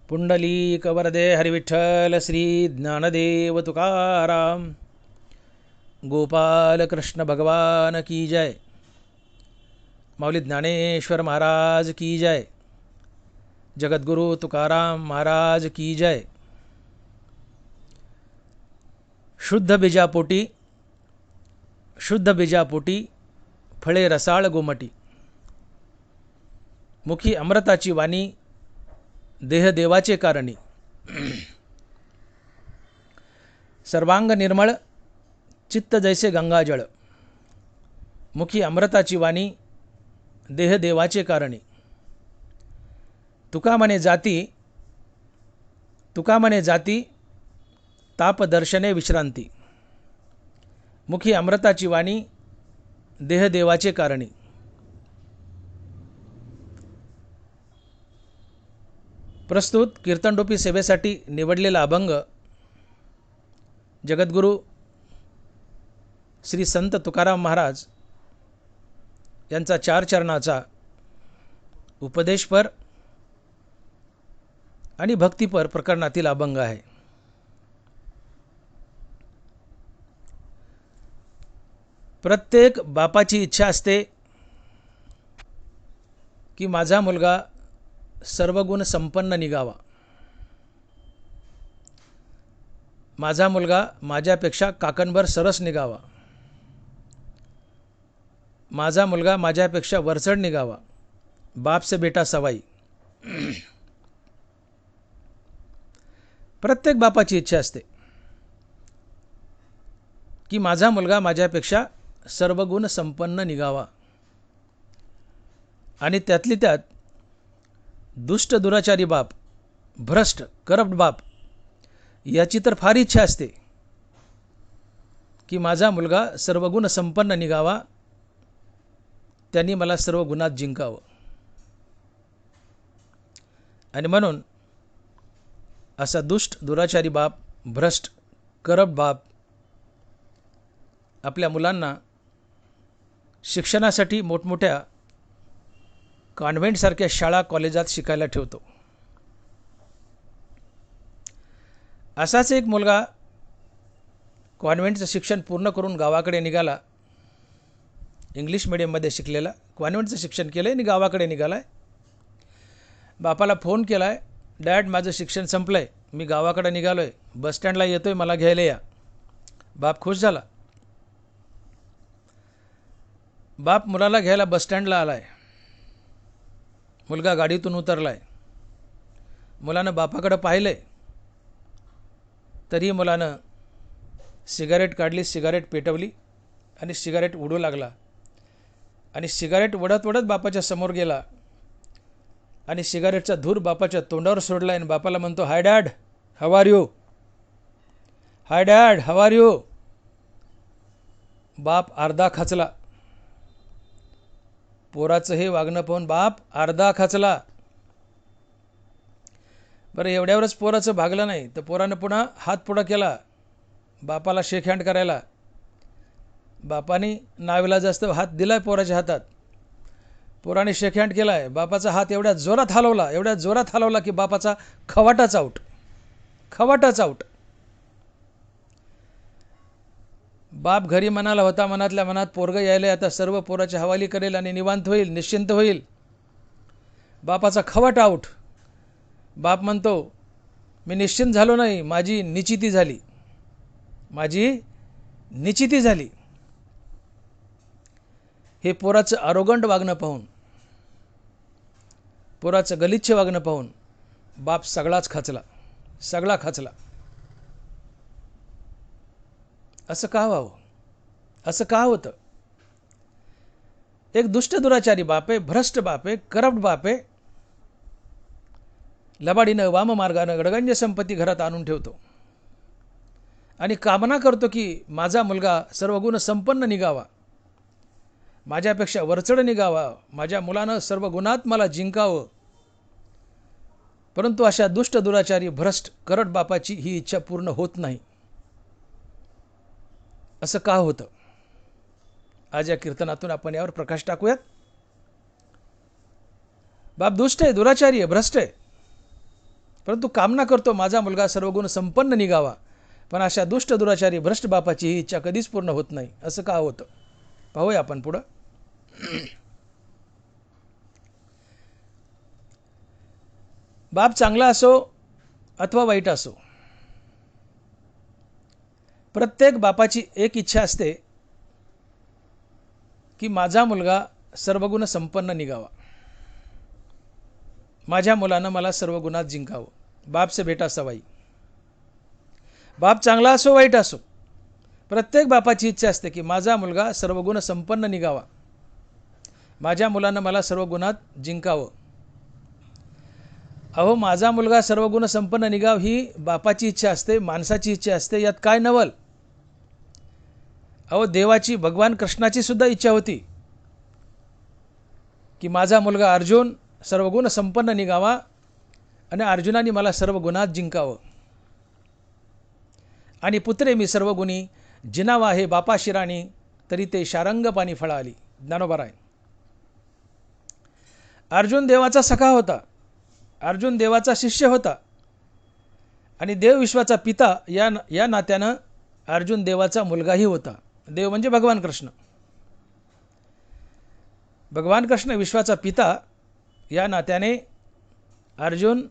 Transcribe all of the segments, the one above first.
पुंडलीक वरदे हरिविठ्ठल श्री ज्ञानदेव तुकाराम गोपाल कृष्ण भगवान की जय। माऊली ज्ञानेश्वर महाराज की जय। जगद्गुरु तुकाराम महाराज की जय। शुद्ध बीजापोटी फळे रसाळ गोमटी, मुखी अमृताची वाणी देह देवाचे कारणी। सर्वांग निर्मळ चित्त जैसे गंगाजळ, मुखी अमृताची वाणी देह देवाचे कारणी। तुका म्हणे जाती ताप दर्शने विश्रांती, मुखी अमृताची वाणी देह देवाचे कारणी। प्रस्तुत कीर्तनडोपी सेवेसाठी निवडलेला अभंग जगद्गुरु श्री संत तुकाराम महाराज यांचा 4 चरणाचा उपदेशपर आणि भक्तिपर प्रकरणातील अभंग आहे। प्रत्येक बापाची इच्छा असते की माझा मुलगा सर्वगुण संपन्न निघावा, माझा मुलगा माझ्यापेक्षा काकणभर सरस निघावा, माझा मुलगा माझ्यापेक्षा वरचढ निघावा। बाप से बेटा सवाई। प्रत्येक बापाची इच्छा असते की माझा मुलगा माझ्यापेक्षा सर्वगुण संपन्न निघावा, आणि त्यातली त्यात दुष्ट दुराचारी बाप, भ्रष्ट करप्ट बाप याची तर फार इच्छा असते की माझा मुलगा सर्वगुण संपन्न निघावा, त्यांनी मला सर्व गुणात जिंकावं। आणि म्हणून असा दुष्ट दुराचारी बाप, भ्रष्ट करप्ट बाप आपल्या मुलांना शिक्षणासाठी मोठमोठ्या कॉन्व्हेंटसारख्या शाळा कॉलेजात शिकायला ठेवतो। असाच एक मुलगा कॉन्व्हेंटचं शिक्षण पूर्ण करून गावाकडे निघाला। इंग्लिश मीडियममध्ये शिकलेला, कॉन्व्हेंटचं शिक्षण केलं आणि गावाकडे निघाला आहे। बापाला फोन केला आहे, डॅड माझं शिक्षण संपलं आहे, मी गावाकडे निघालो आहे, बसस्टँडला येतो आहे, मला घ्यायला या। बाप खुश झाला। बाप मुलाला घ्यायला बसस्टँडला आला आहे। मुलगा गाडीतून उतरला आहे। मुलानं बापाकडं पाहिलं आहे, तरी मुलानं सिगारेट काढली, सिगारेट पेटवली आणि सिगारेट उडू लागला। आणि सिगारेट वडत वडत बापाच्या समोर गेला आणि सिगारेटचा धूर बापाच्या तोंडावर सोडला आणि बापाला म्हणतो, hi dad how are you, hi dad how are you. बाप अर्धा खचला। पोराचं हे वागणं पाहून बाप अर्धा खचला। बरं, एवढ्यावरच पोराचं भागलं नाही तर पोरानं पुन्हा हात पुढं केला बापाला शेक हँड करायला। बापाने नाविलाजास्त हात दिलाय पोराच्या हातात, पोराने शेक हँड केलाय। बापाचा हात एवढ्या जोरात हलवला की बापाचा खवाटाच आऊट। बाप घरी म्हणाला होता मनातल्या मनात, पोरगं यायला आता सर्व पोराच्या हवाली करेल आणि निवांत होईल, निश्चिंत होईल। बापाचा खवाट आऊट। बाप म्हणतो, मी निश्चिंत झालो नाही, माझी निचिती झाली। हे पोराचं आरोगंट वागणं पाहून, पोराचं गलिच्छ वागणं पाहून बाप सगळा खचला। असं का व्हावं? असं का होतं? एक दुष्ट दुराचारी बाप आहे, भ्रष्ट बाप आहे, करप्ट बाप आहे, लबाडीनं वाम मार्गानं गडगंज संपत्ती घरात आणून ठेवतो आणि कामना करतो की माझा मुलगा सर्वगुण संपन्न निघावा, माझ्यापेक्षा वरचढ निघावा, माझ्या मुलानं सर्व गुणात मला जिंकावं। परंतु अशा दुष्ट दुराचारी भ्रष्ट करप्ट बापाची ही इच्छा पूर्ण होत नाही। असं का होतं? आज या कीर्तनातून आपण यावर प्रकाश टाकूयात। बाप दुष्ट आहे, दुराचारी आहे, भ्रष्ट आहे, परंतु कामना करतो माझा मुलगा सर्वगुण संपन्न निघावा, पण अशा दुष्ट दुराचारी भ्रष्ट बापाची ही इच्छा कधीच पूर्ण होत नाही. असं का होतं पाहूया आपण पुढं. बाप चांगला असो अथवा वाईट असो, प्रत्येक बापाची एक इच्छा असते की माझा मुलगा सर्वगुण संपन्न निघावा, माझ्या मुलानं मला सर्व गुणात जिंकावं. बाप से बेटा सवाई. बाप चांगला असो वाईट असो, प्रत्येक बापाची इच्छा असते की माझा मुलगा सर्वगुण संपन्न निघावा, माझ्या मुलानं मला सर्व गुणात जिंकावं. अहो, माझा मुलगा सर्वगुण संपन्न निघाव ही बापाची इच्छा असते, माणसाची इच्छा असते. यात काय नवल. अहो, देवाची, भगवान कृष्णाची सुद्धा इच्छा होती की माझा मुलगा अर्जुन सर्वगुण संपन्न निघावा आणि अर्जुनाने मला सर्व गुणात जिंकावं. आणि पुत्रे मी सर्वगुणी जिनावा हे बापा शिराणी, तरी ते शारंग पाणी फळाली. ज्ञानोबा आहे. अर्जुन देवाचा सखा होता, अर्जुन देवाचा शिष्य होता आणि देव विश्वाचा पिता या नात्यानं अर्जुन देवाचा मुलगाही होता. देव म्हणजे भगवान कृष्ण. भगवान कृष्ण विश्वाचा पिता या नात्याने अर्जुन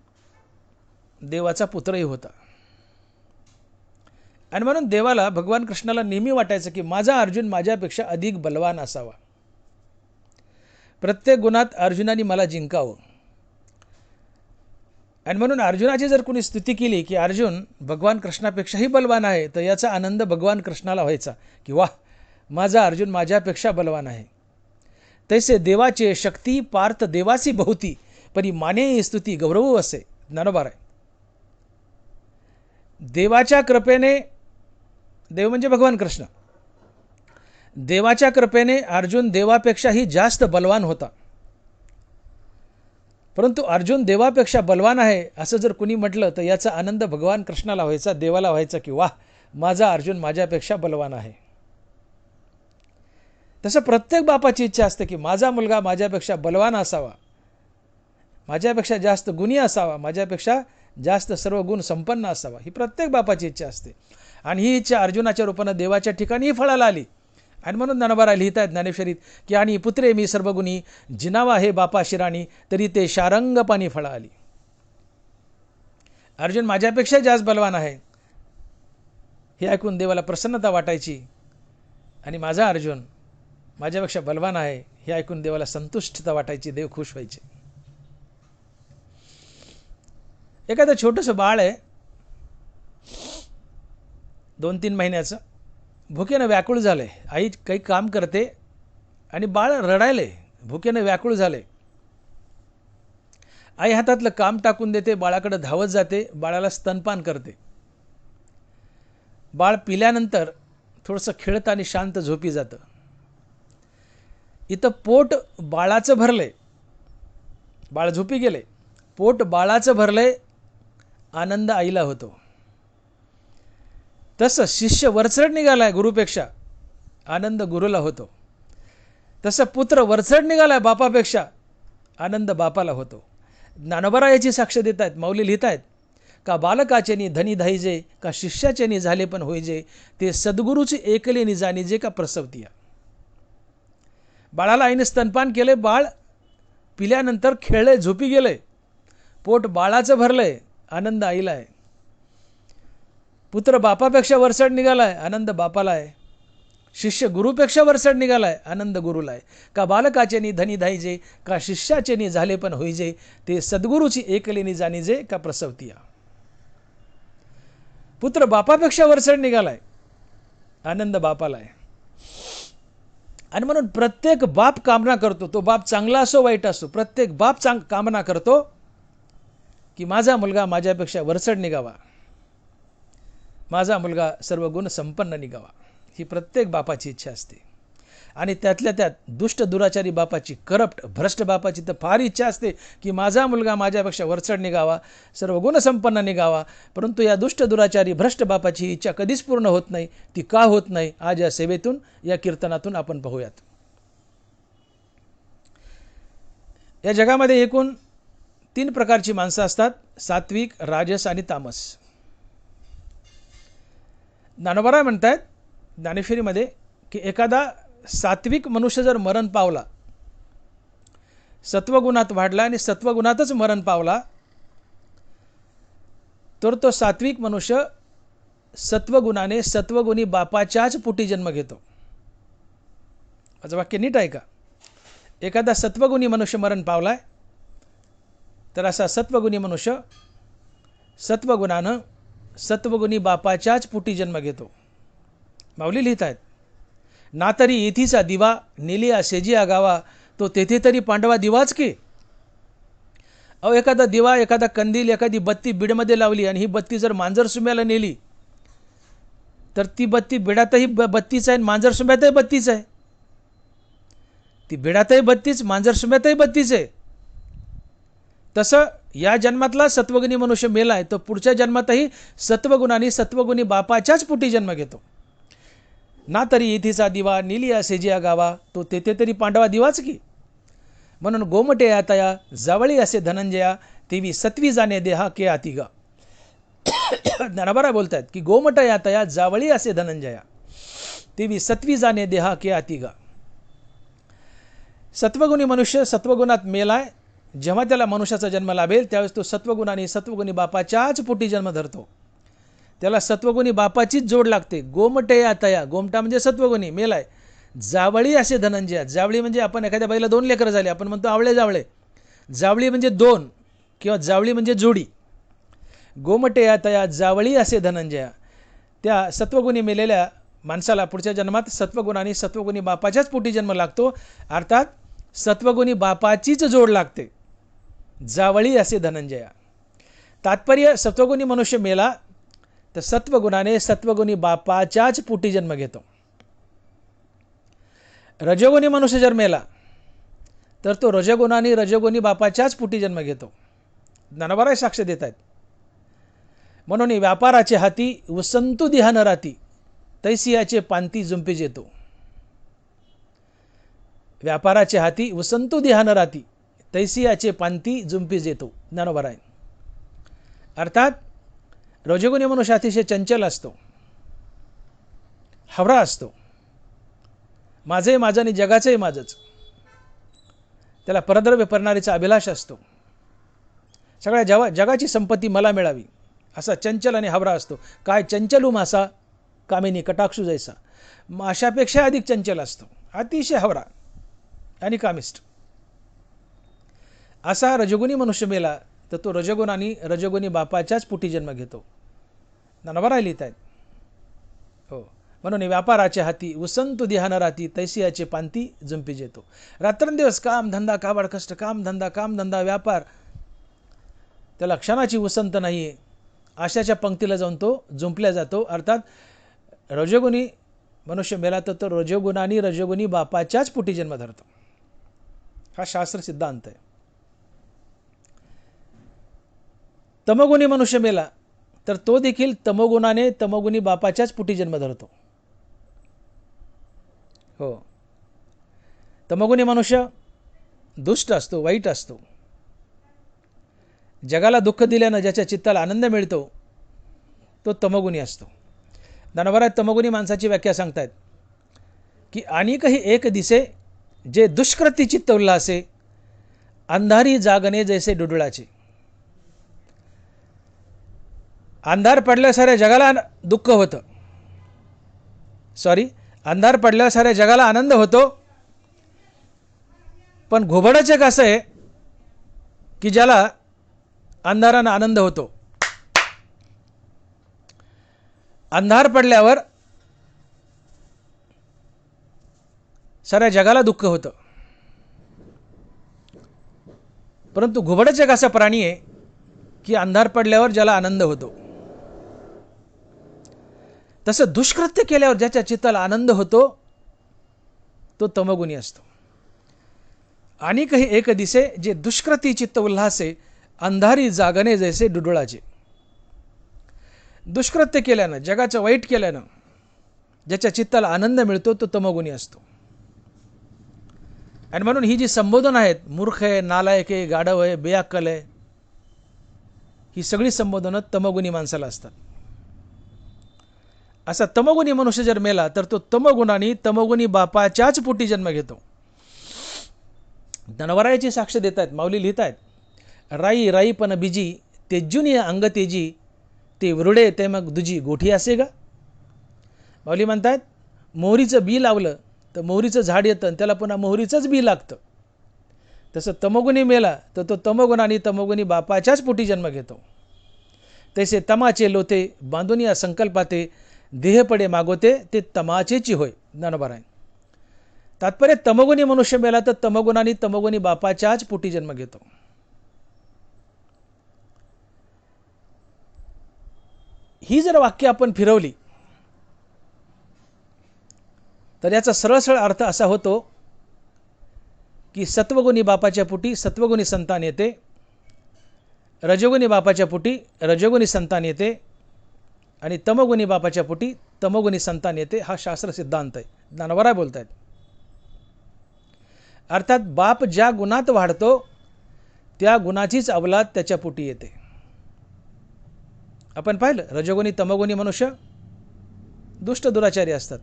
देवाचा पुत्रही होता. आणि म्हणून देवाला, भगवान कृष्णाला नेहमी वाटायचं की माझा अर्जुन माझ्यापेक्षा अधिक बलवान असावा, प्रत्येक गुणात अर्जुनाने मला जिंकावं. आणि म्हणून अर्जुनाची जर कोणी स्तुती केली की अर्जुन भगवान कृष्णापेक्षाही बलवान आहे, तर याचा आनंद भगवान कृष्णाला व्हायचा की वाह, माझा अर्जुन माझ्यापेक्षा बलवान आहे. तैसे देवाचे शक्ती पार्थ देवासी बहुती, परी माने स्तुती गौरव असे. ज्ञानोबा आहे. देवाच्या कृपेने, देव म्हणजे भगवान कृष्ण, देवाच्या कृपेने अर्जुन देवापेक्षाही जास्त बलवान होता. परंतु अर्जुन देवापेक्षा बलवान आहे असं जर कुणी म्हटलं तर याचा आनंद भगवान कृष्णाला व्हायचा, देवाला व्हायचा की वाह, माझा अर्जुन माझ्यापेक्षा बलवान आहे. तसं प्रत्येक बापाची इच्छा असते की माझा मुलगा माझ्यापेक्षा बलवान असावा, माझ्यापेक्षा जास्त गुणी असावा, माझ्यापेक्षा जास्त सर्व गुण संपन्न असावा. ही प्रत्येक बापाची इच्छा असते. आणि ही इच्छा अर्जुनाच्या रूपानं देवाच्या ठिकाणीही फळाला आली. आणि म्हणून ज्ञानोबा लिहित आहेत ज्ञानेश्वरीत की आणि पुत्रे मी सर्वगुणी जिनावा हे बापा शिराणी, तरी ते शारंग पाणी फळा आली. अर्जुन माझ्यापेक्षा जास्त बलवान आहे हे ऐकून देवाला प्रसन्नता वाटायची आणि माझा अर्जुन माझ्यापेक्षा बलवान आहे हे ऐकून देवाला संतुष्टता वाटायची, देव खुश व्हायचे. एखादं छोटंसं बाळ आहे 2-3 महिन्याचं, भुकेनं व्याकुळ झाले. आई काही काम करते आणि बाळ रडायले, भुकेनं व्याकुळ झाले. आई हातातलं काम टाकून देते, बाळाकडे धावत जाते, बाळाला स्तनपान करते. बाळ पिल्यानंतर थोडंसं खेळतं आणि शांत झोपी जातं. इथं पोट बाळाचं भरले, बाळ झोपी गेले, पोट बाळाचं भरले, आनंद आईला होतो. तसं शिष्य वरचढ निघालाय गुरुपेक्षा, आनंद गुरुला होतो. तसं पुत्र वरचढ निघालाय बापापेक्षा, आनंद बापाला होतो. ज्ञानोबा याची साक्ष देत आहेत, माऊली लिहित आहेत का बालकाचेनी धनी धाईजे, का शिष्याचेनी झाले पण होईजे, ते सद्गुरूची एकलेनी जाणीजे का प्रसवतीया. बाळाला आईने स्तनपान केले, बाळ पिल्यानंतर खेळले, झोपी गेले, पोट बाळाचं भरलंय, आनंद आईला आहे. पुत्र बापापेक्षा वरचढ निघालाय, आनंद बापाला आहे. शिष्य गुरुपेक्षा वरचढ निघालाय, आनंद गुरुला आहे. का बालकाचेनी धनी धाईजे, का शिष्याचेनी झाले पण होईजे, ते सद्गुरूची एकलेनी जाणीजे का प्रसवतीया. पुत्र बापापेक्षा वरचढ निघालाय, आनंद बापाला आहे. आणि म्हणून प्रत्येक बाप कामना करतो, तो बाप चांगला असो वाईट असो, प्रत्येक बाप कामना करतो की माझा मुलगा माझ्यापेक्षा वरचढ निघावा, माझा मुलगा सर्व गुण संपन्न निघावा. ही प्रत्येक बापाची इच्छा असते. आणि त्यातल्या त्यात दुष्ट दुराचारी बापाची, करप्ट भ्रष्ट बापाची तर फार इच्छा असते की माझा मुलगा माझ्यापेक्षा वरचढ निघावा, सर्व गुण संपन्न निघावा. परंतु या दुष्ट दुराचारी भ्रष्ट बापाची इच्छा कधीच पूर्ण होत नाही. ती का होत नाही, आज या सेवेतून, या कीर्तनातून आपण पाहूयात. या जगामध्ये एकूण तीन प्रकारची माणसं असतात, सात्विक, राजस आणि तामस. ज्ञानोबा म्हणतात ज्ञानेश्वरीमध्ये की एखादा सात्विक मनुष्य जर मरण पावला, सत्वगुणात वाढला आणि सत्वगुणातच मरण पावला, तर तो सात्विक मनुष्य सत्वगुणाने सत्वगुणी बापाच्याच पोटी जन्म घेतो. माझं वाक्य नीट आहे का? एखादा सत्वगुणी मनुष्य मरण पावलाय, तर असा सत्वगुणी मनुष्य सत्वगुणानं सत्वगुणी बापाच्याच पोटी जन्म घेतो. माऊली लिहित आहेत, ना तरी येथीचा दिवा नेलिया सेजिया गावा, तो तेथे तरी पांडवा दिवाच की. अहो, एखादा दिवा, एखादा कंदील, एखादी बत्ती बीडमध्ये लावली आणि ही बत्ती जर मांजरसुम्याला नेली, तर ती बत्ती बिडातही बत्तीच आहे, मांजरसुम्यातही बत्तीच आहे. ती बिडातही बत्तीच, मांजरसुम्यातही बत्तीच आहे. तसं या जन्मातला सत्वगुणी मनुष्य मेलाय, तो पुढच्या जन्मातही सत्वगुणाने सत्वगुणी बापाच्याच पोटी जन्म घेतो. ना तरी इथेचा दिवा नेलिया सेजिया गावा, तो तेथे तरी पांडवा दिवाच की. म्हणून गोमटे यातया जावळी असे धनंजया, तेवी सत्वी जाणे देहा के आती गा. ज्ञानोबा बोलतात की गोमट यातया जावळी असे धनंजया, तेवी सत्वी जाणे देहा के आती गा. सत्वगुणी मनुष्य सत्वगुणात मेलाय, जेव्हा त्याला मनुष्याचा जन्म लाभेल त्यावेळेस तो सत्वगुणाने सत्वगुणी बापाच्याच पोटी जन्म धरतो. त्याला सत्वगुणी बापाचीच जोड लागते. गोमटे यातया, गोमटा म्हणजे सत्वगुणी मेलाय. जावळी असे धनंजया, जावळी म्हणजे आपण एखाद्या बाईला 2 लेकरं झाले, आपण म्हणतो आवळे जावळे. जावळी म्हणजे 2 किंवा जावळी म्हणजे जोडी. गोमटे यातया जावळी असे धनंजया, त्या सत्वगुणी मेलेल्या माणसाला पुढच्या जन्मात सत्वगुणाने सत्वगुणी बापाच्याच पोटी जन्म लागतो. अर्थात सत्वगुणी बापाचीच जोड लागते. जावळी असे धनंजया. तात्पर्य, सत्वगुणी मनुष्य मेला तर सत्वगुणाने सत्वगुणी बापाच्याच पोटी जन्म घेतो. रजोगुणी मनुष्य जर मेला तर तो रजोगुणाने रजोगुणी बापाच्याच पोटी जन्म घेतो. ज्ञानोबा साक्ष देत आहेत. म्हणून व्यापाराचे हाती वसंतू दिहान राती, तैसियाचे पांती जुंपी जेतो. व्यापाराचे हाती वसंतू दिहान राती, तैसियाचे पांती जुंपी जेतो. ज्ञानोबा आहे. अर्थात रजोगुणी मनुष्य अतिशय चंचल असतो, हवरा असतो. माझे माझं आणि जगाचंही माझंच. त्याला परद्रव्य परणारीचा अभिलाष असतो. सगळ्या जगाची संपत्ती मला मिळावी असा चंचल आणि हवरा असतो. काय चंचलू मासा कामिनी कटाक्षू जैसा, माशापेक्षा अधिक चंचल असतो, अतिशय हवरा आणि कामिष्ट. असा रजोगुणी मनुष्य मेला तर तो रजोगुणाने रजोगुणी बापाच्याच पोटी जन्म घेतो. ज्ञानोबा लिहित आहेत. हो, म्हणून व्यापाराच्या हाती उसंतू दिहान राती, तैसियाचे पांती जुंपी जेतो. रात्रंदिवस काम धंदा काबाड कष्ट, काम धंदा व्यापार, त्याला क्षणाची उसंत नाही आहे. आशाच्या पंक्तीला जाऊन तो जुंपल्या जातो. अर्थात रजोगुणी मनुष्य मेला तर तो रजोगुणाने रजोगुणी बापाच्याच पोटी जन्म धरतो. हा शास्त्र सिद्धांत आहे. तमोगुणी मनुष्य मेला तर तो देखील तमोगुणाने तमोगुणी बापाच्याच पोटी जन्म धरतो. हो, तमोगुणी मनुष्य दुष्ट असतो, वाईट असतो. जगाला दुःख दिल्यानं ज्याच्या चित्ताला आनंद मिळतो तो तमोगुणी असतो. ज्ञानोबा तमोगुणी माणसाची व्याख्या सांगतायत की आणिकही एक दिसे जे दुष्कृती चित्त उल्हासे, अंधारी जागणे जैसे डुडुळाचे. अंधार पडल्या साऱ्या जगाला दुःख होतं, अंधार पडल्या साऱ्या जगाला आनंद होतो. पण घुबडच एक असं आहे की ज्याला अंधारानं आनंद होतो. अंधार पडल्यावर साऱ्या जगाला दुःख होतं. परंतु घुबडच एक असा प्राणी आहे की अंधार पडल्यावर ज्याला आनंद होतो. तसं दुष्कृत्य केल्यावर ज्याच्या चित्ताला आनंद होतो तो तमोगुणी असतो. आणि काही एक दिसे जे दुष्कृती चित्त उल्हासे, अंधारी जागणे जैसे डुडुळाचे. दुष्कृत्य केल्यानं, जगाचं वाईट केल्यानं ज्याच्या चित्ताला आनंद मिळतो तो तमोगुणी असतो. आणि म्हणून ही जी संबोधन आहेत, मूर्ख आहे, नालायक आहे, गाढव आहे, बेअक्कल आहे, ही सगळी संबोधनं तमोगुणी माणसाला असतात. असा तमोगुणी मनुष्य जर मेला तर तो तमोगुणाने तमोगुणी बापाच्याच पोटी जन्म घेतो. धनवरायाची साक्ष देत आहेत, माऊली लिहित आहेत, राई राई पण बिजी तेजुनी अंग तेजी ते वृडे ते मग दुजी गोठी असे गा. माऊली म्हणतात मोहरीचं बी लावलं तर मोहरीचं झाड येतं आणि त्याला पुन्हा मोहरीचंच बी लागतं. तसं तमोगुणी मेला तर तो तमोगुणाने तमोगुणी बापाच्याच पोटी जन्म घेतो. तसे तमाचे लोते बांधून या संकल्पाते देह पडे मागोते ते तमाचेची होय. ज्ञानोबा आहे. तात्पर्य तमोगुणी मनुष्य मेला तर तमोगुणाने तमोगुणी बापाच्याच पोटी जन्म घेतो. ही जर वाक्य आपण फिरवली तर याचा सरळ सरळ अर्थ असा होतो की सत्वगुणी बापाच्या पोटी सत्वगुणी संतान येते, रजोगुणी बापाच्या पोटी रजोगुणी संतान येते आणि तमोगुणी बापाच्या पोटी तमोगुणी संतान येते. हा शास्त्र सिद्धांत आहे. ज्ञानोबा बोलतायत. अर्थात बाप ज्या गुणात वाढतो त्या गुणाचीच अवलाद त्याच्या पोटी येते. आपण पाहिलं रजोगुणी तमोगुणी मनुष्य दुष्ट दुराचारी असतात.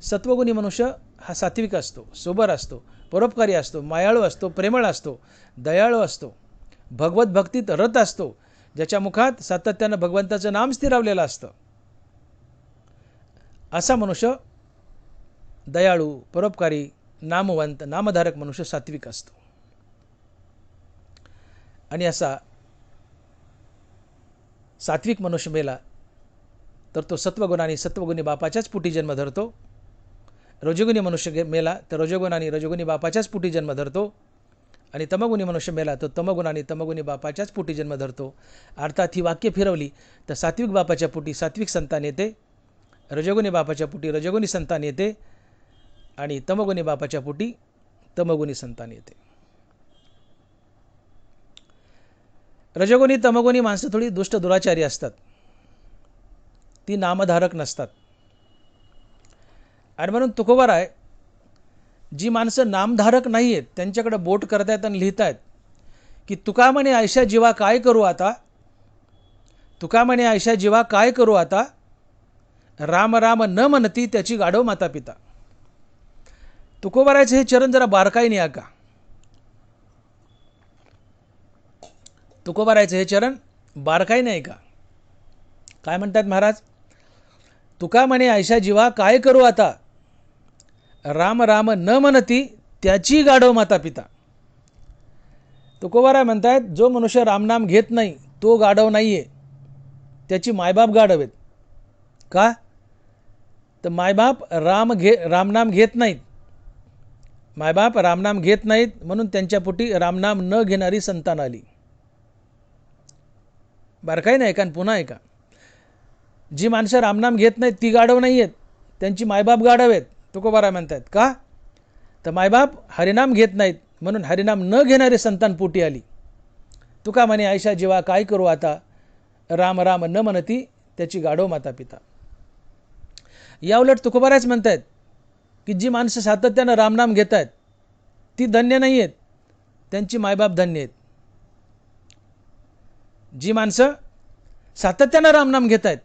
सत्वगुणी मनुष्य हा सात्विक असतो, सोबर असतो, परोपकारी असतो, मायाळू असतो, प्रेमळ असतो, दयाळू असतो, भगवत भक्तीत रत असतो, ज्याच्या मुखात सातत्यानं भगवंताचं नाम स्थिरावलेलं असतं. असा मनुष्य दयाळू, परोपकारी, नामवंत, नामधारक मनुष्य सात्विक असतो. आणि असा सात्विक मनुष्य मेला तर तो सत्वगुणाने सत्वगुणी बापाच्याच पोटी जन्म धरतो. रजोगुणी मनुष्य मेला तर रजोगुणाने रजोगुणी बापाच्याच पोटी जन्म धरतो. आणि तमोगुणी मनुष्य मेला तर तमोगुणाने तमोगुणी बापाच्याच पोटी जन्म धरतो. अर्थात ही वाक्य फिरवली तर सात्विक बापाच्या पोटी सात्विक संतान येते, रजोगुणी बापाच्या पोटी रजोगुणी संतान येते आणि तमोगुणी बापाच्या पोटी तमोगुणी संतान येते. रजोगुणी तमोगुणी माणसं थोडी दुष्ट दुराचारी असतात, ती नामधारक नसतात. आणि म्हणून तुकोबाराय जी माणसं नामधारक नाही आहेत त्यांच्याकडे बोट करतायत आणि लिहितायत की तुका म्हणे आयशा जीवा काय करू आता, तुका म्हणे आयशा जीवा काय करू आता, राम राम न म्हणती त्याची गाढव माता पिता. तुकोबारायचे हे चरण जरा बारकाईने ऐका. तुकोबारायचे हे चरण बारकाईने ऐका. काय म्हणतात महाराज, तुका म्हणे आयशा जीवा काय करू आता, राम राम न म्हणती त्याची गाढव माता पिता. तुकोबाराय म्हणतात जो मनुष्य रामनाम घेत नाही तो गाढव नाहीये, त्याची मायबाप गाढव आहेत. का तर मायबाप रामनाम घेत नाहीत, मायबाप रामनाम घेत नाहीत म्हणून त्यांच्या पोटी रामनाम न घेणारी संतान आली. बारकाईने ऐका आणि पुन्हा ऐका. जी माणसं रामनाम घेत नाहीत ती गाढव नाही आहेत, त्यांची मायबाप गाढव आहेत. तुकोबाराय म्हणतात का तर मायबाप हरिनाम घेत नाहीत म्हणून हरिनाम न घेणारे संतान पोटी आली. तुका म्हणे आयशा जीवा काय करू आता, राम राम न म्हणती त्याची गाढव माता पिता. या उलट तुकोबारायच म्हणतात की जी माणसं सातत्यानं रामनाम घेत आहेत ती धन्य नाही आहेत, त्यांची मायबाप धन्य आहेत. जी माणसं सातत्यानं रामनाम घेत आहेत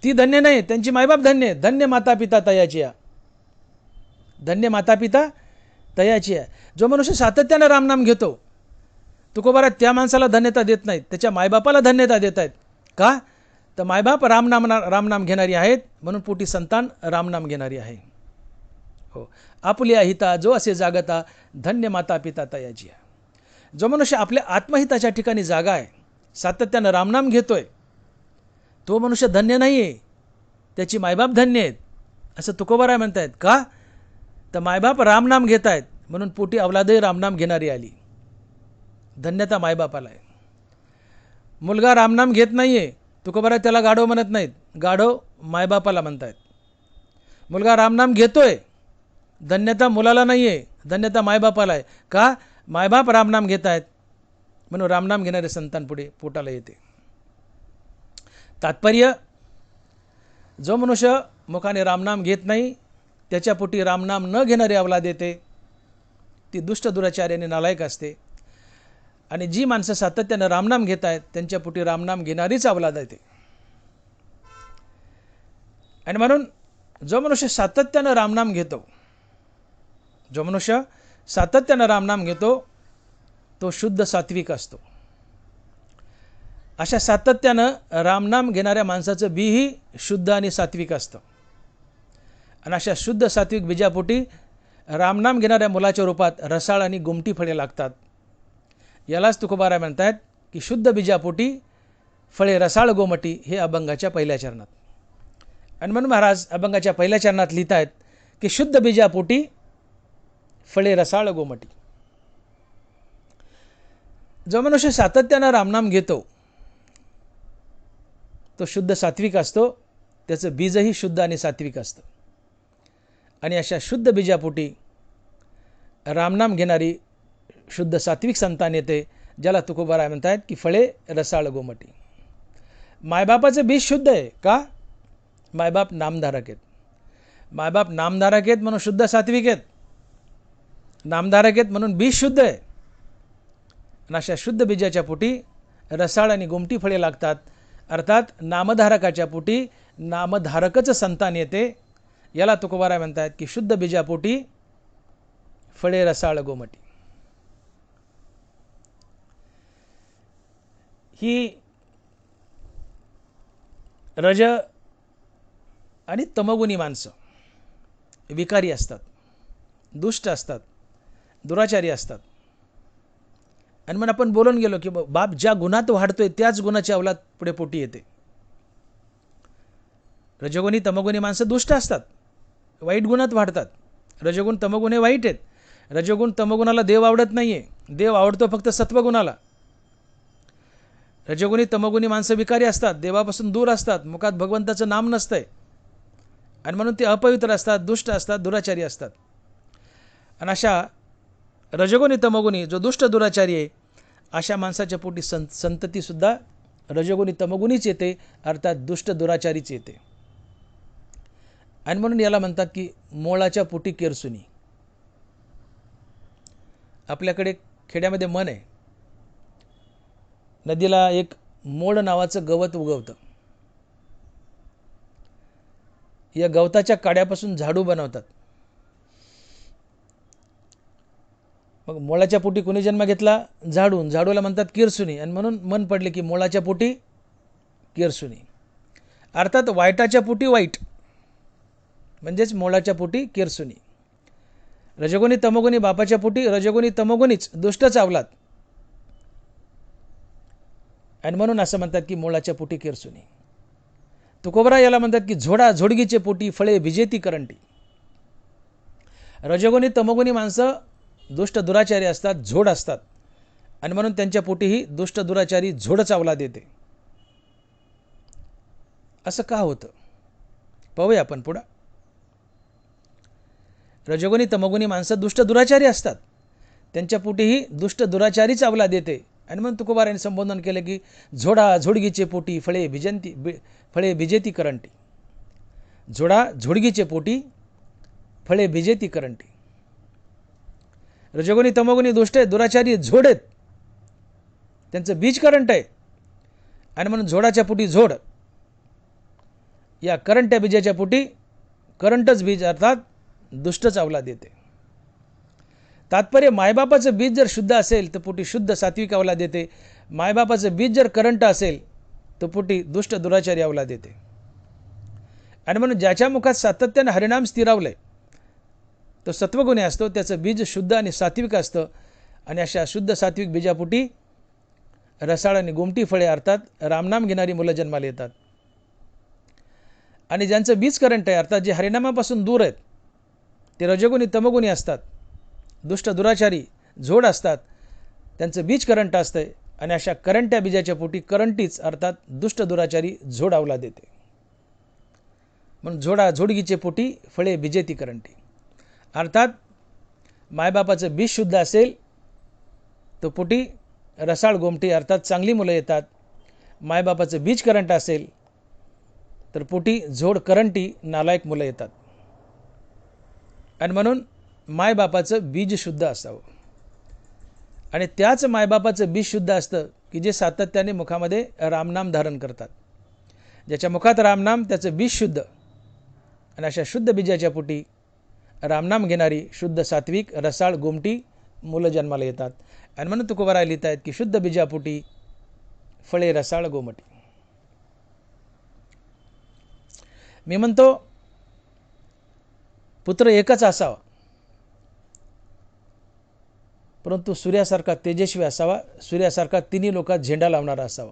ती धन्य नाही, त्यांची मायबाप धन्य आहेत. धन्य माता पिता तयाची आहे, धन्य माता पिता तयाची आहे. जो मनुष्य सातत्यानं रामनाम घेतो तुकोबाराय त्या माणसाला धन्यता देत नाहीत, त्याच्या मायबापाला धन्यता देत आहेत. का तर मायबाप रामनाम घेणारी आहेत म्हणून पोटी संतान रामनाम घेणारी आहे. हो, आपुल्या हिता जो असे जागता धन्य माता पिता तयाची आहे. जो मनुष्य आपल्या आत्महिताच्या ठिकाणी जागा आहे, सातत्यानं रामनाम घेतोय, तो मनुष्य धन्य नाही आहे, त्याची मायबाप धन्य आहेत असं तुकोबाराय म्हणतायत. का तर मायबाप रामनाम घेत आहेत म्हणून पोटी अवलादही रामनाम घेणारी आली. धन्यता मायबापाला आहे. मुलगा रामनाम घेत नाही आहे तुकोबाराय त्याला गाढव म्हणत नाहीत, गाढव मायबापाला म्हणतायत. मुलगा रामनाम घेतोय, धन्यता मुलाला नाही आहे, धन्यता मायबापाला आहे. का मायबाप रामनाम घेत आहेत म्हणून रामनाम घेणारे संतान पुढे पोटाला येते. तात्पर्य जो मनुष्य मुखाने रामनाम घेत नाही त्याच्या पोटी रामनाम न घेणारी अवलाद येते, ती दुष्ट दुराचार्याने नालायक असते. आणि जी माणसं सातत्यानं रामनाम घेत आहेत त्यांच्या पोटी रामनाम घेणारीच अवलाद आहे ते. आणि म्हणून जो मनुष्य सातत्यानं रामनाम घेतो, जो मनुष्य सातत्यानं रामनाम घेतो तो शुद्ध सात्विक असतो. अशा सातत्यानं रामनाम घेणाऱ्या माणसाचं बीही शुद्ध आणि सात्विक असतं. आणि अशा शुद्ध सात्विक बीजापोटी रामनाम घेणाऱ्या मुलाच्या रूपात रसाळ आणि गोमटी फळे लागतात. यालाच तुकोबाराय म्हणतात की शुद्ध बीजापोटी फळे रसाळ गोमटी, हे अभंगाच्या पहिल्या चरणात. आणि म्हणून महाराज अभंगाच्या पहिल्या चरणात लिहित आहेत की शुद्ध बीजापोटी फळे रसाळ गोमटी. जो मनुष्य सातत्यानं रामनाम घेतो तो शुद्ध सात्विक असतो, त्याचं बीजही शुद्ध आणि सात्विक असतं. आणि अशा शुद्ध बीजापोटी रामनाम घेणारी शुद्ध सात्विक संतान येते, ज्याला तुकोबाराय म्हणतात की फळे रसाळ गोमटी. मायबापाचं बीज शुद्ध आहे का? मायबाप नामधारक आहेत. मायबाप नामधारक आहेत म्हणून शुद्ध सात्विक आहेत, नामधारक आहेत म्हणून बीज शुद्ध आहे. आणि अशा शुद्ध बीजाच्या पोटी रसाळ आणि गोमटी फळे लागतात. अर्थात नामधारकाच्या पोटी नामधारकच संतान येते. याला तुकोबाराय म्हणतात की शुद्ध बीजापोटी फळे रसाळ गोमटी. ही रज आणि तमोगुणी माणसं विकारी असतात, दुष्ट असतात, दुराचारी असतात. आणि मग आपण बोलून गेलो की बाप ज्या गुणात वाढतोय त्याच गुणाची अवलाद पुढे पोटी येते. रजगुणी तमोगुणी माणसं दुष्ट असतात, वाईट गुणात वाढतात. रजगुण तमोगुण हे वाईट आहेत. रजगुण तमोगुणाला देव आवडत नाही आहे, देव आवडतो फक्त सत्वगुणाला. रजगुणी तमोगुणी माणसं विकारी असतात, देवापासून दूर असतात, मुखात भगवंताचं नाम नसतंय. आणि म्हणून ते अपवित्र असतात, दुष्ट असतात, दुराचारी असतात. आणि अशा रजगुणी तमोगुणी जो दुष्ट दुराचारी आहे अशा माणसाच्या पोटी संततीसुद्धा रजगुणी तमोगुणीच येते, अर्थात दुष्ट दुराचारीच येते. आणि म्हणून याला म्हणतात की मोळाच्या पोटी केरसुनी. आपल्याकडे खेड्यामध्ये म्हण आहे, नदीला एक मोळ नावाचं गवत उगवतं. या गवताच्या काड्यापासून झाडू बनवतात. मग मोळाच्या पोटी कोणी जन्म घेतला? झाडून. झाडूला म्हणतात किरसुनी. आणि म्हणून मन पडले की मोळाच्या पोटी किरसुनी, अर्थात वाईटाच्या पोटी वाईट, म्हणजेच मोळाच्या पोटी किरसुनी. रजगुणी तमोगुणी बापाच्या पोटी रजगुणी तमोगुणीच, दुष्टच अवलाद. आणि म्हणून असं म्हणतात की मोळाच्या पोटी किरसुनी. तुकोबराय याला म्हणतात की झोडा झोडगीचे पोटी फळे विजेती करंटी. रजगुणी तमोगुणी माणसं दुष्ट दुराचारी असतात, झोड असतात. आणि म्हणून त्यांच्या पोटीही दुष्ट दुराचारी झोडच अवलाद येते. असं का होतं पाहूया आपण पुढं. रजगुणी तमोगुणी माणसं दुष्ट दुराचारी असतात, त्यांच्या पोटीही दुष्ट दुराचारीच अवलाद येते. आणि म्हणून तुकोबारायांनी संबोधन केलं की झोडा झोडगीचे पोटी फळे बिजेती करंटी. झोडा झोडगीचे पोटी फळे बिजेती करंटी. रजगुणी तमोगुणी दुष्ट आहेत, दुराचारी झोड आहेत, त्यांचं बीज करंट आहे. आणि म्हणून झोडाच्या पोटी झोड, या करंट्या बीजाच्या पोटी करंटच बीज, अर्थात दुष्टच अवलाद येते. तात्पर्य मायबापाचं बीज जर शुद्ध असेल तर पोटी शुद्ध सात्विक अवलाद येते. मायबापाचं बीज जर करंट असेल तर पोटी दुष्ट दुराचारी अवलाद येते. आणि म्हणून ज्याच्या मुखात सातत्यानं हरिनाम स्थिरावलंय तो सत्वगुणी असतो, त्याचं बीज शुद्ध आणि सात्विक असतं. आणि अशा शुद्ध सात्विक बीजापोटी रसाळ आणि गोमटी फळे, अर्थात रामनाम घेणारी मुलं जन्माला येतात. आणि ज्यांचं बीज करंट आहे, अर्थात जे हरिनामापासून दूर आहेत, ते रजगुणी तमोगुणी असतात, दुष्ट दुराचारी झोड असतात, त्यांचं बीज करंट असतंय. आणि अशा करंट्या बीजाच्या पोटी करंटीच, अर्थात दुष्ट दुराचारी झोड अवलाद येते. म्हणून झोडा झोडगीचे पोटी फळे बिजेती करंटी. अर्थात मायबापाचं बीज शुद्ध असेल तो पोटी रसाळ गोमटी, अर्थात चांगली मुलं येतात. मायबापाचं बीज करंट असेल तर पोटी झोड करंटी, नालायक मुलं येतात. आणि म्हणून मायबापाचं बीज शुद्ध असावं. आणि त्याच मायबापाचं बीज शुद्ध असतं की जे सातत्याने मुखामध्ये रामनाम धारण करतात. ज्याच्या मुखात रामनाम त्याचं बीज शुद्ध. आणि अशा शुद्ध बीजाच्या पोटी रामनाम घेणारी शुद्ध सात्विक रसाळ गोमटी मुलं जन्माला येतात. आणि म्हणून तुकोबाराय लिहित आहेत की शुद्ध बीजापोटी फळे रसाळ गोमटी. मी म्हणतो पुत्र एकच असावा, परंतु सूर्यासारखा तेजस्वी असावा, सूर्यासारखा तिन्ही लोकात झेंडा लावणारा असावा.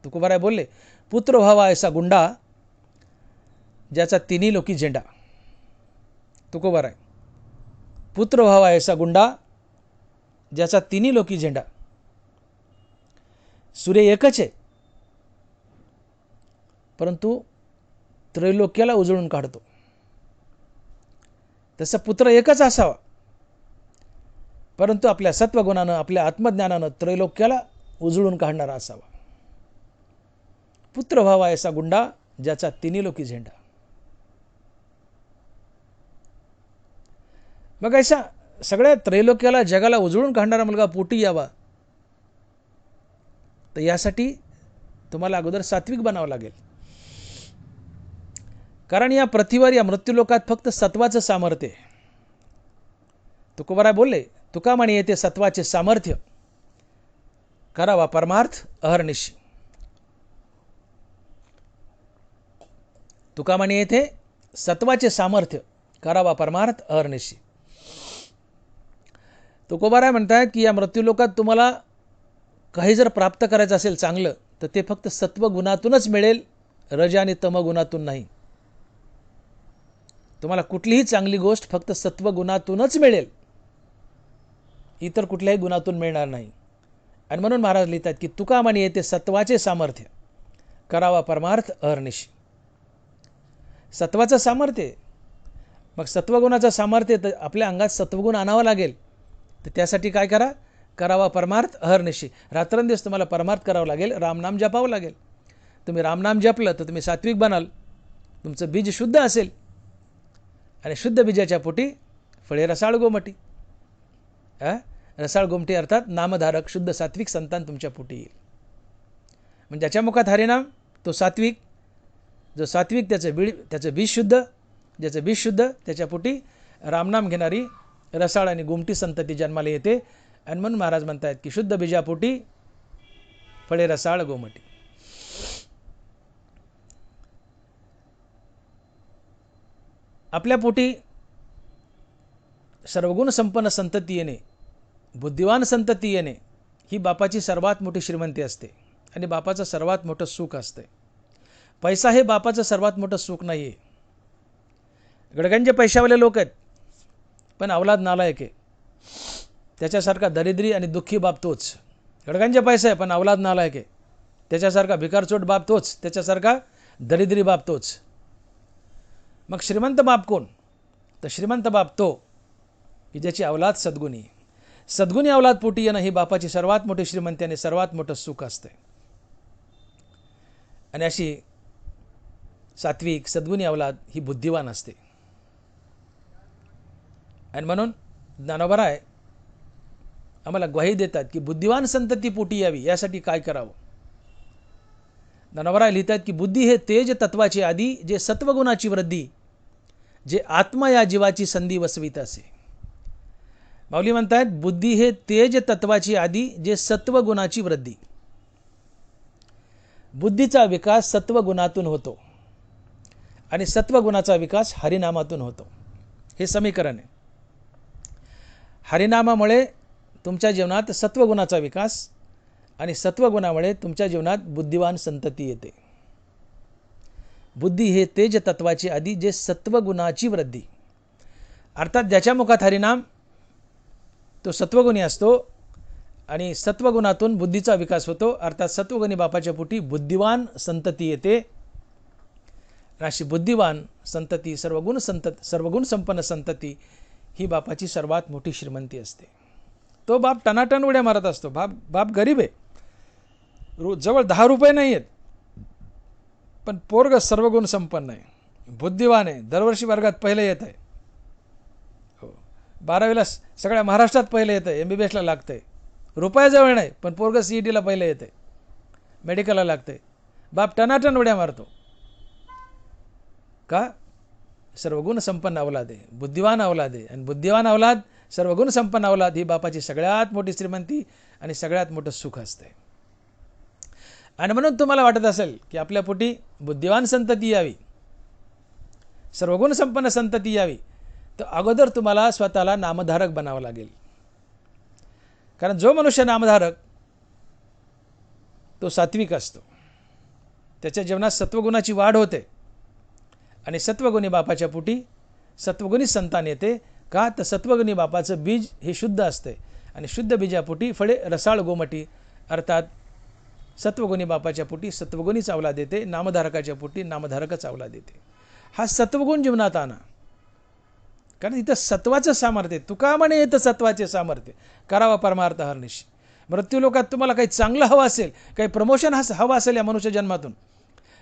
तुकोबाराय बोलले पुत्र व्हावा ऐसा गुंडा ज्याचा तिन्ही लोकी झेंडा. तुकोबाराय पुत्र व्हावा ऐसा गुंडा ज्याचा तिन्ही लोकी झेंडा. सूर्य एकच आहे, परंतु त्रैलोक्याला उजळून काढतो. तसं पुत्र एकच असावा, परंतु आपल्या सत्वगुणानं आपल्या आत्मज्ञानानं त्रैलोक्याला उजळून काढणारा असावा. पुत्र व्हावा ऐसा गुंडा ज्याचा तिन्ही लोकी झेंडा. मग ऐसा सगळ्या त्रैलोक्याला जगाला उजळून काढणारा मुलगा पोटी यावा, तर यासाठी तुम्हाला अगोदर सात्विक बनावं लागेल. कारण या पृथ्वीवर या मृत्यूलोकात फक्त सत्वाचं सामर्थ्य आहे. तुकोबाराय बोलले तुका म्हणे येते सत्वाचे सामर्थ्य करावा परमार्थ अहर्निशी. तुका म्हणे येते सत्वाचे सामर्थ्य करावा परमार्थ अहर्निशी. तुकोबाराय म्हणतात की या मृत्यूलोकात तुम्हाला काही जर प्राप्त करायचं असेल चांगलं, तर ते फक्त सत्वगुणातूनच मिळेल, रज आणि तमगुणातून नाही. तुम्हाला कुठलीही चांगली गोष्ट फक्त सत्वगुणातूनच मिळेल, इतर कुठल्याही गुणातून मिळणार नाही. आणि म्हणून महाराज लिहितात की तुका म्हणे येते सत्वाचे सामर्थ्य करावा परमार्थ अहर्निशी. सत्वाचं सामर्थ्य, मग सत्वगुणाचं सामर्थ्य तर आपल्या अंगात सत्वगुण आणावं लागेल. तर त्यासाठी काय करा, करावा परमार्थ अहर्निशी. रात्रंदिवस तुम्हाला परमार्थ करावं लागेल, रामनाम जपावं लागेल. तुम्ही रामनाम जपलं तर तुम्ही सात्विक बनाल, तुमचं बीज शुद्ध असेल आणि शुद्ध बीजाच्या पोटी फळे रसाळ गोमटी. रसाळ गोमटी अर्थात नामधारक शुद्ध सात्विक संतान तुमच्या पोटी येईल. म्हणजे ज्याच्या मुखात हरिनाम तो सात्विक, जो सात्विक त्याचं बीज शुद्ध, ज्याचं बीज शुद्ध त्याच्या पोटी रामनाम घेणारी रसाळ आणि गोमटी संतती जन्माला येते. आणि म्हणून महाराज म्हणतात की शुद्ध बीजापोटी फळे रसाळ गोमटी. आपल्या पोटी सर्वगुण संपन्न संतती येणे, बुद्धिवान संतती येणे ही बापाची सर्वात मोठी श्रीमंती असते आणि बापाचं सर्वात मोठं सुख असते. पैसा हे बापाचं सर्वात मोठं सुख नाही आहे. गडगंजे पैशावाले लोक आहेत, पण अवलाद नालायक आहे. त्याच्यासारखा दरिद्री आणि दुःखी बाप तोच. गडगंजे पैसा आहे पण अवलाद नालायक आहे. त्याच्यासारखा भिकारचोट बाप तोच, त्याच्यासारखा दरिद्री बाप तोच. मग श्रीमंत बाप कोण? तर श्रीमंत बाप तो की ज्याची अवलाद सद्गुणी. सद्गुणी अवलाद पोटी येणं ही बापाची सर्वात मोठी श्रीमंती आणि सर्वात मोठं सुख असते. आणि अशी सात्विक सद्गुणी अवलाद ही बुद्धिवान असते. आणि म्हणून ज्ञानोबाराय आम्हाला ग्वाही देतात की बुद्धिवान संतती पोटी यावी यासाठी काय करावं. ज्ञानोबाराय लिहितात की बुद्धी हे तेज तत्वाचे आधी जे सत्वगुणाची वृद्धी, जे आत्मा या जीवाची संधी वसवित असे. माऊली म्हणतात बुद्धी हे तेज तत्वाची आधी जे सत्वगुणाची वृद्धी. बुद्धीचा विकास सत्वगुणातून होतो आणि सत्वगुणाचा विकास हरिनामातून होतो. हे समीकरण आहे. हरिनामामुळे तुमच्या जीवनात सत्वगुणाचा विकास आणि सत्वगुणामुळे तुमच्या जीवनात बुद्धिवान संतती येते. बुद्धी हे तेज तत्वाची आधी जे सत्वगुणाची वृद्धी, अर्थात ज्याच्या मुखात हरिनाम तो सत्वगुणी असतो आणि सत्वगुणातून बुद्धीचा विकास होतो, अर्थात सत्वगुणी बापाच्या पोटी बुद्धिवान संतती येते. अशी बुद्धिवान संतती सर्वगुण संपन्न संतती ही बापाची सर्वात मोठी श्रीमंती असते. तो बाप टनाटन उड्या मारत असतो. बाप गरीब आहे, जवळ 10 रुपये नाही आहेत, पण पोरग सर्वगुण संपन्न आहे, बुद्धिवान आहे, दरवर्षी वर्गात पहिलं येत आहे. हो, 12वीला सगळ्या महाराष्ट्रात पहिलं येतं आहे, MBBSला लागतं आहे, रुपयाजवळ नाही, पण पोरगं CETला पहिले येते, मेडिकलला लागते. बाप टनाटन उड्या मारतो. का? सर्वगुण संपन्न अवलाद आहे, बुद्धिवान अवलाद आहे. आणि बुद्धिवान अवलाद, सर्वगुण संपन्न अवलाद ही बापाची सगळ्यात मोठी श्रीमंती आणि सगळ्यात मोठं सुख असते. आणि म्हणून तुम्हाला वाटत असेल की आपल्या पोटी बुद्धिवान संतती यावी, सर्वगुण संपन्न संतती यावी, तर अगोदर तुम्हाला स्वतःला नामधारक बनावं लागेल. कारण जो मनुष्य नामधारक तो सात्विक असतो, त्याच्या जीवनात सत्वगुणाची वाढ होते आणि सत्वगुणी बापाच्या पोटी सत्वगुणी संतान येते. का? तर सत्वगुणी बापाचं बीज हे शुद्ध असते आणि शुद्ध बीजापोटी फळे रसाळ गोमटी, अर्थात सत्वगुणी बापाच्या पोटी सत्वगुणीच अवलाद येते, नामधारकाच्या पोटी नामधारकच अवलाद येते. हा सत्वगुण जीवनात आणा, कारण इथं सत्वाचं सामर्थ्य. तुका म्हणे येतं सत्वाचे सामर्थ्य, करावा परमार्थ हरनिशी. मृत्यू लोकात तुम्हाला काही चांगलं हवं असेल, काही प्रमोशन हवं असेल या मनुष्य जन्मातून,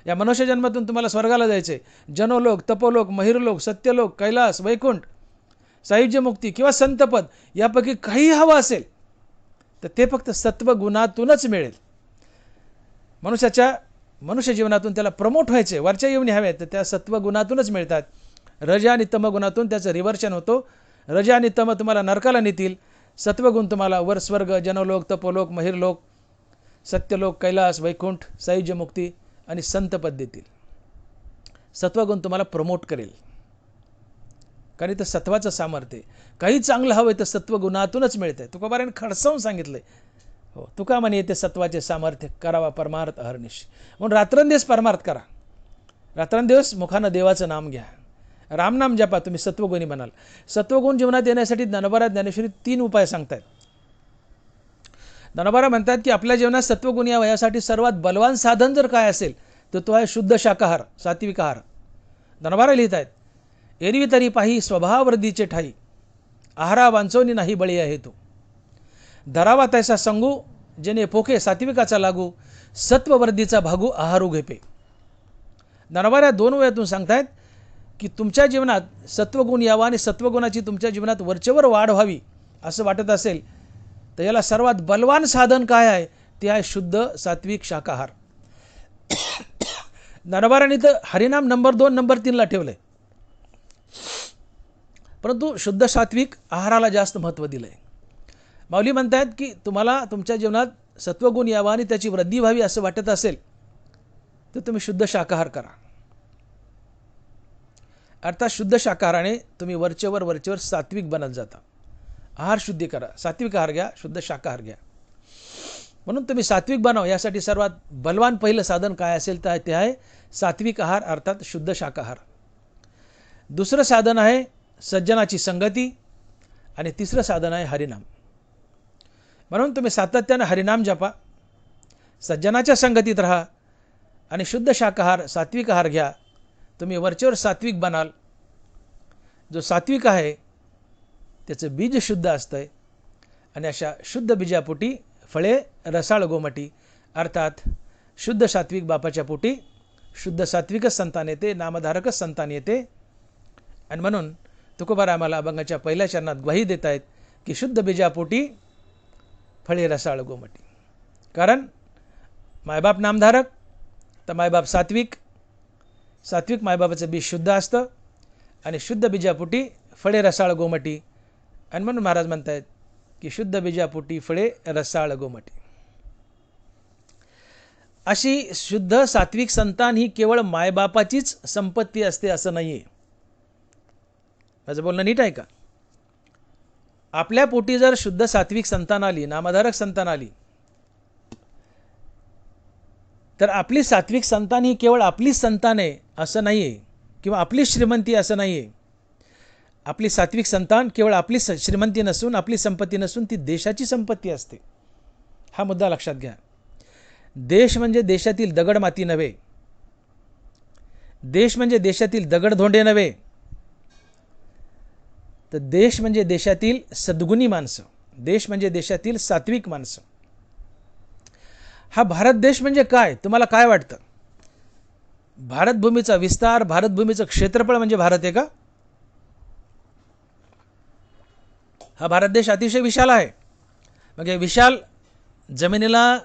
या मनुष्य जन्मातून तुम्हाला स्वर्गाला जायचे, जनोलोक, तपोलोक, महिरलोक, सत्यलोक, कैलास, वैकुंठ, सायुज्य मुक्ती किंवा संतपद यापैकी काही हवं असेल तर ते फक्त सत्वगुणातूनच मिळेल. मनुष्य जीवनातून त्याला प्रमोट व्हायचे, वरच्या येऊन हव्यात, तर त्या सत्वगुणातूनच मिळतात. रज आणि तमगुणातून त्याचं रिव्हर्शन होतो. रज आणि तम तुम्हाला नरकाला नेतील, सत्वगुण तुम्हाला वर स्वर्ग, जनलोक, तपोलोक, महिरलोक, सत्यलोक, कैलास, वैकुंठ, सायुज्य मुक्ती आणि संतपद देतील. सत्वगुण तुम्हाला प्रमोट करेल, कारण इथं सत्वाचं सामर्थ्य. काही चांगलं हवं तर सत्वगुणातूनच मिळतंय. तुकोबाराने खडसावून सांगितलंय. हो, तुका म्हणे येते सत्वाचे सामर्थ्य, करावा परमार्थ अहर्निशी. म्हणून रात्रंदिवस परमार्थ करा, रात्रंदिवस मुखानं देवाचं नाम घ्या, रामनाम जपा, तुम्ही सत्वगुणी बनाल. सत्वगुण जीवनात येण्यासाठी ज्ञानोबा ज्ञानेश्वरी 3 उपाय सांगतात. ज्ञानोबा म्हणतात की आपल्या जीवनात सत्वगुण यावं यासाठी सर्वात बलवान साधन जर काय असेल तर तो आहे शुद्ध शाकाहार, सात्विक आहार. ज्ञानोबा लिहित आहेत, एरवी तरी पाही स्वभाववृद्धीचे ठाई, आहारा वांचवणी नाही बळी आहे तो. धरावा तैसा संगू, जेने पोखे सात्विकाचा लागू, सत्ववर्धीचा भागू आहारू घेपे. ज्ञानोबा 2 वयातून सांगतायत की तुमच्या जीवनात सत्वगुण यावा आणि सत्वगुणाची तुमच्या जीवनात वरचेवर वाढ व्हावी असं वाटत असेल तर याला सर्वात बलवान साधन काय आहे, ते आहे शुद्ध सात्विक शाकाहार. ज्ञानोबांनी तर हरिनाम नंबर 2 नंबर 3ला ठेवलंय, परंतु शुद्ध सात्विक आहाराला जास्त महत्त्व दिलंय. माऊली म्हणतात की तुम्हाला तुमच्या जीवनात सत्वगुण यावा आणि त्याची वृद्धी व्हावी असं वाटत असेल तर तुम्ही शुद्ध शाकाहार करा. अर्थात शुद्ध शाकाहाराने तुम्ही वरचेवर सात्विक बनत जाता. आहार शुद्धी करा, सात्विक आहार घ्या, शुद्ध शाकाहार घ्या. म्हणून तुम्ही सात्विक बनाव यासाठी सर्वात बलवान पहिलं साधन काय असेल तर ते आहे सात्विक आहार, अर्थात शुद्ध शाकाहार. दुसरं साधन आहे सज्जनाची संगती आणि तिसरं साधन आहे हरिनाम. म्हणून तुम्ही सातत्याने हरिनाम जपा, सज्जनाच्या संगतीत राहा आणि शुद्ध शाकाहार सात्विक आहार घ्या. तुम्ही वरचेवर सात्विक बनाल. जो सात्विक आहे त्याचं बीज शुद्ध असतंय आणि अशा शुद्ध बीजापोटी फळे रसाळ गोमटी, अर्थात शुद्ध सात्विक बापाच्या पोटी शुद्ध सात्विकच संतान येते, नामधारकच संतान येते. आणि म्हणून तुकोबार आम्हाला अभंगाच्या पहिल्या चरणात ग्वाही देत आहेत की शुद्ध बीजापोटी फळे रसाळ गोमटी. कारण मायबाप नामधारक तर मायबाप सात्विक, सात्विक मायबापाचं बीज शुद्ध असतं आणि शुद्ध बीजापोटी फळे रसाळ गोमटी. आणि म्हणून महाराज म्हणतात की शुद्ध बीजापोटी फळे रसाळ गोमटी. अशी शुद्ध सात्विक संतान ही केवळ मायबापाचीच संपत्ती असते असं नाही आहे. माझं बोलणं नीट आहे का? आपल्या पोटी जर शुद्ध सात्विक संतान आली, नामधारक संतान आली, तर आपली सात्विक संतान ही केवळ आपलीच संतान आहे असं नाही आहे, किंवा आपली श्रीमंती असं नाही आहे. आपली सात्विक संतान केवळ आपली श्रीमंती नसून, आपली संपत्ती नसून ती देशाची संपत्ती असते. हा मुद्दा लक्षात घ्या. देश म्हणजे देशातील दगडमाती नव्हे, देश म्हणजे देशातील दगडधोंडे नव्हे, तर देश म्हणजे देशातील सद्गुणी माणसं, देश म्हणजे देशातील सात्विक माणसं. हा भारत देश म्हणजे काय, तुम्हाला काय वाटतं? भारतभूमीचा विस्तार, भारतभूमीचं क्षेत्रफळ म्हणजे भारत आहे का? हा भारत देश अतिशय विशाल आहे, मग हे विशाल जमिनीला,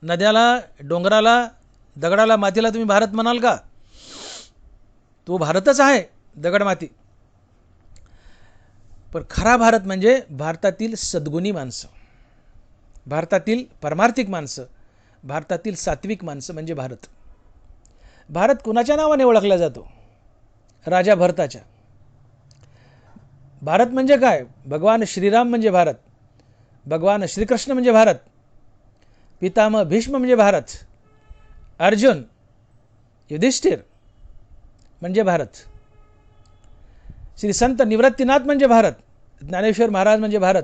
नद्याला, डोंगराला, दगडाला, मातीला तुम्ही भारत म्हणाल का? तो भारतच आहे, दगड माती. पण खरा भारत म्हणजे भारतातील सद्गुणी माणसं, भारतातील परमार्थिक माणसं, भारतातील सात्विक माणसं म्हणजे भारत. भारत कुणाच्या नावाने ओळखला जातो? राजा भरताच्या. भारत म्हणजे काय? भगवान श्रीराम म्हणजे भारत, भगवान श्रीकृष्ण म्हणजे भारत, पितामह भीष्म म्हणजे भारत, अर्जुन, युधिष्ठिर म्हणजे भारत, श्री संत निवृत्तीनाथ म्हणजे भारत, ज्ञानेश्वर महाराज म्हणजे भारत,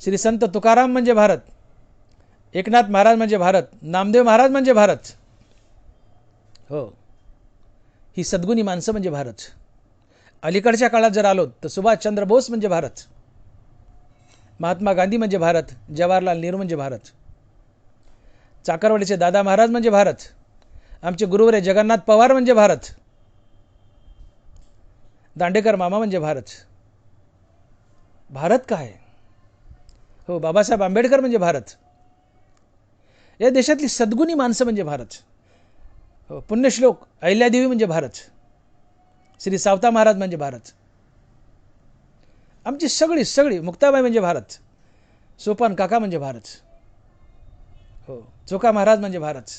श्री संत तुकाराम म्हणजे भारत, एकनाथ महाराज म्हणजे भारत, नामदेव महाराज म्हणजे भारत. हो, ही सद्गुणी माणसं म्हणजे भारत. अलीकडच्या काळात जर आलो तर सुभाषचंद्र बोस म्हणजे भारत, महात्मा गांधी म्हणजे भारत, जवाहरलाल नेहरू म्हणजे भारत, चाकरवाडीचे दादा महाराज म्हणजे भारत, आमचे गुरुवर जगन्नाथ पवार म्हणजे भारत, दांडेकर मामा म्हणजे भारत. भारत काय? हो, बाबासाहेब आंबेडकर म्हणजे भारत. या देशातली सद्गुणी माणसं म्हणजे भारत. हो, पुण्यश्लोक अहिल्यादेवी म्हणजे भारत, श्री सावता महाराज म्हणजे भारत, आमची सगळी सगळी मुक्ताबाई म्हणजे भारत, सोपान काका म्हणजे भारत. हो, चोका महाराज म्हणजे भारत,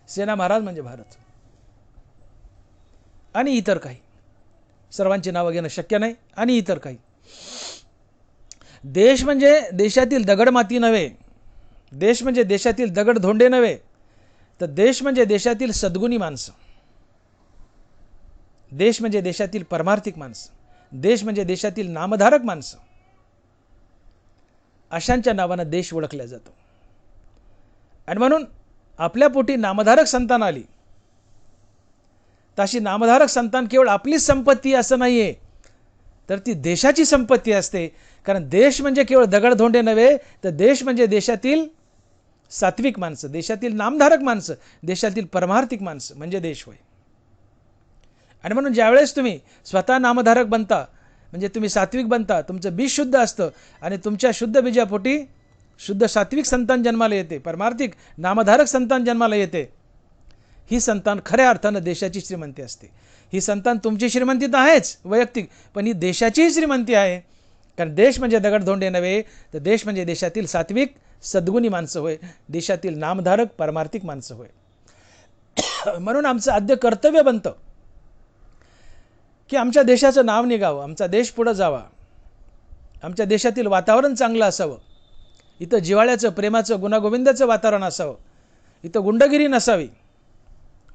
सेना महाराज म्हणजे भारत, आणि इतर काही. सर्वांची नावं घेणं शक्य नाही. आणि इतर काही. देश म्हणजे देशातील दगडमाती नव्हे, देश म्हणजे देशातील दगडधोंडे नव्हे, तर देश म्हणजे देशातील सद्गुणी माणसं, देश म्हणजे देशातील परमार्थिक माणसं, देश म्हणजे देशातील नामधारक माणसं. अशांच्या नावानं देश ओळखला जातो. आणि म्हणून आपल्या पोटी नामधारक संतान आली, तशी नामधारक संतान केवळ आपलीच संपत्ती असं नाही आहे, तर ती देशाची संपत्ती असते. कारण देश म्हणजे केवळ दगडधोंडे नव्हे, तर देश म्हणजे देशातील सात्विक माणसं, देशातील नामधारक माणसं, देशातील परमार्थिक माणसं म्हणजे देश होय. आणि म्हणून ज्यावेळेस तुम्ही स्वतः नामधारक बनता, म्हणजे तुम्ही सात्विक बनता, तुमचं बीज शुद्ध असतं, आणि तुमच्या शुद्ध बीजापोटी शुद्ध सात्विक संतान जन्माला येते, परमार्थिक नामधारक संतान जन्माला येते. ही संतान खऱ्या अर्थानं देशाची श्रीमंती असते. ही संतान तुमची श्रीमंती तर आहेच वैयक्तिक, पण ही देशाचीही श्रीमंती आहे. कारण देश म्हणजे दगडधोंडे नव्हे, तर देश म्हणजे देशातील सात्विक सद्गुणी माणसं होय, देशातील नामधारक परमार्थिक माणसं होय. म्हणून आमचं आद्य कर्तव्य बनतं की आमच्या देशाचं नाव निघावं, आमचा देश पुढं जावा, आमच्या देशातील वातावरण चांगलं असावं, इथं जिव्हाळ्याचं, प्रेमाचं, गुणागोविंदाचं वातावरण असावं, इथं गुंडगिरी नसावी.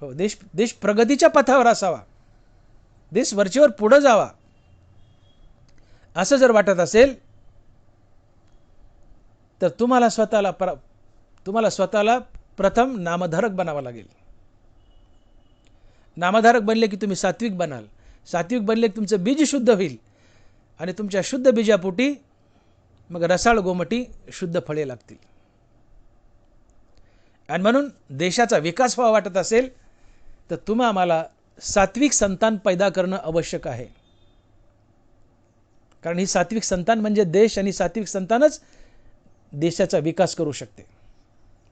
हो, देश प्रगतीच्या पथावर असावा, देश वरचेवर पुढं जावा. असं जर वाटत असेल तर तुम्हाला स्वतःला प्रथम नामधारक बनावं लागेल. नामधारक बनले की तुम्ही सात्विक बनाल, सात्विक बनले की तुमचं बीज शुद्ध होईल, आणि तुमच्या शुद्ध बीजापोटी मग रसाळ गोमटी शुद्ध फळे लागतील. आणि म्हणून देशाचा विकास व्हावा वाटत असेल तर आम्हाला सात्विक संतान पैदा करणं आवश्यक आहे. कारण ही सात्विक संतान म्हणजे देश, आणि सात्विक संतानच देशाचा विकास करू शकते.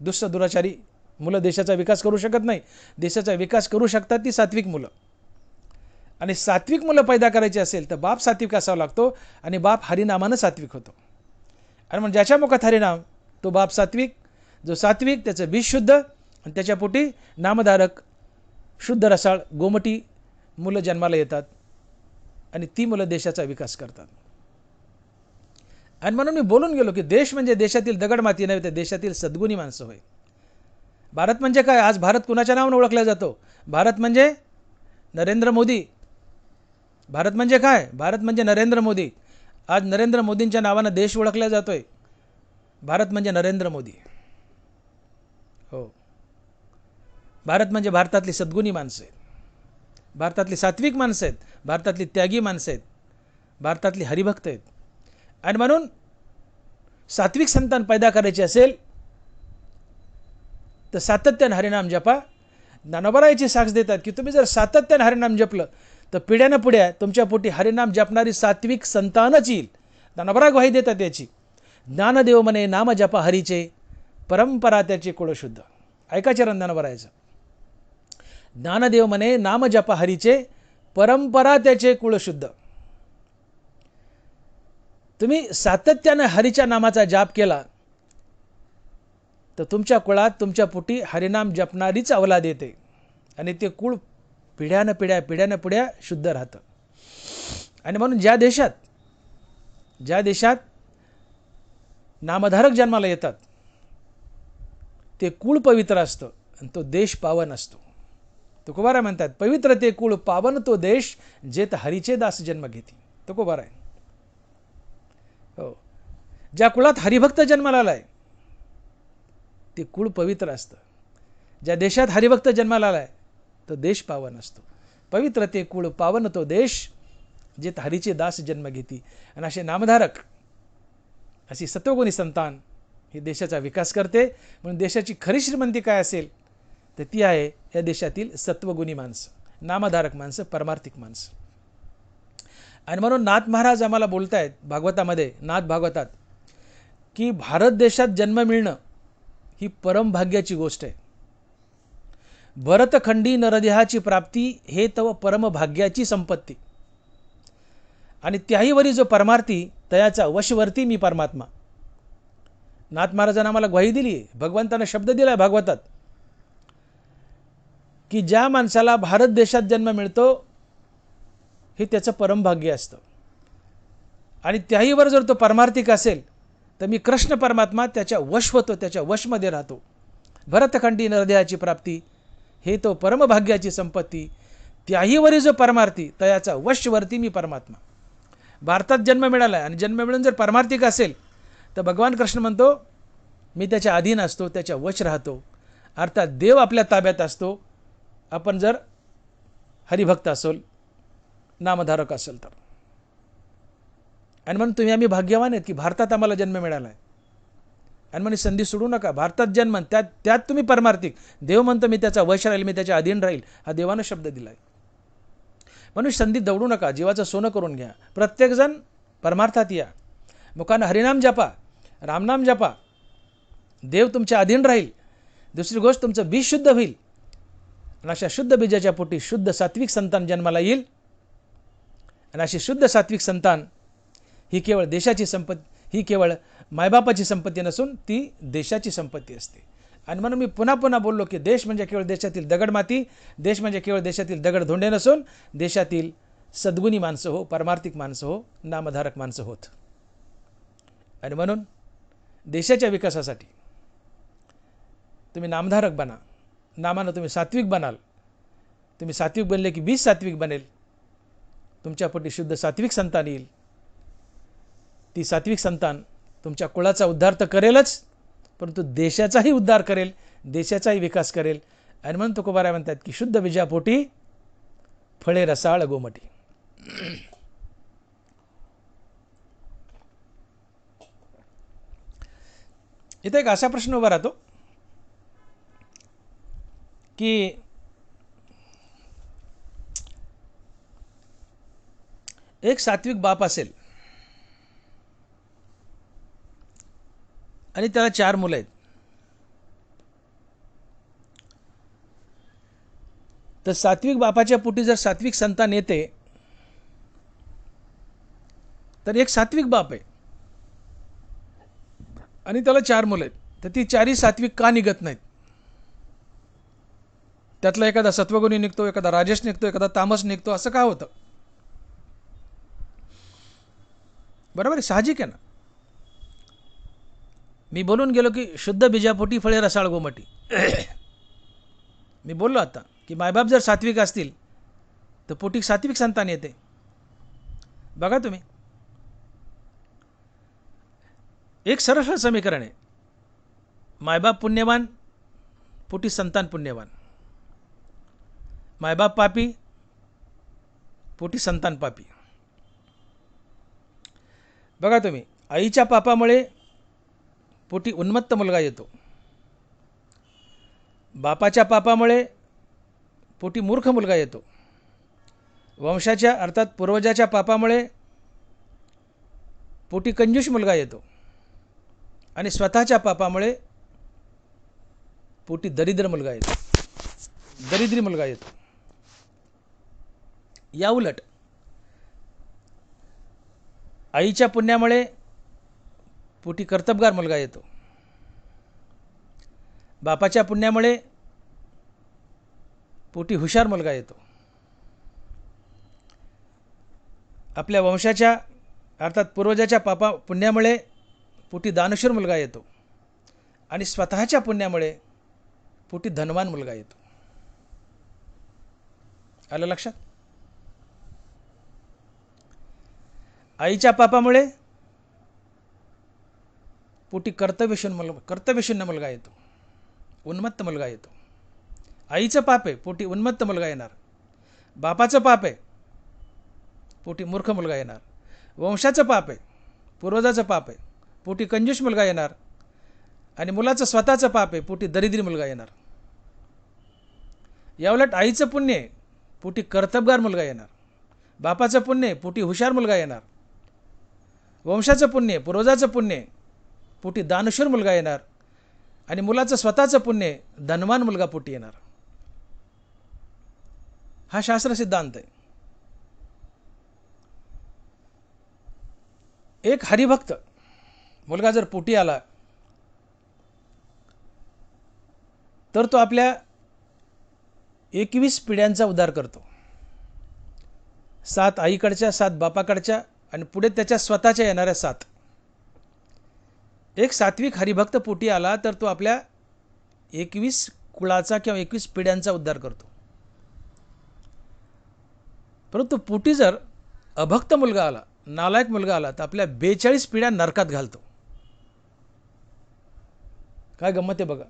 दुष्ट दुराचारी मुलं देशाचा विकास करू शकत नाही. देशाचा विकास करू शकतात ती सात्विक मुलं. आणि सात्विक मुलं पैदा करायची असेल तर बाप सात्विक असावा लागतो, आणि बाप हरिनामानं सात्विक होतो. आणि म्हणजे ज्याच्या मुखात हरिनाम तो बाप सात्विक, जो सात्विक त्याचं बीज शुद्ध, आणि त्याच्या पोटी नामधारक शुद्ध रसाळ गोमटी मुलं जन्माला येतात, आणि ती मुलं देशाचा विकास करतात. आणि म्हणून मी बोलून गेलो की देश म्हणजे देशातील दगडमाती नव्हे, तर देशातील सद्गुणी माणसं होय. भारत म्हणजे काय? आज भारत कुणाच्या नावाने ओळखला जातो? भारत म्हणजे नरेंद्र मोदी. भारत म्हणजे काय? भारत म्हणजे नरेंद्र मोदी. आज नरेंद्र मोदींच्या नावानं देश ओळखला जातोय. भारत म्हणजे नरेंद्र मोदी. हो, भारत म्हणजे भारतातली सद्गुणी माणसं आहेत, भारतातली सात्विक माणसं आहेत, भारतातली त्यागी माणसं आहेत, भारतातली हरिभक्त आहेत. आणि म्हणून सात्विक संतान पैदा करायचे असेल तर सातत्याने हरिनाम जपा. ज्ञानोबारायाची साक्ष देतात की तुम्ही जर सातत्याने हरिनाम जपलं तर पिढ्यानं पुढ्या तुमच्या पोटी हरिनाम जपणारी सात्विक संतानच येईल. ज्ञानोबा ग्वाही देतात याची. ज्ञानदेव म्हणे नाम जपा हरीचे, परंपरा त्याचे कुळ शुद्ध. ऐकायचे रंध्यानं भरायचं. ज्ञानदेव म्हणे नाम जपा हरीचे, परंपरा त्याचे कुळ शुद्ध. तुम्ही सातत्याने हरीच्या नामाचा जाप केला तर तुमच्या कुळात, तुमच्या पोटी हरिनाम जपणारीच अवलाद येते आणि ते कुळ पिढ्यानं पिढ्या शुद्ध राहतं. आणि म्हणून ज्या देशात नामधारक जन्माला येतात ते कुळ पवित्र असतं आणि तो देश पावन असतो. तुकोबाराय म्हणतात, पवित्र ते कुळ पावन तो देश, जेत हरीचे दास जन्म घेती. तुकोबाराय. हो, ज्या कुळात हरिभक्त जन्माला आलाय ते कुळ पवित्र असतं. ज्या देशात हरिभक्त जन्माला आलाय तो देश पावन असतो. पवित्र ते कुळ पावन तो देश, जेत हरीचे दास जन्म घेती. आणि असे नामधारक, अशी सत्वगुणी संतान ही देशाचा विकास करते. म्हणून देशाची खरी श्रीमंती काय असेल तर ती आहे या देशातील सत्वगुणी माणसं, नामधारक माणसं, परमार्थिक माणसं. आणि म्हणून नाथ महाराज आम्हाला बोलतायत भागवतामध्ये, नाथ भागवतात, की भारत देशात जन्म मिळणं ही परमभाग्याची गोष्ट आहे. भरतखंडी नरदेहाची प्राप्ती हे तव परमभाग्याची संपत्ती. आणि त्याहीवरी जो परमार्थी तयाचा वशवर्ती मी परमात्मा. नाथ महाराजांना आम्हाला ग्वाही दिली आहे, भगवंतानं शब्द दिलाय भागवतात, की ज्या माणसाला भारत देशात जन्म मिळतो हे त्याचं परमभाग्य असतं. आणि त्याहीवर जर तो परमार्थिक असेल तर मी कृष्ण परमात्मा त्याच्या वश होतो, त्याच्या वशमध्ये राहतो. भरतखंडी नरदेहाची प्राप्ती हे तो परमभाग्याची संपत्ती. त्याहीवरी जो परमार्थी तयाचा वशवर्ती मी परमात्मा. भारतात जन्म मिळाला आणि जन्म मिळून जर परमार्थिक असेल तर भगवान कृष्ण म्हणतो मी त्याच्या अधीन असतो, त्याच्या वश राहतो. अर्थात देव आपल्या ताब्यात असतो, आपण जर हरिभक्त असेल, नामधारक असेल तर. आणि म्हणून तुम्ही आम्ही भाग्यवान आहेत की भारतात आम्हाला जन्म मिळाला आहे. आणि म्हणून संधी सोडू नका. भारतात जन्म, त्यात तुम्ही परमार्थिक. देव म्हणतो मी त्याचा वश राहील, मी त्याच्या अधीन राहील, हा देवानं शब्द दिला आहे. म्हणून संधी दौडू नका, जीवाचं सोनं करून घ्या. प्रत्येकजण परमार्थात या, मुखानं हरिनाम जपा, रामनाम जपा, देव तुमच्या अधीन राहील. दुसरी गोष्ट, तुमचं बीज शुद्ध होईल आणि अशा शुद्ध बीजाच्या पोटी शुद्ध सात्विक संतान जन्माला येईल. आणि अशी शुद्ध सात्विक संतान ही केवळ देशाची संपत्ती, ही केवळ मायबापाची संपत्ती नसून ती देशाची संपत्ती असते. आणि म्हणून मी पुन्हा पुन्हा बोललो की देश म्हणजे केवळ देशातील दगडमाती, देश म्हणजे केवळ देशातील दगडधोंडे नसून देशातील सद्गुणी माणसं हो, परमार्थिक माणसं हो, नामधारक माणसं होत. आणि म्हणून देशाच्या विकासासाठी तुम्ही नामधारक बना. नामानं तुम्ही सात्विक बनाल. तुम्ही सात्विक बनले की बीज सात्विक बनेल. तुमच्या पोटी शुद्ध सात्विक संतान येईल. ती सात्विक संतान तुमच्या कुळाचा उद्धार तर करेलच, परंतु देशाचाही उद्धार करेल, देशाचाही विकास करेल. आणि म्हणून तुकोबाराय म्हणतात की शुद्ध बीजापोटी फळे रसाळ गोमटी. इथे एक असा प्रश्न उभा राहतो की एक सात्विक बाप असेल आणि त्याला 4 मुलं आहेत. तर सात्विक बापाच्या पोटी जर सात्विक संतान येते तर एक सात्विक बाप आहे आणि त्याला 4 मुलं आहेत, तर ती 4ही सात्विक का निघत नाहीत? त्यातला एखादा सत्वगुणी निघतो, एखादा राजस निघतो, एखादा तामस निघतो, असं का होतं? बरोबर आहे, साहजिक आहे ना. मी बोलून गेलो की शुद्ध बीजापोटी फळे रसाळ गोमटी. मी बोललो आता की मायबाप जर सात्विक असतील तर पोटी सात्विक संतान येते. बघा तुम्ही, एक सरळ समीकरण आहे. मायबाप पुण्यवान, पोटी संतान पुण्यवान. मायबाप पापी, पोटी संतान पापी. बघा तुम्ही, आईच्या पापामुळे पोटी उन्मत्त मुलगा येतो. बापाच्या पापामुळे पोटी मूर्ख मुलगा येतो. वंशाच्या अर्थात पूर्वजाच्या पापामुळे पोटी कंजूष मुलगा येतो. आणि स्वतःच्या पापामुळे पोटी दरिद्र मुलगा येतो, दरिद्री मुलगा येतो. या उलट आईच्या पुण्यामुळे पोटी कर्तबगार मुलगा येतो, बापाच्या पुण्यामुळे पोटी हुशार मुलगा येतो. आपल्या वंशाच्या अर्थात पूर्वजाच्या पुण्यामुळे पोटी दानशूर मुलगा येतो आणि स्वतःच्या पुण्यामुळे पोटी धनवान मुलगा येतो. आलं लक्षात? आईच्या पापामुळे पोटी कर्तव्यशून्य मुलगा येतो, उन्मत्त मुलगा येतो. आईचं पाप आहे, पोटी उन्मत्त मुलगा येणार. बापाचं पाप आहे, पोटी मूर्ख मुलगा येणार. वंशाचं पाप आहे, पूर्वजाचं पाप आहे, पोटी कंजूस मुलगा येणार. आणि मुलाचं स्वतःचं पाप आहे, पोटी दरिद्री मुलगा येणार. याउलट आईचं पुण्य आहे, पोटी कर्तबगार मुलगा येणार. बापाचं पुण्य आहे, पोटी हुशार मुलगा येणार. वंशाचं पुण्य आहे, पूर्वजाचं पुण्य आहे, पोटी दानशूर मुलगा येणार. आणि मुलाचं स्वतःचं पुण्य आहे, धनवान मुलगा पोटी येणार. हा शास्त्र सिद्धांत आहे. एक हरिभक्त मुलगा जर पोटी आला तर तो आपल्या 21 पिढ्यांचा उद्धार करतो. 7 आईकडच्या, 7 बापाकडच्या आणि पुढे त्याच्या स्वतःच्या येणाऱ्या 7. एक सात्विक हरिभक्त पोटी आला तर तो आपल्या 21 कुळाचा किंवा 21 पिढ्यांचा उद्धार करतो. परंतु पोटी जर अभक्त मुलगा आला, नालायक मुलगा आला तर आपल्या 42 पिढ्या नरकात घालतो. काय गंमत आहे बघा.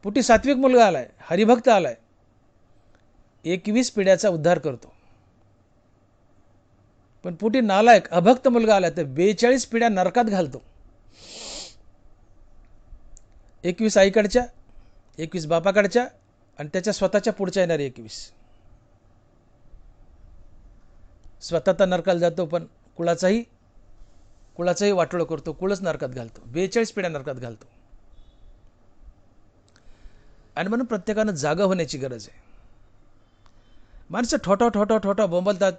पोटी सात्विक मुलगा आलाय, हरिभक्त आलाय, 21 पिढ्याचा उद्धार करतो. पण पोटी नालायक अभक्त मुलगा आलाय तर 42 पिढ्या नरकात घालतो. 21 आईकडच्या, 21 बापाकडच्या आणि त्याच्या स्वतःच्या पुढच्या येणारे 21. स्वतः तर नरकाला जातो पण कुळाचाही वाटोळं करतो, कुळच नरकात घालतो, 42 पिढ्या नरकात घालतो. आणि म्हणून प्रत्येकानं जागा होण्याची गरज आहे. माणसं ठोठा बोंबलतात,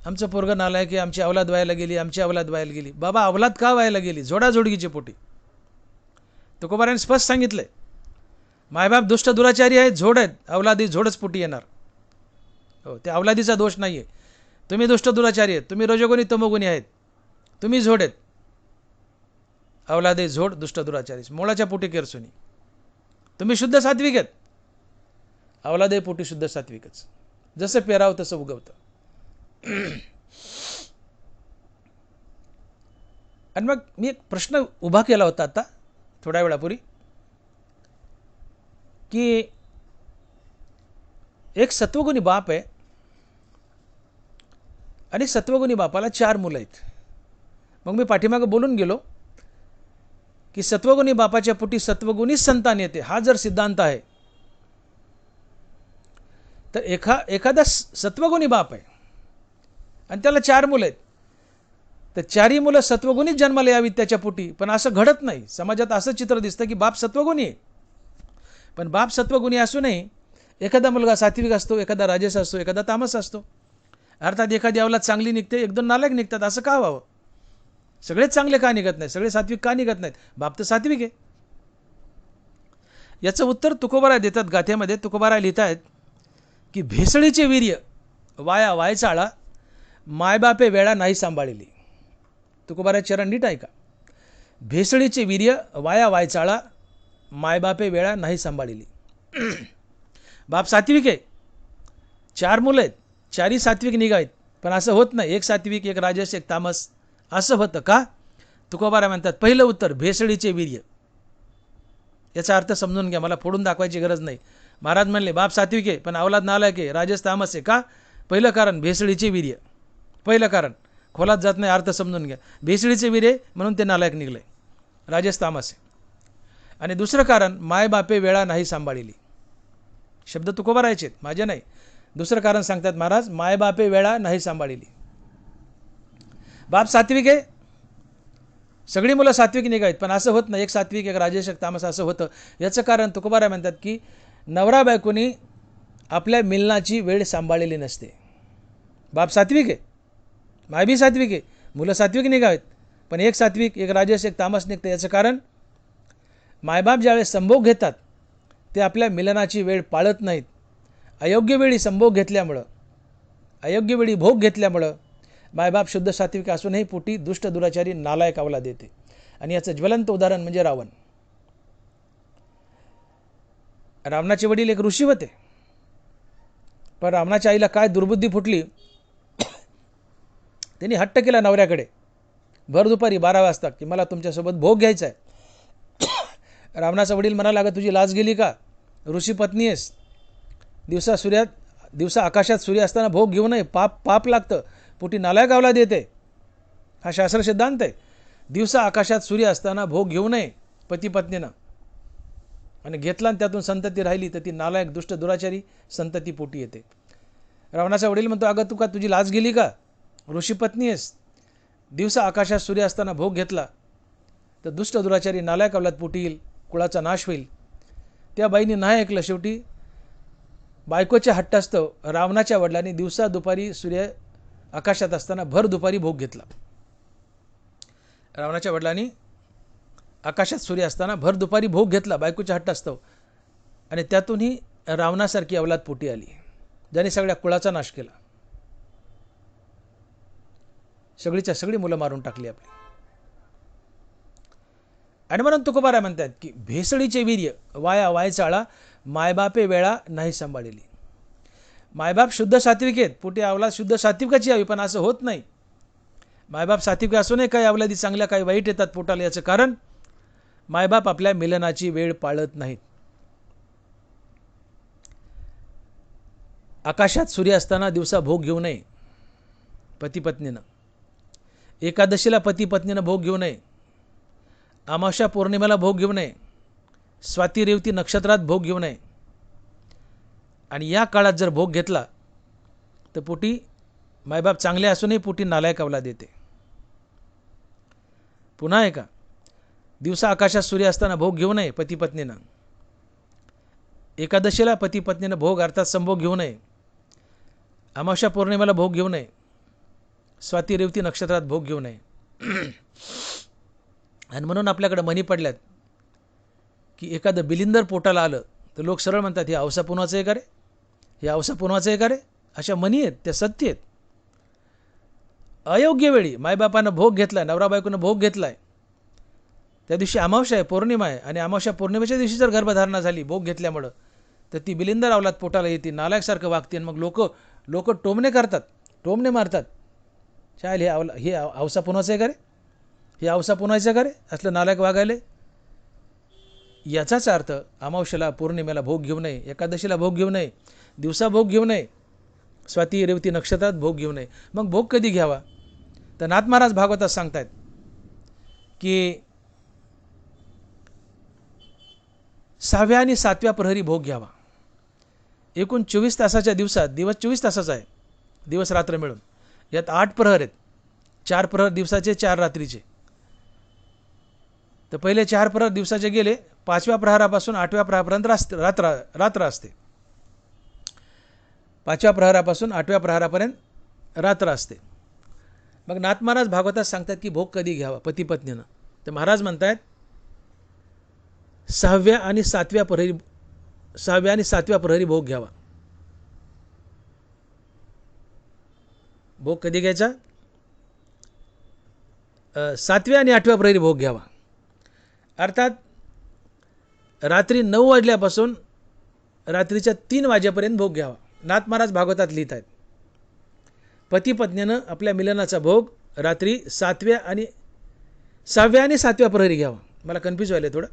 आमचं पोरगं नालायक की आमची अवलाद व्हायला गेली, आमची अवलाद व्हायला गेली. बाबा अवलाद का व्हायला गेली? जोडाजोडगीची पोटी. तुकोबाराने स्पष्ट सांगितलंय, मायबाप दुष्ट दुराचारी आहेत, झोड आहेत, अवलादी झोडच पोटी येणार. हो, त्या अवलादीचा दोष नाही आहे. तुम्ही दुष्ट दुराचारी आहेत, तुम्ही रजोगुणी तमोगुणी आहेत, तुम्ही झोड आहेत. अवलादे झोड दुष्ट दुराचारी, मोळाच्या पोटी केरसुनी. तुम्ही शुद्ध सात्विक आहेत, अवलादे पोटी शुद्ध सात्विकच. जसं पेराव तसं उगवतं. आणि मग मी एक प्रश्न उभा केला होता आता थोड्या वेळापूर्वी की एक सत्वगुणी बाप आहे आणि सत्वगुणी बापाला 4 मुलं आहेत. मग मी पाठीमागं बोलून गेलो की सत्वगुणी बापाच्या पोटी सत्वगुणी संतान येते. हा जर सिद्धांत आहे तर एखादा सत्वगुणी बाप आहे आणि त्याला 4 मुलं आहेत, तर 4ही मुलं सत्वगुणीच जन्माला यावीत त्याच्या पोटी. पण असं घडत नाही. समाजात असं चित्र दिसतं की बाप सत्वगुणी आहे, पण बाप सत्वगुणी असूनही एखादा मुलगा सात्विक असतो, एखादा राजस असतो, एखादा तामस असतो. अर्थात एखादी अवलाद चांगली निघते, 1-2 नालायक निघतात. असं का व्हावं? सगळेच चांगले का निघत नाहीत? सगळे सात्विक का निघत नाहीत? बाप तर सात्विक आहे. याचं उत्तर तुकोबाराय देतात. गाथेमध्ये तुकोबाराय लिहित आहेत की भेसळीचे वीर्य वाया वायचाळा, मायबापे वेळा नाही सांभाळिली. तुकोबाराय चरण नीट ऐका. भेसळीचे वीर्य वाया वायचाळा, मायबापे वेळा नाही सांभाळिली. बाप सात्विक आहे, 4 मुलं आहेत, 4ही सात्विक निघायत. पण असं होत नाही. एक सात्विक, एक राजस, एक तामस असं होतं का? तुकोबाराय म्हणतात पहिलं उत्तर भेसळीचे वीर्य. याचा अर्थ समजून घ्या, मला फोडून दाखवायची गरज नाही. महाराज म्हणले बाप सात्विक आहे पण अवलाद नालायक आहे, राजस तामस आहे. का? पहिलं कारण भेसळीचे वीर्य. पहिलं कारण खोलात जात नाही, अर्थ समजून घ्या. भेसळीचे वीर्य म्हणून ते नालायक निघले, राजस तामस आहे. आणि दुसरं कारण मायबापे वेळा नाही सांभाळिली. शब्द तुकोबारायचे आहेत, माझे नाही. दुसरं कारण सांगतात महाराज, मायबापे वेळा नाही सांभाळिली. बाप सात्विक आहे सगळी मुलं सात्विक निघावीत, पण असं होत नाही. एक सात्विक एक राजस एक तामस असं होतं. याचं कारण तुकोबाराय म्हणतात की नवरा बायकोनी आपल्या मिलनाची वेळ सांभाळलेली नसते. बाप सात्विक आहे, माय बी सात्विक आहे, मुलं सात्विक निघावेत, पण एक सात्विक एक राजस एक तामस निघतं. याचं कारण मायबाप ज्यावेळेस संभोग घेतात ते आपल्या मिलनाची वेळ पाळत नाहीत. अयोग्य वेळी संभोग घेतल्यामुळं, अयोग्य वेळी भोग घेतल्यामुळं मायबाप शुद्ध सात्विक असूनही पोटी दुष्ट दुराचारी नालायक अवलाद देते. आणि याचं ज्वलंत उदाहरण म्हणजे रावण. रावणाचे वडील एक ऋषी होते, पण रावणाच्या आईला काय दुर्बुद्धी फुटली, त्यांनी हट्ट केला नवऱ्याकडे भर दुपारी 12 वाजता की मला तुमच्यासोबत भोग घ्यायचा आहे. रावणाचा वडील म्हणाला, अगं तुझी लाज गेली का, ऋषी पत्नी आहेस, दिवसा आकाशात सूर्य असताना भोग घेऊ नये, पाप लागतं, पोटी नालायक अवलाद येते. हा शास्त्र सिद्धांत आहे. दिवसा आकाशात सूर्य असताना भोग घेऊ नये पती पत्नीनं, आणि घेतला आणि त्यातून संतती राहिली तर ती नालायक दुष्ट दुराचारी संतती पोटी येते. रावणाचा वडील म्हणतो, अगं तू का तुझी लाज गेली का, ऋषी पत्नी आहेस, दिवसा आकाशात सूर्य असताना भोग घेतला तर दुष्ट दुराचारी नालायक अवलाद पोटी येईल, कुळाचा नाश होईल. त्या बाईने नाही ऐकलं. शेवटी बायकोच्या हट्टास्तव रावणाच्या वडिलांनी दिवसा दुपारी सूर्य आकाशात असताना भर दुपारी भोग घेतला. रावणाच्या वडिलांनी आकाशात सूर्य असताना भर दुपारी भोग घेतला बायकोच्या हट्टास्तव, आणि त्यातूनही रावणासारखी अवलाद पोटी आली, ज्याने सगळ्या कुळाचा नाश केला. सगळीच्या सगळी मुलं मारून टाकली आपली. आणि म्हणून तुकोबाराय म्हणतात की भेसळीचे वीर्य वाया वायचाळा, मायबापे वेळा नाही सांभाळलेली. मायबाप शुद्ध सात्विक आहेत, पोटी अवलाद शुद्ध सात्विकाची यावी, पण असं होत नाही. मायबाप सात्विक असूनही काही अवलादी चांगल्या काही वाईट येतात पोटाला. याचं कारण मायबाप आपल्या मिलनाची वेळ पाळत नाहीत. आकाशात सूर्य असताना दिवसा भोग घेऊ नये पती पत्नीनं, एकादशीला पती पत्नीनं भोग घेऊ नये, अमावस्या पौर्णिमेला भोग घेऊ नये, स्वाती रेवती नक्षत्रात भोग घेऊ नये. आणि या काळात जर भोग घेतला तर पोटी मायबाप चांगले असूनही पोटी नालायक अवलाद येते. पुन्हा एका दिवसा आकाशात सूर्य असताना भोग घेऊ नये पती पत्नीनं, एकादशीला पती पत्नीनं भोग अर्थात संभोग घेऊ नये, अमावस्या पौर्णिमेला भोग घेऊ नये, स्वाती रेवती नक्षत्रात भोग घेऊ नये. आणि म्हणून आपल्याकडे म्हणी पडल्यात की एखादं बिलिंदर पोटाला आलं तर लोक सरळ म्हणतात हे औसा पुनवाचं आहे का रे, हे औसा पुनवाचं आहे का रे. अशा म्हणी आहेत, त्या सत्य आहेत. अयोग्य वेळी मायबापानं भोग घेतलाय, नवरा बायकोनं भोग घेतलाय, त्या दिवशी अमावस्या आहे, पौर्णिमा आहे, आणि अमावस्या पौर्णिमेच्या दिवशी जर गर्भधारणा झाली भोग घेतल्यामुळं तर ती बिलिंदर अवलाद पोटाला येते, नालायकसारखं वागते. आणि मग लोक टोमणे करतात, टोमणे मारतात, चाल हे औसा पुनवाचं आहे का रे, हे औसा पुनवायचं का रे, असलं नालायक वागायले. याचाच अर्थ अमावस्याला पौर्णिमेला भोग घेऊ नये, एकादशीला भोग घेऊ नये, दिवसा भोग घेऊ नये, स्वाती रेवती नक्षत्रात भोग घेऊ नये. मग भोग कधी घ्यावा, तर नाथ महाराज भागवतात सांगतायत की 6व्या आणि 7व्या प्रहरी भोग घ्यावा. एकूण 24 तासाच्या दिवसात, दिवस 24 तासाचा आहे, दिवस रात्र मिळून, यात 8 प्रहर आहेत, 4 प्रहर दिवसाचे 4 रात्रीचे. तर पहिले 4 प्रहर दिवसाचे गेले, 5व्या प्रहरापासून 8व्या प्रहरापर्यंत रात्र असते. 5व्या प्रहरापासून 8व्या प्रहरापर्यंत रात्र असते. मग नाथ महाराज भागवतात सांगतात की भोग कधी घ्यावा पती पत्नीनं. तर महाराज म्हणतात 6व्या आणि 7व्या प्रहरी भोग घ्यावा. भोग कधी घ्यायचा, 7व्या आणि 8व्या प्रहरी भोग घ्यावा. अर्थात रात्री 9 वाजल्यापासून रात्रीच्या 3 वाजेपर्यंत भोग घ्यावा. नाथ महाराज भागवतात लिहित आहेत पती पत्नीनं आपल्या मिलनाचा भोग रात्री 6व्या आणि 7व्या प्रहरी घ्यावा. मला कन्फ्यूज व्हायला थोडं,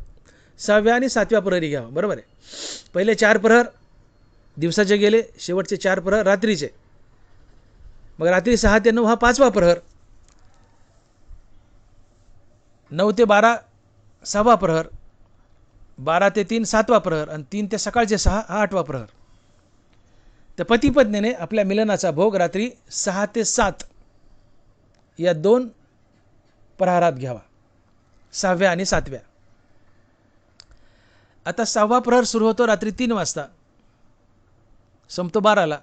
6व्या आणि 7व्या प्रहरी घ्यावा, बरोबर आहे. पहिले 4 प्रहर दिवसाचे गेले, शेवटचे 4 प्रहर रात्रीचे. मग रात्री 6 ते 9 हा 5वा प्रहर, 9 ते 12 6वा प्रहर, 12 ते 3 7वा प्रहर, आणि 3 ते सकाळचे 6 हा 8वा प्रहर. तर पती पत्नीने आपल्या मिलनाचा भोग रात्री 6 ते 7 या 2 प्रहारात घ्यावा. 6व्या आणि 7व्या. आता 6वा प्रहर सुरू होतो रात्री 3 वाजता, संपतो 12ला.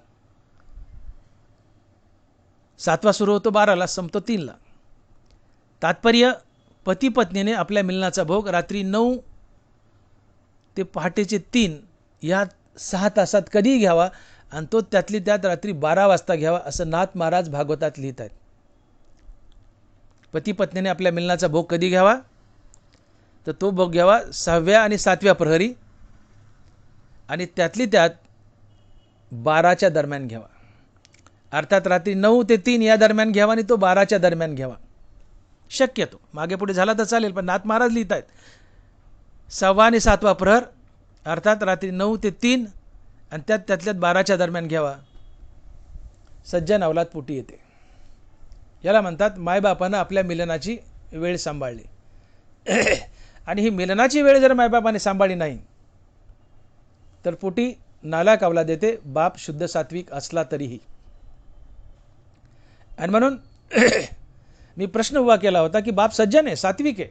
7वा सुरू होतो 12ला, संपतो 3ला. तात्पर्य, पती पत्नीने आपल्या मिलनाचा भोग रात्री 9 ते पहाटेचे 3 या 6 तासात कधीही घ्यावा आणि तो त्यातली त्यात रात्री 12 वाजता घ्यावा, असं नाथ महाराज भागवतात लिहित आहेत. पती पत्नीने आपल्या मिलनाचा भोग कधी घ्यावा, तर तो भोग घ्यावा 6व्या आणि 7व्या प्रहरी आणि त्यातली त्यात 12च्या दरम्यान घ्यावा. अर्थात रात्री 9 ते 3 या दरम्यान घ्यावा आणि तो 12च्या दरम्यान घ्यावा. शक्यतो मागे पुढे झाला तर चालेल, पण नाथ महाराज लिहित आहेत 6वा आणि 7वा प्रहर अर्थात रात्री 9 ते 3 आणि त्यातल्यात 12च्या दरम्यान घ्यावा. सज्जन अवलाद पोटी येते. याला म्हणतात मायबापानं आपल्या मिलनाची वेळ सांभाळली. आणि ही मिलनाची वेळ जर मायबापाने सांभाळली नाही तर पोटी नालायक अवलाद येते, बाप शुद्ध सात्विक असला तरीही. आणि म्हणून मी प्रश्न उभा केला होता की बाप सज्जन आहे, सात्विक आहे,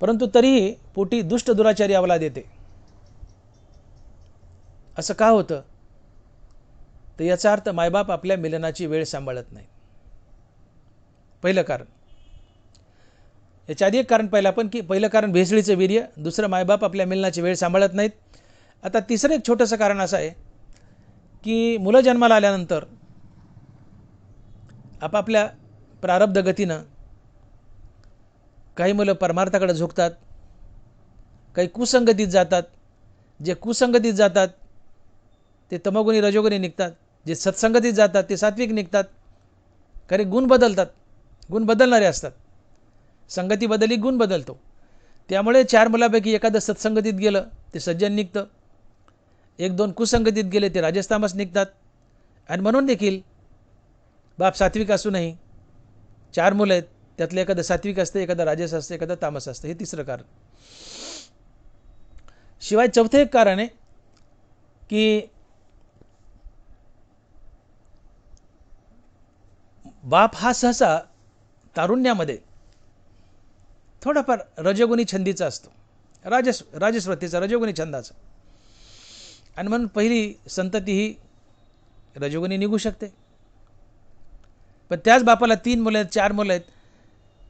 परंतु तरीही पोटी दुष्ट दुराचारी अवलाद येते. असं का होतं, तर याचा अर्थ मायबाप आपल्या मिलनाची वेळ सांभाळत नाही. पहिलं कारण. याच्या आधी एक कारण पाहिलं आपण की पहिलं कारण भेसळीचं वीर्य, दुसरं मायबाप आपल्या मिलनाची वेळ सांभाळत नाहीत. आता तिसरं एक छोटंसं कारण असं आहे की मुलं जन्माला आल्यानंतर आपापल्या प्रारब्ध गतीनं काही मुलं परमार्थाकडे झुकतात, काही कुसंगतीत जातात. जे कुसंगतीत जातात ते तमोगुणी रजोगुणी निघतात, जे सत्संगतीत जातात ते सात्विक निघतात. खरे गुण बदलतात, गुण बदलणारे असतात. संगती बदलली, गुण बदलतो. त्यामुळे 4 मुलापैकी एखादं सत्संगतीत गेलं ते सज्जन निघतं, 1-2 कुसंगतीत गेले ते राजस्तामस निघतात. आणि म्हणून देखील बाप सात्विक असूनही 4 मुलं आहेत, त्यातलं एखादं सात्विक असतं, एखादं राजस असतं, एखादं तामस असतं. हे तिसरं कारण. शिवाय चौथं एक कारण आहे की बाप हा सहसा तारुण्यामध्ये थोडाफार रजोगुणी छंदीचा असतो, राजस्वतीचा रजोगुणी छंदाचा. आणि म्हणून पहिली संतती ही रजोगुणी निघू शकते. पण त्याच बापाला 3 मुलं आहेत, 4 मुलं आहेत,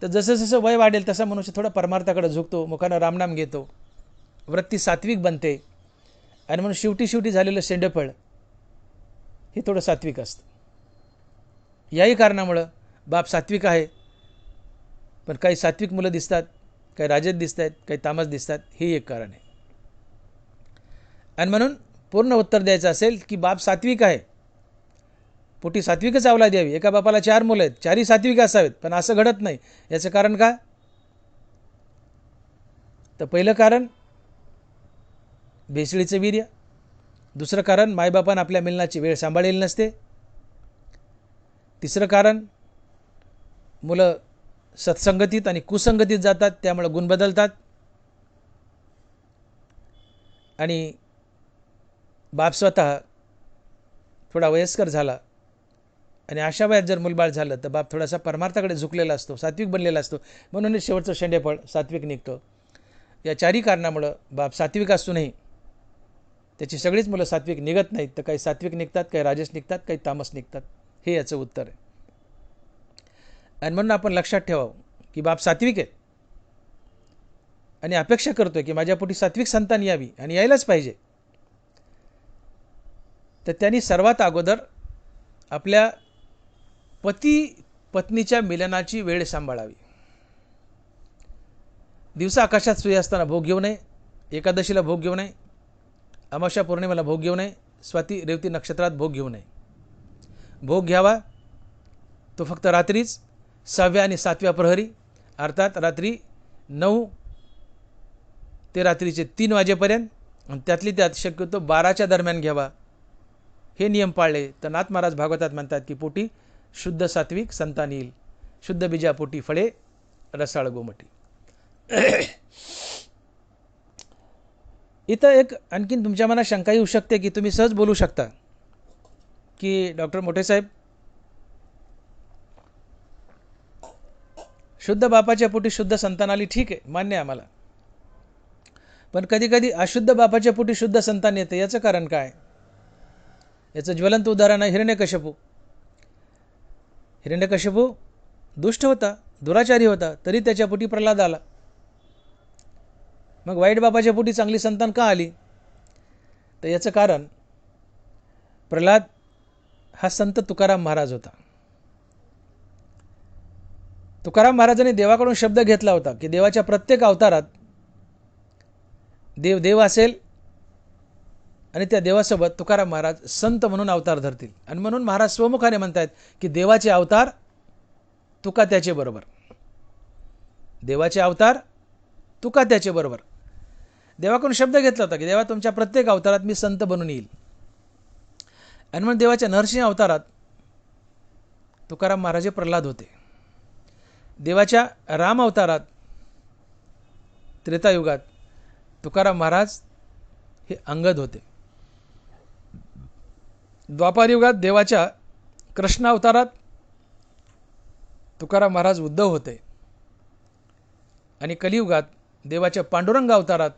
तर जसं जसं वय वाढेल तसा मनुष्य थोडा परमार्थाकडे झुकतो, मुखानं रामनाम घेतो, वृत्ती सात्विक बनते. आणि म्हणून शेवटी झालेलं शेंडफळ हे थोडं सात्विक असतं. याही कारणामुळं बाप सात्विक आहे, पण काही सात्विक मुलं दिसतात, काही राजस दिसत आहेत, काही तामस दिसतात. हे एक कारण आहे. आणि म्हणून पूर्ण उत्तर द्यायचं असेल की बाप सात्विक आहे, पोटी सात्विकच अवलाद द्यावी. एका बापाला 4 मुलं आहेत, 4ही सात्विक असावेत, पण असं घडत नाही. याचं कारण का, तर पहिलं कारण भेसळीचं वीर्य, दुसरं कारण मायबापानं आपल्या मिलनाची वेळ सांभाळलेली नसते, तिसरं कारण मुलं सत्संगतीत आणि कुसंगतीत जातात, त्यामुळे गुण बदलतात. आणि बाप स्वतः थोडा वयस्कर झाला आणि अशा वयात जर मुलबाळ झालं तर बाप थोडासा परमार्थाकडे झुकलेला असतो, सात्विक बनलेला असतो, म्हणून शेवटचं शेंडेफळ सात्विक निघतं. या 4ही कारणामुळं बाप सात्विक असूनही त्याची सगळीच मुलं सात्विक निघत नाहीत, तर काही सात्विक निघतात, काही राजस निघतात, काही तामस निघतात. हे याचं उत्तर आहे. आणि म्हणून आपण लक्षात ठेवावं की बाप सात्विक आहे आणि अपेक्षा करतोय की माझ्या पोटी सात्विक संतान यावी आणि यायलाच पाहिजे. तर त्यांनी सर्वात अगोदर आपल्या पती पत्नीच्या मिलनाची वेळ सांभाळावी. दिवसा आकाशात सूर्यास्ताना भोग घेऊ नये, एकादशीला भोग घेऊ नये, अमावस्या पौर्णिमेला भोग घेऊ नये, स्वाती रेवती नक्षत्रात भोग घेऊ नये. भोग घ्यावा तो फक्त रात्रीच 6व्या आणि 7व्या प्रहरी, अर्थात रात्री 9 ते रात्रीचे 3 वाजेपर्यंत, आणि त्यातली त्यात शक्यतो 12च्या दरम्यान घ्यावा. हे नियम पाळले तर नाथ महाराज भागवतात म्हणतात की पोटी शुद्ध सात्विक संतान येईल, शुद्ध बीजा पोटी फळे रसाळ गोमटी. इथं एक आणखीन तुमच्या मनात शंका येऊ शकते की तुम्ही सहज बोलू शकता की डॉक्टर मोठे साहेब, शुद्ध बापाच्या पोटी शुद्ध संतान आली, ठीक आहे, मान्य आहे आम्हाला. पण कधी कधी अशुद्ध बापाच्या पोटी शुद्ध संतान येते. याचं कारण काय? याचं ज्वलंत उदाहरण आहे हिरण्यकश्यपू. हिरण्यकश्यपू दुष्ट होता, दुराचारी होता, तरी त्याच्या पोटी प्रल्हाद आला. मग वाईट बापाच्या पोटी चांगली संतान का आली? तर याचं कारण प्रल्हाद हा संत तुकाराम महाराज होता. तुकाराम महाराजांनी देवाकडून शब्द घेतला होता की देवाच्या प्रत्येक अवतारात देव असेल आणि त्या देवासोबत तुकाराम महाराज संत म्हणून अवतार धरतील. आणि म्हणून महाराज स्वमुखाने म्हणतात की देवाचे अवतार तुका त्याचे बरोबर. देवाचे अवतार तुका त्याचे बरोबर. देवाकडून शब्द घेतला होता की देवा तुमच्या प्रत्येक अवतारात मी संत बनून येईल. आणि म्हणून देवाच्या नरसिंह अवतारात तुकाराम महाराज हे प्रल्हाद होते. देवाच्या राम अवतारात त्रेतायुगात तुकाराम महाराज हे अंगद होते. द्वापार युगात देवाच्या कृष्ण अवतारात तुकाराम महाराज उद्धव होते. आणि कलियुगात देवाच्या पांडुरंग अवतारात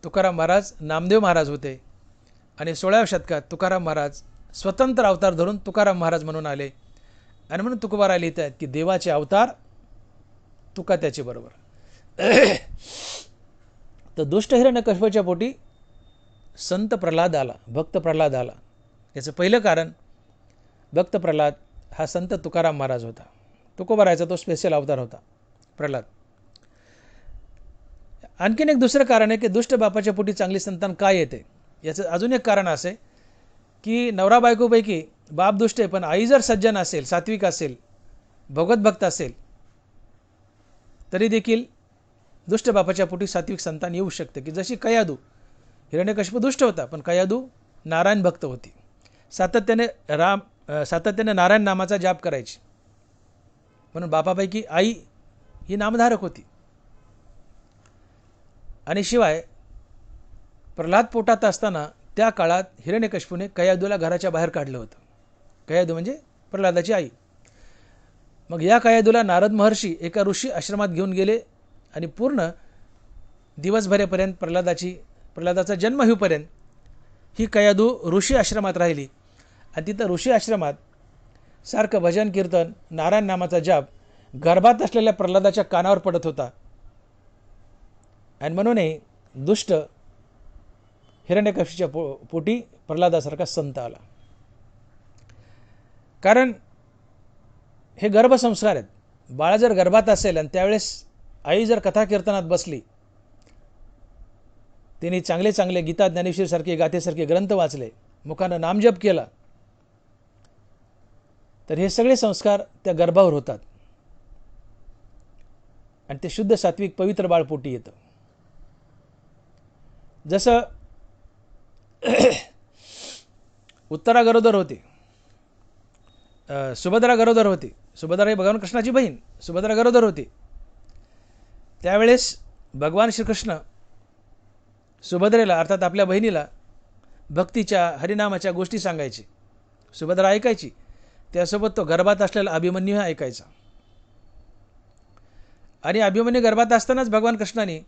तुकाराम महाराज नामदेव महाराज होते. आणि 16व्या शतकात तुकाराम महाराज स्वतंत्र अवतार धरून तुकाराम महाराज म्हणून आले. आणि म्हणून तुकोबाराय लिहित आहेत की देवाचे अवतार तुका त्याचे बरोबर. तर दुष्ट हिरण्यकश्यपूच्या पोटी संत प्रल्हाद आला, भक्त प्रल्हाद आला. याचं पहिलं कारण भक्त प्रल्हाद हा संत तुकाराम महाराज होता. तुकोबारायचा तो स्पेशल अवतार होता प्रल्हाद. आणखीन एक दुसरं कारण आहे की दुष्ट बापाच्या पोटी चांगली संतान काय येते. याचं अजून एक कारण असे की नवरा बायकोपैकी बाप दुष्ट आहे पण आई जर सज्जन असेल, सात्विक असेल, भगवत भक्त असेल, तरी देखील दुष्ट बापाच्या पोटी सात्विक संतान येऊ शकते. की जशी कयादू, हिरण्यकश्यप दुष्ट होता पण कयादू नारायण भक्त होती. सातत्याने नारायण नामाचा जाप करायची. म्हणून बापापैकी आई ही नामधारक होती. आणि शिवाय प्रल्हाद पोटात असताना त्या काळात हिरण्यकश्यपूने कयादूला घराच्या बाहेर काढलं होतं. कयादू म्हणजे प्रल्हादाची आई. मग या कयादूला नारद महर्षी एका ऋषी आश्रमात घेऊन गेले आणि पूर्ण दिवसभरेपर्यंत प्रल्हादाचा जन्म होईपर्यंत ही कयादू ऋषी आश्रमात राहिली. आणि तिथं ऋषी आश्रमात सारखं भजन कीर्तन, नारायण नामाचा जाप गर्भात असलेल्या प्रल्हादाच्या कानावर पडत होता. आणि म्हणूनही दुष्ट हिरण्यकश्यपूच्या पोटी प्रल्हादासारखा संत आला. कारण हे गर्भसंस्कार आहेत. बाळा जर गर्भात असेल आणि त्यावेळेस आई जर कथा कीर्तनात बसली, तिने चांगले चांगले गीता ज्ञानेश्वरीसारखे गाथेसारखे ग्रंथ वाचले, मुखानं नामजप केला, तर हे सगळे संस्कार त्या गर्भावर होतात आणि ते शुद्ध सात्विक पवित्र बाळ पोटी येतं. जसं उत्तरा गरोदर होती, सुभद्रा गरोदर होती. सुभद्रा ही भगवान कृष्णाची बहीण. सुभद्रा गरोदर होती. त्यावेळेस भगवान श्रीकृष्ण सुभद्रेला अर्थात आपल्या बहिणीला भक्तीच्या हरिनामाच्या गोष्टी सांगायची. सुभद्रा ऐकायची. त्यासोबत तो गर्भात असलेला अभिमन्यू ऐकायचा. आणि अभिमन्यू गर्भात असतानाच भगवान कृष्णाने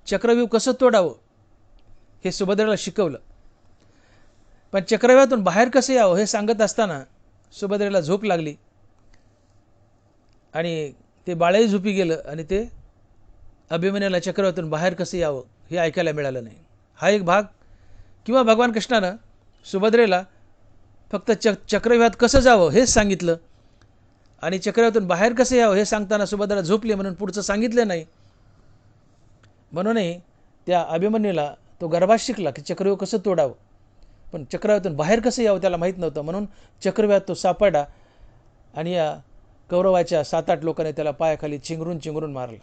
चक्रव्यूह कसं तोडावं हे सुभद्रेला शिकवलं. पण चक्रव्यूहातून बाहेर कसं यावं हे सांगत असताना सुभद्रेला झोप लागली आणि ते बाळही झोपी गेलं आणि ते अभिमन्यूला चक्रव्यूहातून बाहेर कसं यावं हे ऐकायला मिळालं नाही. हा एक भाग. किंवा भगवान कृष्णानं सुभद्रेला फक्त चक्रव्यूहात कसं जावं हेच सांगितलं आणि चक्रव्यूहातून बाहेर कसं यावं हे सांगताना सुभद्रा झोपली म्हणून पुढचं सांगितलं नाही. म्हणूनही त्या अभिमन्यूला तो गर्भात शिकला की चक्रव्यूह कसं तोडावं, पण चक्रव्यूहातून बाहेर कसं यावं त्याला माहीत नव्हतं. म्हणून चक्रव्यूहात तो सापडला आणि या कौरवाच्या 7-8 लोकांनी त्याला पायाखाली चिंगरून मारला.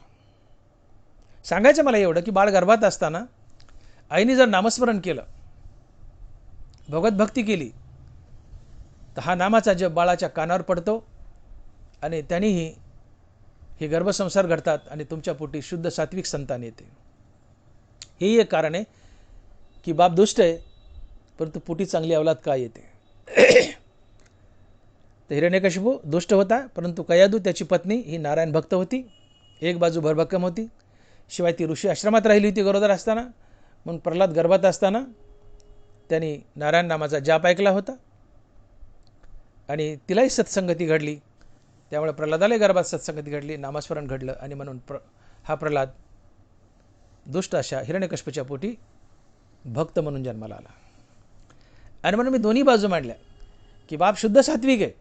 सांगायचं मला एवढं की बाळ गर्भात असताना आईने जर नामस्मरण केलं, भगवत भक्ती केली, तर हा नामाचा जप बाळाच्या कानावर पडतो आणि त्यांनीही हे गर्भसंसार घडतात आणि तुमच्या पोटी शुद्ध सात्विक संतान येते. हेही एक कारण आहे की बाप दुष्ट आहे परंतु पोटी चांगली अवलाद का येते. तर हिरण्यकशिपू दुष्ट होता, परंतु कयादू त्याची पत्नी ही नारायण भक्त होती. एक बाजू भरभक्कम होती, शिवाय ती ऋषी आश्रमात राहिली होती गरोदर असताना. म्हणून प्रल्हाद गर्भात असताना त्यांनी नारायण नामाचा जाप ऐकला होता आणि तिलाही सत्संगती घडली. त्यामुळे प्रल्हादालाही गर्भात सत्संगती घडली, नामस्मरण घडलं आणि म्हणून हा प्रल्हाद दुष्ट अशा हिरण्यकशिपूच्या पोटी भक्त म्हणून जन्माला आला. आणि म्हणून मी दोन्ही बाजू मांडल्या की बाप शुद्ध सात्विक आहे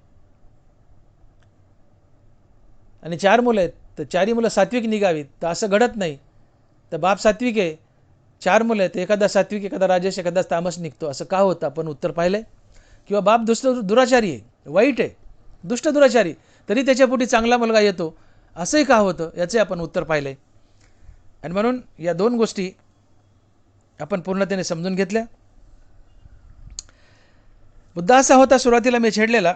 आणि 4 मुलं आहेत, तर 4ही मुलं सात्विक निघावीत. तर असं घडत नाही. तर बाप सात्विक आहे, 4 मुलं आहेत, एखादा सात्विक एखादा राजस एखादा तामस निघतो. असं का होतं आपण उत्तर पाहिलं. किंवा बाप दुराचारी आहे, वाईट आहे, दुष्ट दुराचारी, तरी त्याच्या पोटी चांगला मुलगा येतो, असंही का होतं याचे आपण उत्तर पाहिले. आणि म्हणून या 2 गोष्टी आपण पूर्णतेने समजून घेतल्या. मुद्दा असा होता सुरुवातीला मी छेडलेला,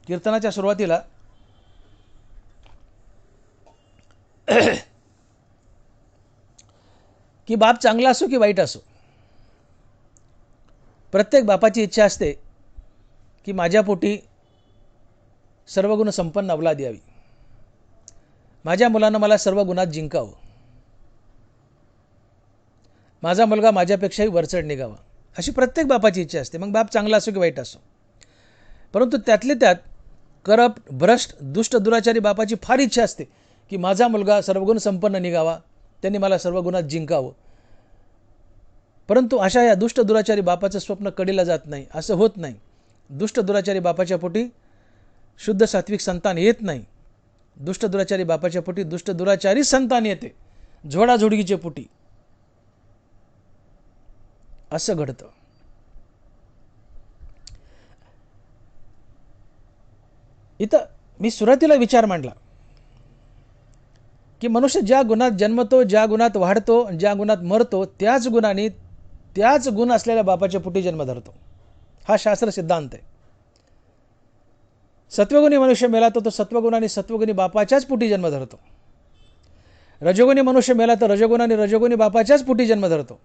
कीर्तनाच्या सुरुवातीला, की बाप चांगला असो की वाईट असो, प्रत्येक बापाची इच्छा असते की माझ्या पोटी सर्व गुण संपन्न अवलाद यावी, माझ्या मुलानं मला सर्व गुणात जिंकावं, माझा मुलगा माझ्यापेक्षाही वरचढ निघावा, अशी प्रत्येक बापाची इच्छा असते. मग बाप चांगला असो की वाईट असो. परंतु त्यातले त्यात करप्ट, भ्रष्ट, दुष्ट, दुराचारी बापाची फार इच्छा असते की माझा मुलगा सर्वगुण संपन्न निघावा, त्यांनी मला सर्व गुणात जिंकावं. परंतु अशा या दुष्ट दुराचारी बापाचं स्वप्न कडेला जात नाही. असं होत नाही. दुष्ट दुराचारी बापाच्या पोटी शुद्ध सात्विक संतान येत नाही. दुष्ट दुराचारी बापाच्या पोटी दुष्ट दुराचारी संतान येते, झोडाझोडगीच्या पोटी. असं घडतं. इथं मी सुरुवातीला विचार मांडला की मनुष्य ज्या गुणात जन्मतो, ज्या गुणात वाढतो, ज्या गुणात मरतो, त्याच गुणाने त्याच गुण असलेल्या बापाच्या पोटी जन्म धरतो. हा शास्त्र सिद्धांत आहे. सत्वगुणी मनुष्य मेला तो सत्वगुणाने सत्वगुणी बापाच्याच पोटी जन्म धरतो. रजोगुणी मनुष्य मेला तर रजोगुणाने रजोगुणी बापाच्याच पोटी जन्म धरतो.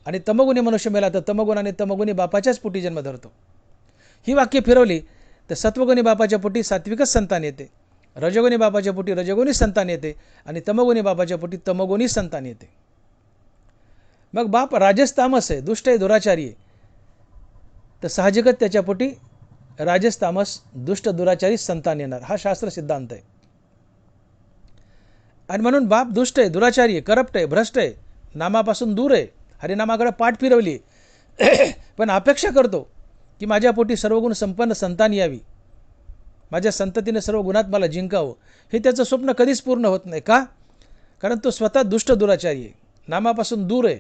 आणि तमगुणी मनुष्य मेला तर तमगुणाने तमगुणी बापाच्याच पोटी जन्म धरतो. ही वाक्य फिरवली तर सत्वगुणी बापाच्या पोटी सात्विकच संतान येते, रजोगुणी बापाच्या पोटी रजोगुणी संतान येते आणि तमगुणी बापाच्या पोटी तमगुणी संतान येते. मग बाप राजस तामस आहे, दुष्ट आहे, दुराचारी आहे, तर साहजिकच त्याच्या पोटी राजस तामस दुष्ट दुराचारी संतान येणार. हा शास्त्र सिद्धांत आहे. आणि म्हणून बाप दुष्ट आहे, दुराचारी आहे, करप्ट आहे, भ्रष्ट आहे, नामापासून दूर आहे, हरिनामाकडे पाठ फिरवली, पण अपेक्षा करतो की माझ्या पोटी सर्वगुण संपन्न संतान यावी, माझ्या संततीने सर्व गुणात मला जिंकावं. हे त्याचं स्वप्न कधीच पूर्ण होत नाही. का? कारण तो स्वतः दुष्ट दुराचारी आहे, नामापासून दूर आहे,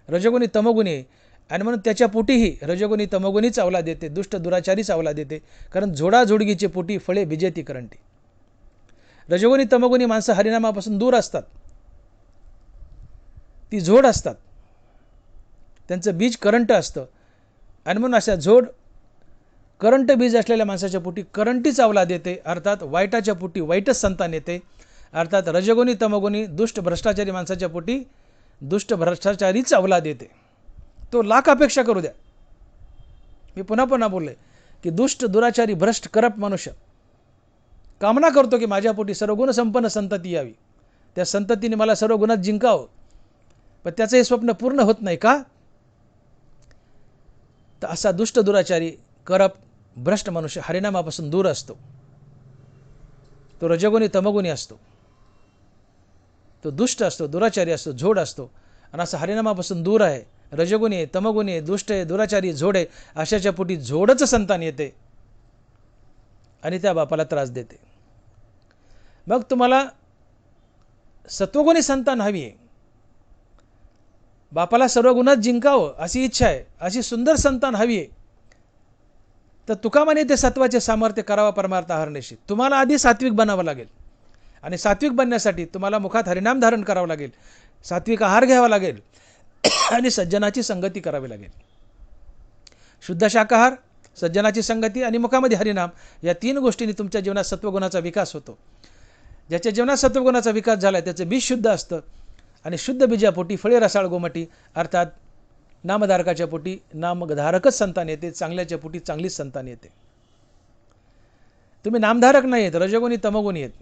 रजोगुणी तमोगुणी आहे. आणि म्हणून त्याच्या पोटीही रजोगुणी तमोगुणीच अवलाद देते, दुष्ट दुराचारीच अवलाद देते. कारण जोडाजोडगीचे पोटी फळे बिजेती करंटी. रजोगुणी तमोगुणी माणसं हरिनामापासून दूर असतात, ती झोड असतात, त्यांचं बीज करंट असतं. आणि म्हणून अशा झोड करंट बीज असलेल्या माणसाच्या पोटी करंटीच अवलाद येते, अर्थात वाईटाच्या पोटी वाईटच संतान येते. अर्थात रजोगुणी तमोगुणी दुष्ट भ्रष्टाचारी माणसाच्या पोटी दुष्ट भ्रष्टाचारीच अवलाद येते. तो लाख अपेक्षा करू द्या. मी पुन्हा पुन्हा बोलले की दुष्ट दुराचारी भ्रष्ट करप्ट मनुष्य कामना करतो की माझ्या पोटी सर्व गुण संपन्न संतती यावी, त्या संततीने मला सर्व गुणात जिंकावं, पण त्याचं हे स्वप्न पूर्ण होत नाही. का? तर असा दुष्ट दुराचारी करप्ट भ्रष्ट मनुष्य हरिनामापासून दूर असतो, तो रजोगुणी तमोगुणी असतो, तो दुष्ट असतो, दुराचारी असतो, झोड असतो. आणि असं हरिनामापासून दूर आहे, रजोगुणी आहे, तमोगुणी आहे, दुष्ट आहे, दुराचारी, झोड आहे, अशाच्या पोटी झोडच संतान येते आणि त्या बापाला त्रास देते. मग तुम्हाला सत्वगुणी संतान हवी आहे, बापाला सर्व गुणात जिंकावं अशी इच्छा आहे, अशी सुंदर संतान हवी आहे, तर तुका म्हणे ते सत्वाचे सामर्थ्य करावा परमार्थ आहारनेशी. तुम्हाला आधी सात्विक बनावं लागेल आणि सात्विक बनण्यासाठी तुम्हाला मुखात हरिनाम धारण करावं लागेल, सात्विक आहार घ्यावा लागेल आणि सज्जनाची संगती करावी लागेल. शुद्ध शाकाहार, सज्जनाची संगती आणि मुखामध्ये हरिनाम, या 3 गोष्टींनी तुमच्या जीवनात सत्वगुणाचा विकास होतो. ज्याच्या जीवनात सत्वगुणाचा विकास झाला त्याचं बीज शुद्ध असतं आणि शुद्ध बीजापोटी फळे रसाळ गोमटी, अर्थात नामधारकाच्या पोटी नामधारकच संतान येते, चांगल्याच्या पोटी चांगलीच संतान येते. तुम्ही नामधारक नाही आहेत, रजोगुणी तमोगुणी आहेत,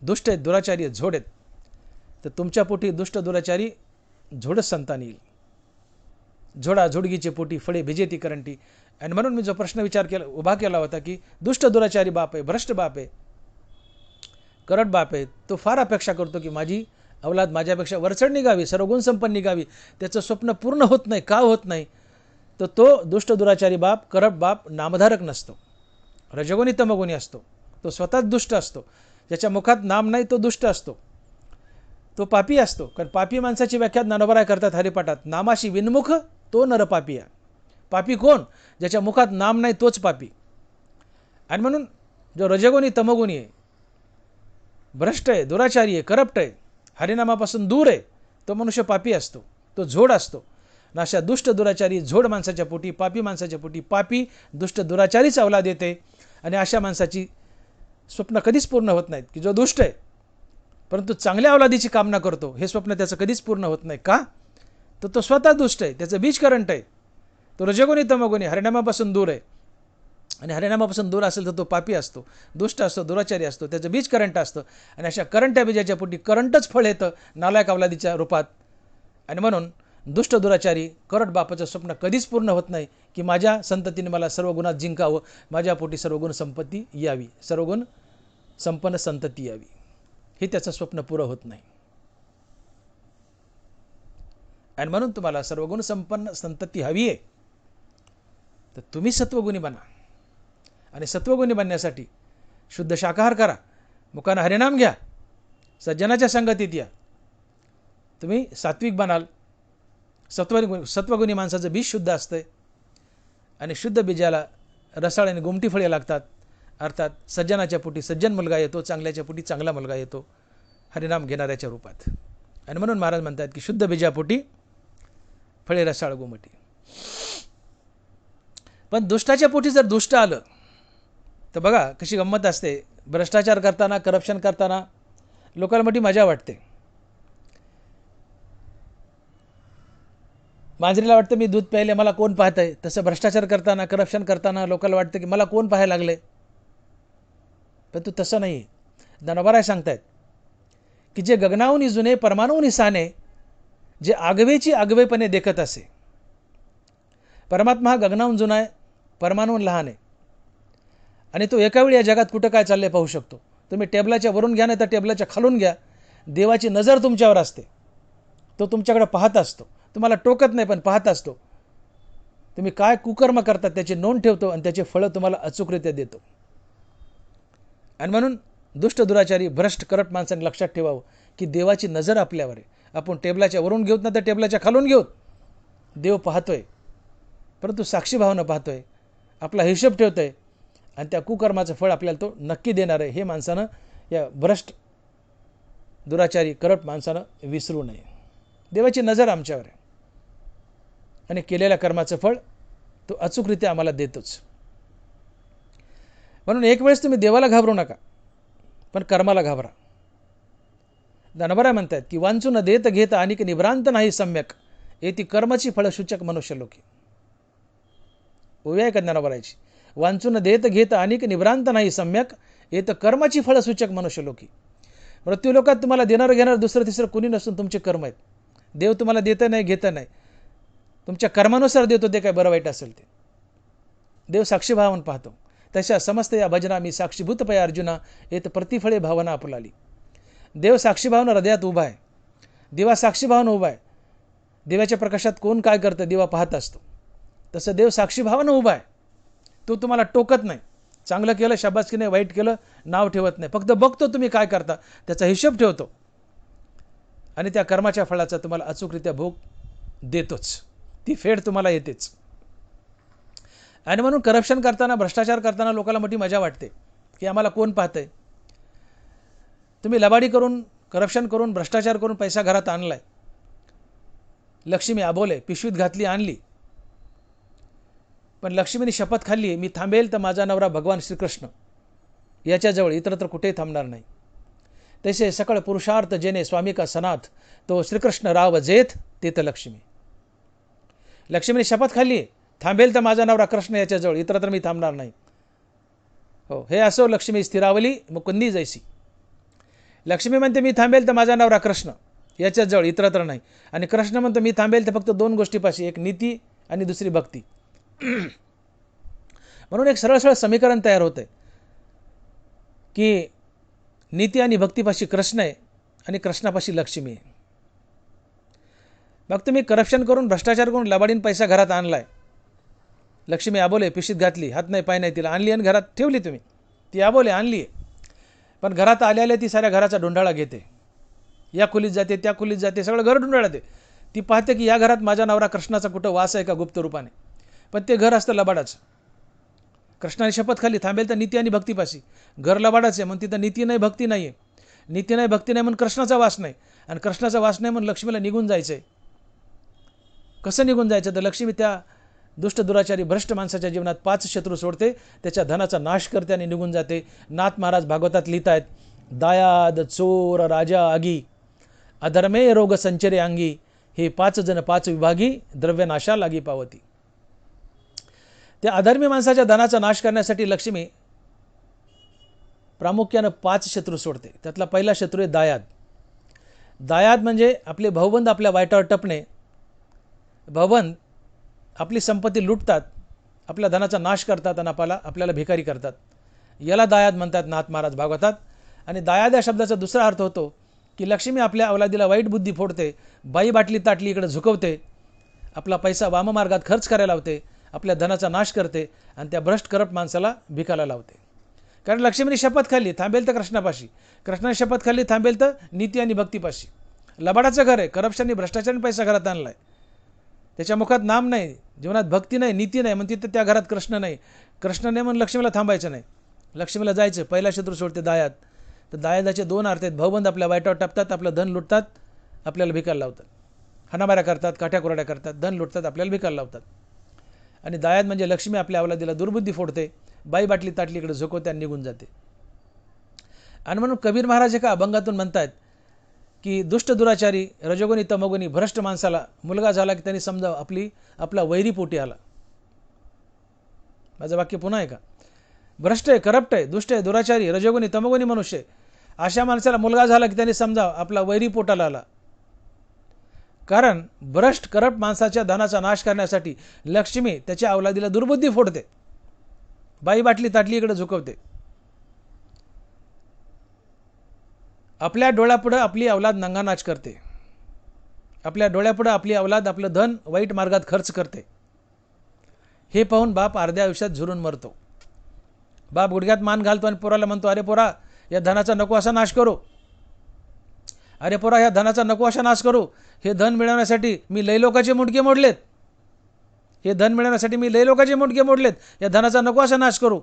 दुष्ट आहेत, दुराचारी आहेत, झोड आहेत, तर तुमच्या पोटी दुष्ट दुराचारी झोडच संतान येईल. झोडा झोडगीचे पोटी फळे भिजेती करंटी. आणि म्हणून मी जो प्रश्न उभा केला होता की दुष्ट दुराचारी बाप आहे, भ्रष्ट बाप आहे, करट बाप आहे, तो फार अपेक्षा करतो की माझी अवलाद माझ्यापेक्षा वरचढ निघावी, सर्वगुण संपन्न निघावी. त्याचं स्वप्न पूर्ण होत नाही. का होत नाही? तर तो दुष्ट दुराचारी बाप, करप्ट बाप नामधारक नसतो, रजोगुणी तमोगुणी असतो. तो स्वतःच दुष्ट असतो. ज्याच्या मुखात नाम नाही तो दुष्ट असतो, तो पापी असतो. कारण पापी माणसाची व्याख्या ज्ञानोबराय करतात हरिपाठात, नामाशी विनमुख तो नरपापी आहे. पापी कोण? ज्याच्या मुखात नाम नाही तोच पापी. आणि म्हणून जो रजोगुणी तमोगुणी आहे, भ्रष्ट आहे, दुराचारी आहे, करप्ट आहे, हरिनामापासून दूर आहे, तो मनुष्य पापी असतो, तो झोड असतो. ना अशा दुष्ट दुराचारी झोड माणसाच्या पोटी, पापी माणसाच्या पोटी पापी दुष्ट दुराचारीच अवलाद येते. आणि अशा माणसाची स्वप्न कधीच पूर्ण होत नाहीत. की जो दुष्ट आहे परंतु चांगल्या अवलादीची कामना करतो, हे स्वप्न त्याचं कधीच पूर्ण होत नाही. का? तर तो स्वतः दुष्ट आहे, त्याचं बीज करंट आहे, तो रजोगुणी तमोगुणी हरिनामापासून दूर आहे. आणि हरिनामापासून दूर असेल तर तो पापी असतो, दुष्ट असतो, दुराचारी असतो, त्याचं बीज करंट असतं. आणि अशा करंट्या बीजाच्या पोटी करंटच फळ येतं नालायक अवलादीच्या रूपात. आणि म्हणून दुष्ट दुराचारी करट बापाचं स्वप्न कधीच पूर्ण होत नाही की माझ्या संततीने मला सर्व गुणात जिंकावं, माझ्या पोटी सर्वगुण संपत्ती यावी, सर्वगुण संपन्न संतती यावी. हे त्याचं स्वप्न पुरं होत नाही. आणि म्हणून तुम्हाला सर्वगुण संपन्न संतती हवी आहे, तर तुम्ही सत्वगुणी बना. आणि सत्वगुणी बनण्यासाठी शुद्ध शाकाहार करा, मुखानं हरिनाम घ्या, सज्जनाच्या संगतीत या. तुम्ही सात्विक बनाल. सत्वगुणी माणसाचं बीज शुद्ध असतंय. आणि शुद्ध बीजाला रसाळ आणि गुमटी फळे लागतात. अर्थात सज्जनाच्या पोटी सज्जन मुलगा येतो, चांगल्याच्या पोटी चांगला मुलगा येतो, हरिनाम घेणाऱ्याच्या रूपात. आणि म्हणून महाराज म्हणतात की शुद्ध बीजापोटी फळे रसाळ गुमटी. पण दुष्टाच्या पोटी जर दुष्ट आलं तर बघा कशी गंमत असते. भ्रष्टाचार करताना, करप्शन करताना लोकांना मोठी मजा वाटते. मांजरीला वाटतं मी दूध प्यायले, मला कोण पाहत आहे. तसं भ्रष्टाचार करताना, करप्शन करताना लोकांना वाटतं की मला कोण पाहायला लागले. पण तू तसं नाही. ज्ञानोबराय सांगतायत की जे गगनाहून जुने परमाणूहून साने, जे आगवेची आगवेपणे देखत असे. परमात्मा हा गगनाहून जुना आहे, परमाणूहून लहान आहे. आणि तो एका वेळी या जगात कुठं काय चाललंय पाहू शकतो. तुम्ही टेबलाच्या वरून घ्या नाही तर टेबलाच्या खालून घ्या, देवाची नजर तुमच्यावर असते. तो तुमच्याकडे पाहत असतो, तुम्हाला टोकत नाही पण पाहत असतो. तुम्ही काय कुकर्म करतात त्याची नोंद ठेवतो आणि त्याचे फळं तुम्हाला अचूकरित्या देतो. आणि म्हणून दुष्ट दुराचारी भ्रष्ट करट माणसाने लक्षात ठेवावं की देवाची नजर आपल्यावर आहे. आपण टेबलाच्या वरून घेऊत ना तर टेबलाच्या खालून घेऊत, देव पाहतोय, परंतु साक्षीभावानं पाहतोय, आपला हिशोब ठेवतोय. आणि त्या कुकर्माचं फळ आपल्याला तो नक्की देणार आहे. हे माणसानं, या भ्रष्ट दुराचारी करट माणसानं विसरू नये. देवाची नजर आमच्यावर आहे आणि केलेल्या कर्माचं फळ तो अचूकरित्या आम्हाला देतोच. म्हणून एक वेळेस तुम्ही देवाला घाबरू नका, पण कर्माला घाबरा. ज्ञानोबराय म्हणतात की वांचून देत घेत अनिक निभ्रांत नाही सम्यक, येती कर्माची फळसूचक मनुष्य लोकी. ओव्या का ज्ञानोबरायची? वांचून देत घेत अनिक निभ्रांत नाही सम्यक, येत कर्माची फळसूचक मनुष्य लोकी. मृत्यू लोकात तुम्हाला देणार घेणार दुसरं तिसरं कुणी नसून तुमचे कर्म आहेत. देव तुम्हाला देतं नाही, घेतं नाही, तुमच्या कर्मानुसार देतो. ते काय बरं वाईट असेल ते देव साक्षीभावानं पाहतो. तशा समस्त या भजना मी साक्षीभूत पय अर्जुना, येत प्रतिफळे भावना आपुलाली. देव साक्षीभावानं हृदयात उभा आहे, दिवा साक्षीभावानं उभा आहे. देवाच्या प्रकाशात कोण काय करतं दिवा पाहत असतो. तसं देव साक्षीभावानं उभा आहे. तो तुम्हाला टोकत नाही. चांगलं केलं शाबासकीने, वाईट केलं नाव ठेवत नाही. फक्त बघतो तुम्ही काय करता, त्याचा हिशोब ठेवतो आणि त्या कर्माच्या फळाचा तुम्हाला अचूकरित्या भोग देतोच. ती फेड तुम्हाला येतेच. आणि म्हणून करप्शन करताना, भ्रष्टाचार करताना लोकांना मोठी मजा वाटते की आम्हाला कोण पाहतंय. तुम्ही लबाडी करून, करप्शन करून, भ्रष्टाचार करून पैसा घरात आणलाय, लक्ष्मी अबोले पिशवीत घातली आणली, पण लक्ष्मीने शपथ खाल्ली मी थांबेल तर माझा नवरा भगवान श्रीकृष्ण याच्याजवळ, इतरत्र कुठेही थांबणार नाही. तसे सकळ पुरुषार्थ जेने स्वामी का सनाथ, तो श्रीकृष्ण राव जेथ तेथ लक्ष्मी. लक्ष्मीने शपथ खाल्ली, थांबेल तर माझा नवरा कृष्ण याच्याजवळ, इतरत्र मी थांबणार नाही. हो, हे असो लक्ष्मी स्थिरावली मुकुंदी जैसी. लक्ष्मी म्हणते मी थांबेल तर माझा नवरा कृष्ण याच्याजवळ, इतरत्र नाही. आणि कृष्ण म्हणतो मी थांबेल तर फक्त दोन गोष्टीपाशी, एक नीती आणि दुसरी भक्ती. म्हणून एक सरळ सरळ समीकरण तयार होतं की नीती आणि भक्तीपाशी कृष्ण आहे आणि कृष्णापाशी लक्ष्मी आहे. मग तुम्ही करप्शन करून, भ्रष्टाचार करून, लबाडीन पैसा घरात आणलाय, लक्ष्मी आबोले पिशीत घातली, हात नाही पाय नाही, तिला आणली आणि घरात ठेवली तुम्ही. ती आबोले आणली, पण घरात आल्या ती साऱ्या घराचा ढुंढाळा घेते, या खोलीत जाते, त्या खोलीत जाते, सगळं घर ढुंढाळते. ती पाहते की या घरात माझा नवरा कृष्णाचा कुठं वास आहे का गुप्त रूपाने, पण ते घर असतं लबाडाचं. कृष्णाने शपथ खाली, थांबेल तर नीती आणि भक्तीपाशी. घर लबाडाचं आहे म्हणून तिथं नीती नाही भक्ती नाही आहे. नीती नाही भक्ती नाही म्हणून कृष्णाचा वास नाही, आणि कृष्णाचा वास नाही म्हणून लक्ष्मीला निघून जायचं आहे. कसं निघून जायचं? तर लक्ष्मी त्या दुष्ट दुराचारी भ्रष्ट माणसाच्या जीवनात 5 शत्रू सोडते, त्याच्या धनाचा नाश करते आणि निघून जाते. नाथ महाराज भागवतात लिहित आहेत, दायाद चोर राजा आगी, अधर्मे रोग संचरे अंगी, हे 5 जण 5 विभागी, द्रव्य नाशा लागी पावती. त्या अधर्मी माणसाच्या धनाचा नाश करण्यासाठी लक्ष्मी प्रामुख्यानं 5 शत्रू सोडते. त्यातला पहिला शत्रू आहे दायाद. दायाद म्हणजे आपले भाऊबंद आपल्या वाईटावर टपणे. भाऊबंद आपली संपत्ती लुटतात, आपल्या धनाचा नाश करतात आणि आपल्याला भिकारी करतात. याला दायाद म्हणतात नाथ महाराज भागवतात. आणि दायाद या शब्दाचा दुसरा अर्थ होतो की लक्ष्मी आपल्या अवलादीला वाईट बुद्धी फोडते, बाई बाटली ताटली इकडे झुकवते, आपला पैसा वाममार्गात खर्च करायला लावते, आपल्या धनाचा नाश करते आणि त्या भ्रष्ट करप्ट माणसाला भिकायला लावते. कारण लक्ष्मीने शपथ खाल्ली, थांबेल तर कृष्णापाशी. कृष्णाने शपथ खाल्ली, थांबेल तर नीती आणि भक्तीपाशी. लबाडाचं घर आहे, करप्शननी भ्रष्टाचाराने पैसा घरात आणलाय, त्याच्या मुखात नाम नाही, जीवनात भक्ती नाही, नीती नाही, म्हणून तिथं त्या घरात कृष्ण नाही. कृष्ण नाही म्हणून लक्ष्मीला थांबायचं नाही, लक्ष्मीला जायचं. पहिला शत्रू सोडते दायाद. तर दायादाचे 2 अर्थ आहेत. भाऊबंद आपल्या वाईटावर टापतात, आपलं धन लुटतात, आपल्याला भिकायला लावतात, हाणामाऱ्या करतात, काठ्याकुराड्या करतात, धन लुटतात, आपल्याला भिकायला लावतात. आणि दायाद म्हणजे लक्ष्मी आपल्या अवलादीला दुर्बुद्धी फोडते, बाई बाटली ताटली इकडे झोकवते आणि निघून जाते. आणि म्हणून कबीर महाराज एका अभंगातून म्हणतात की दुष्ट दुराचारी रजोगुणी तमोगुणी भ्रष्ट माणसाला मुलगा झाला की त्यांनी समजा आपला वैरी पोटी आला. माझं वाक्य पुन्हा आहे का? भ्रष्ट आहे, करप्ट आहे, दुष्ट आहे, दुराचारी, रजोगुणी तमोगुणी मनुष्य आहे, अशा माणसाला मुलगा झाला की त्यांनी समजा आपला वैरी पोटाला आला. कारण भ्रष्ट करप्ट माणसाच्या धनाचा नाश करण्यासाठी लक्ष्मी त्याच्या अवलादीला दुर्बुद्धी फोडते, बाई बाटली ताटली इकडे झुकवते. आपल्या डोळ्यापुढं आपली अवलाद नंगानाच करते, आपल्या डोळ्यापुढं आपली अवलाद आपलं धन वाईट मार्गात खर्च करते. हे पाहून बाप अर्ध्या आयुष्यात झुरून मरतो. बाप गुडघ्यात मान घालतो आणि पोराला म्हणतो, अरे पोरा या धनाचा नको असा नाश करू, अरे पोरा या धनाचा नको असा नाश करू, हे धन मिळवण्यासाठी मी लय लोकांचे मुंडके मोडलेत, हे धन मिळवण्यासाठी मी लय लोकांचे मुंडके मोडलेत, या धनाचा नको असा नाश करू.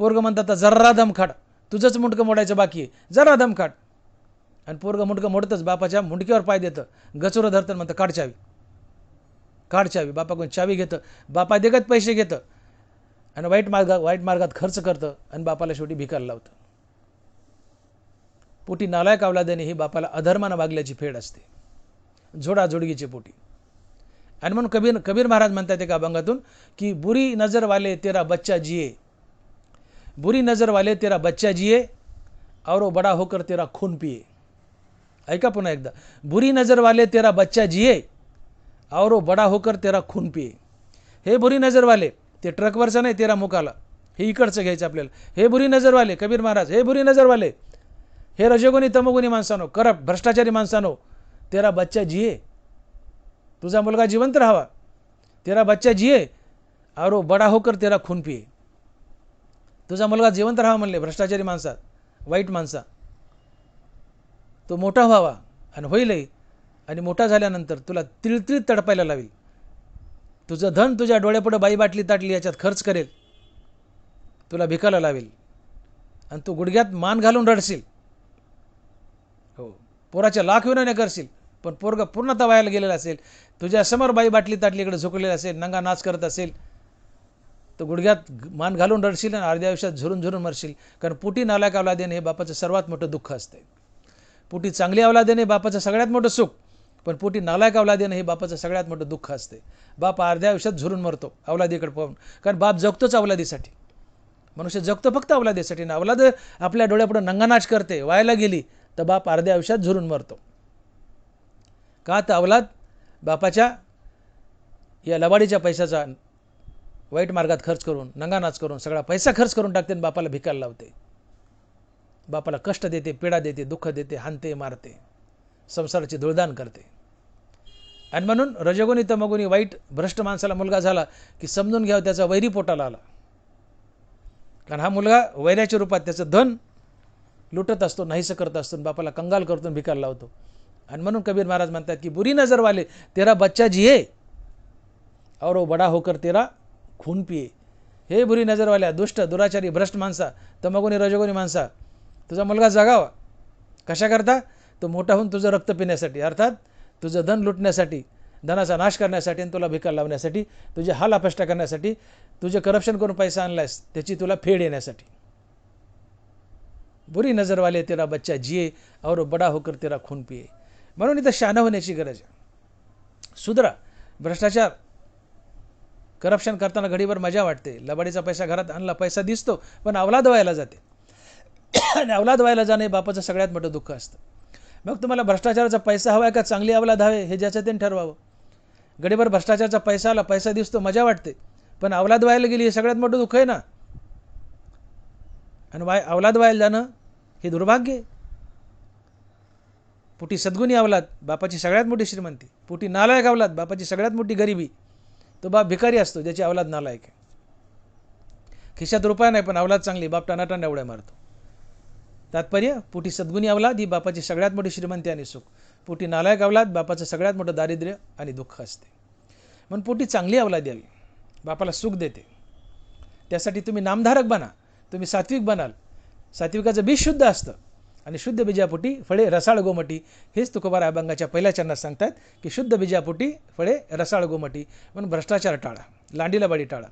पोरग म्हणतात जर्रा दम खाड, तुझंच मुंडकं मोडायचं बाकी आहे, जरा दम खाड. आणि पोरग मुंडकं मोडतच बापाच्या मुंडक्यावर पाय देतं, गचुरं धरतं, म्हणतं काढ चावी, काढ चावी. बापाकडून चावी घेतं, बापा देखत पैसे घेतं आणि वाईट मार्गात खर्च करतं आणि बापाला शेवटी भिकायला लावतं. पोटी नालायक अवलादाने ही बापाला अधर्मानं वागल्याची फेड असते, जोडाजोडगीची पोटी. आणि म्हणून कबीर महाराज म्हणतात एका अभंगातून की बुरी नजर वाले तेरा बच्चा जिये, बुरी नजर वाले तेरा बच्चा जिये और वो बड़ा होकर तेरा खून पिए. ऐका पुन्हा एकदा, बुरी नजर वाले तेरा बच्चा जिये और वो बड़ा होकर तेरा खून पिए. हे बुरी नजर वाले, ते ट्रकवरचं नाही, तेरा मुकाला, हे इकडचं घ्यायचं आपल्याला. हे बुरी नजर वाले, कबीर महाराज, हे बुरी नजर वाले, हे रजोगुणी तमोगुणी माणसानो, करप्ट भ्रष्टाचारी माणसानो, तेरा बच्चा जिये, तुझा मुलगा जिवंत राहावा, तेरा बच्चा जिये और वो बड़ा होकर तेरा खून पिए. तुझा मुलगा जिवंत राहावा म्हणले भ्रष्टाचारी माणसा, वाईट माणसा, तो मोठा व्हावा आणि होईलही, आणि मोठा झाल्यानंतर तुला तिळतिळ तडपायला लावेल, तुझं धन तुझ्या डोळ्यापुढे बाई बाटली ताटली याच्यात खर्च करेल, तुला भिकायला लावेल आणि तू गुडघ्यात मान घालून रडशील. हो, पोराच्या लाख विनवण्या करशील, पण पोरगा पूर्णतः वायाला गेलेला असेल, तुझ्या समोर बाई बाटली ताटलीकडे झुकलेला असेल, नंगा नाच करत असेल, तर गुडघ्यात मान घालून रडशील आणि अर्ध्या आयुष्यात झुरून झुरून मरशील. कारण पोटी नालायक अवलाद देणे हे बापाचं सर्वात मोठं दुःख असते. पोटी चांगली अवलाद देणे बापाचं सगळ्यात मोठं सुख. पण पोटी नालायक अवलाद येणं हे बापाचं सगळ्यात मोठं दुःख असते. बाप अर्ध्या आयुष्यात झुरून मरतो अवलादीकडे पाहून, कारण बाप जगतोच अवलादीसाठी. मनुष्य जगतो फक्त अवलादीसाठी ना. अवलाद आपल्या डोळ्यापुढे नंगानाच करते, व्हायला गेली तर बाप अर्ध्या आयुष्यात झुरून मरतो. का तर अवलाद बापाच्या या लबाडीच्या पैशाचा वाईट मार्गात खर्च करून, नंगानाच करून, सगळा पैसा खर्च करून टाकते आणि बापाला भिकायला लावते. बापाला कष्ट देते, पीडा देते, दुःख देते, हाणते, मारते, संसाराची धुळदाण करते. आणि म्हणून रजोगुणी तमोगुणी वाईट भ्रष्ट माणसाला मुलगा झाला की समजून घ्यावं त्याचा वैरी पोटाला आला. कारण हा मुलगा वैराच्या रूपात त्याचं धन लुटत असतो, नाहीसं करत असतो, बापाला कंगाल करतो, भिकायला लावतो. आणि म्हणून कबीर महाराज म्हणतात की बुरी नजर वाले तेरा बच्चा जिये और वो बड़ा होकर तेरा खून पिये. हे बुरी नजरवाल्या, दुष्ट, दुराचारी, भ्रष्ट माणसा, तमोगुणी रजोगुणी माणसा, तुझा मुलगा जगावा. कशा करता? तो मोठा होऊन तुझं रक्त पिण्यासाठी, अर्थात तुझं धन लुटण्यासाठी, धनाचा नाश करण्यासाठी आणि तुला भिकायला लावण्यासाठी, तुझे हाल अपेष्टा करण्यासाठी, तुझे करप्शन करून पैसा आणलायस त्याची तुला फेड येण्यासाठी. बुरी नजर वाले तेरा बच्चा जिये और बडा होकर तेरा खून पिये. म्हणून इथं शहाणा होण्याची गरज आहे. सुधरा. भ्रष्टाचार, करप्शन करताना घडीभर मजा वाटते, लबाडीचा पैसा घरात आणला, पैसा दिसतो, पण अवलाद व्हायला जाते. आणि अवलाद व्हायला जाणे बापाचं सगळ्यात मोठं दुःख असतं. मग तुम्हाला भ्रष्टाचाराचा पैसा हवा आहे का चांगली अवलाद हवे हे ज्याचं त्यांनी ठरवावं. घडीभर भ्रष्टाचाराचा पैसा आला, पैसा दिसतो, मजा वाटते, पण अवलाद व्हायला गेली हे सगळ्यात मोठं दुःख आहे ना. आणि अवलाद व्हायला जाणं हे दुर्भाग्य आहे. पोटी सद्गुणी अवलाद बापाची सगळ्यात मोठी श्रीमंती, पोटी नालायक अवलाद बापाची सगळ्यात मोठी गरिबी. तो बाप भिकारी असतो ज्याची अवलाद नालायक आहे. खिशात रुपया नाही पण अवलाद चांगली, बाप टानाटाना एवढ्या मारतो. तात्पर्य, पोटी सद्गुणी अवलाद ही बापाची सगळ्यात मोठी श्रीमंती आणि सुख. पोटी नालायक अवलाद बापाचं सगळ्यात मोठं दारिद्र्य आणि दुःख असते. म्हणून पोटी चांगली अवलाद यावी, बापाला सुख देते. त्यासाठी तुम्ही नामधारक बना, तुम्ही सात्विक बनाल. सात्विकाचं बीज शुद्ध असतं आणि शुद्ध बीजापोटी फळे रसाळ गोमटी. हेच तुकोबार अभंगाच्या पहिल्या चरणात सांगतात की शुद्ध बीजापोटी फळे रसाळ गोमटी. म्हणून भ्रष्टाचार टाळा, लांडीला बाडी टाळा.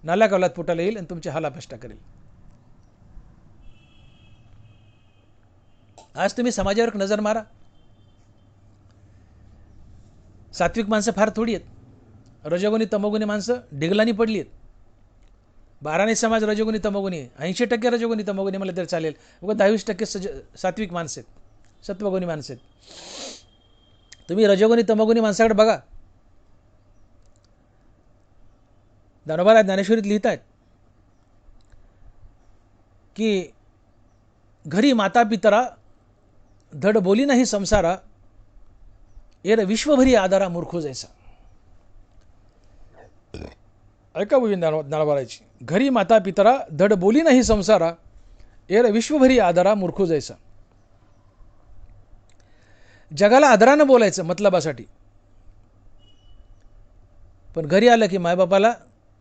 नालायक अवलाद पोटाला येईल आणि तुमचे हाल अपेष्टा करेल. आज तुम्ही समाजावर नजर मारा, सात्विक माणसं फार थोडी आहेत. रजोगुणी तमोगुणी माणसं डिगलानी पडली आहेत. 12 समाज रजोगुणी तमोगुणी, 80% रजोगुणी तमोगुणी मला तरी चालेल. बघा 10-20% सात्विक माणसं आहेत, सत्वगुणी माणसं आहेत. तुम्ही रजोगुणी तमोगुणी माणसाकडे बघा. ज्ञानोबा ज्ञानेश्वरीत लिहित आहेत की घरी माता पितरा धड बोली नाही संसारा, एर विश्वभरी आधारा मूर्खो जैसा. ऐका बुवी ज्ञानोबाची, घरी माता पितरा धड बोली नाही संसारा, एर विश्वभरी आधारा मूर्खो जैसा. जगाला आदरानं बोलायचं मतलबासाठी, पण घरी आलं की मायबापाला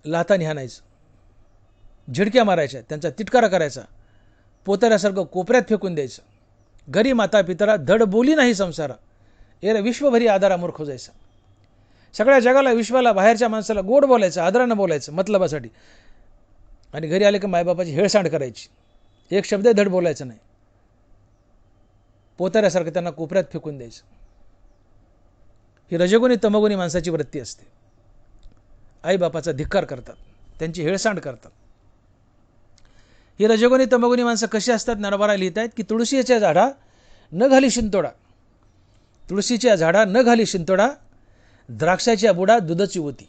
लाथाने हाणायचं, झिडक्या मारायच्या, त्यांचा तिटकारा करायचा, पोतऱ्यासारखं कोपऱ्यात फेकून द्यायचं. घरी माता पितरा धड बोली नाही संसारा, एर विश्वभरी आधारा मूर्खो जैसा. सगळ्या जगाला, विश्वाला, बाहेरच्या माणसाला गोड बोलायचं, आदरानं बोलायचं मतलबासाठी, आणि घरी आले की मायबापाची हेळसांड करायची, एक शब्द धड बोलायचं नाही, पोतऱ्यासारखं त्यांना कोपऱ्यात फेकून द्यायचं. ही रजोगुणी तमोगुणी माणसाची वृत्ती असते. आईबापाचा धिक्कार करतात, त्यांची हेळसांड करतात. ही रजोगुणी तमोगुणी माणसं कशी असतात? ज्ञानोबा लिहित आहेत की तुळशीच्या झाडा न घाली शिंतोडा, तुळशीच्या झाडा न घाली शिंतोडा, द्राक्षाच्या बुडा दुधाची होती.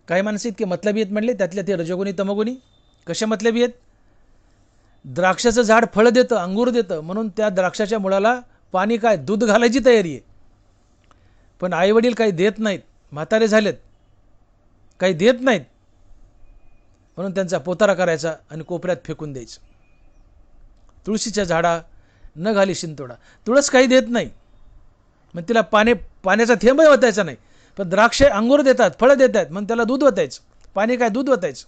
काही माणसं इतके मतलबी आहेत म्हणले, त्यातल्या ते रजोगुणी तमोगुणी. कशा मतलबी आहेत? द्राक्षाचं झाड फळ देतं, अंगूर देतं, म्हणून त्या द्राक्षाच्या मुळाला पाणी काय, दूध घालायची तयारी आहे. पण आईवडील काही देत नाहीत, म्हातारे झालेत, काही देत नाहीत, म्हणून त्यांचा पोतारा करायचा आणि कोपऱ्यात फेकून द्यायचं. तुळशीच्या झाडा न घाली शिंतोडा. तुळस काही देत नाही, मग तिला पाण्याचा थेंबही ओतायचा नाही. पण द्राक्ष अंगूर देतात, फळं देतात, मग त्याला दूध ओतायचं. पाणी काय, दूध ओतायचं.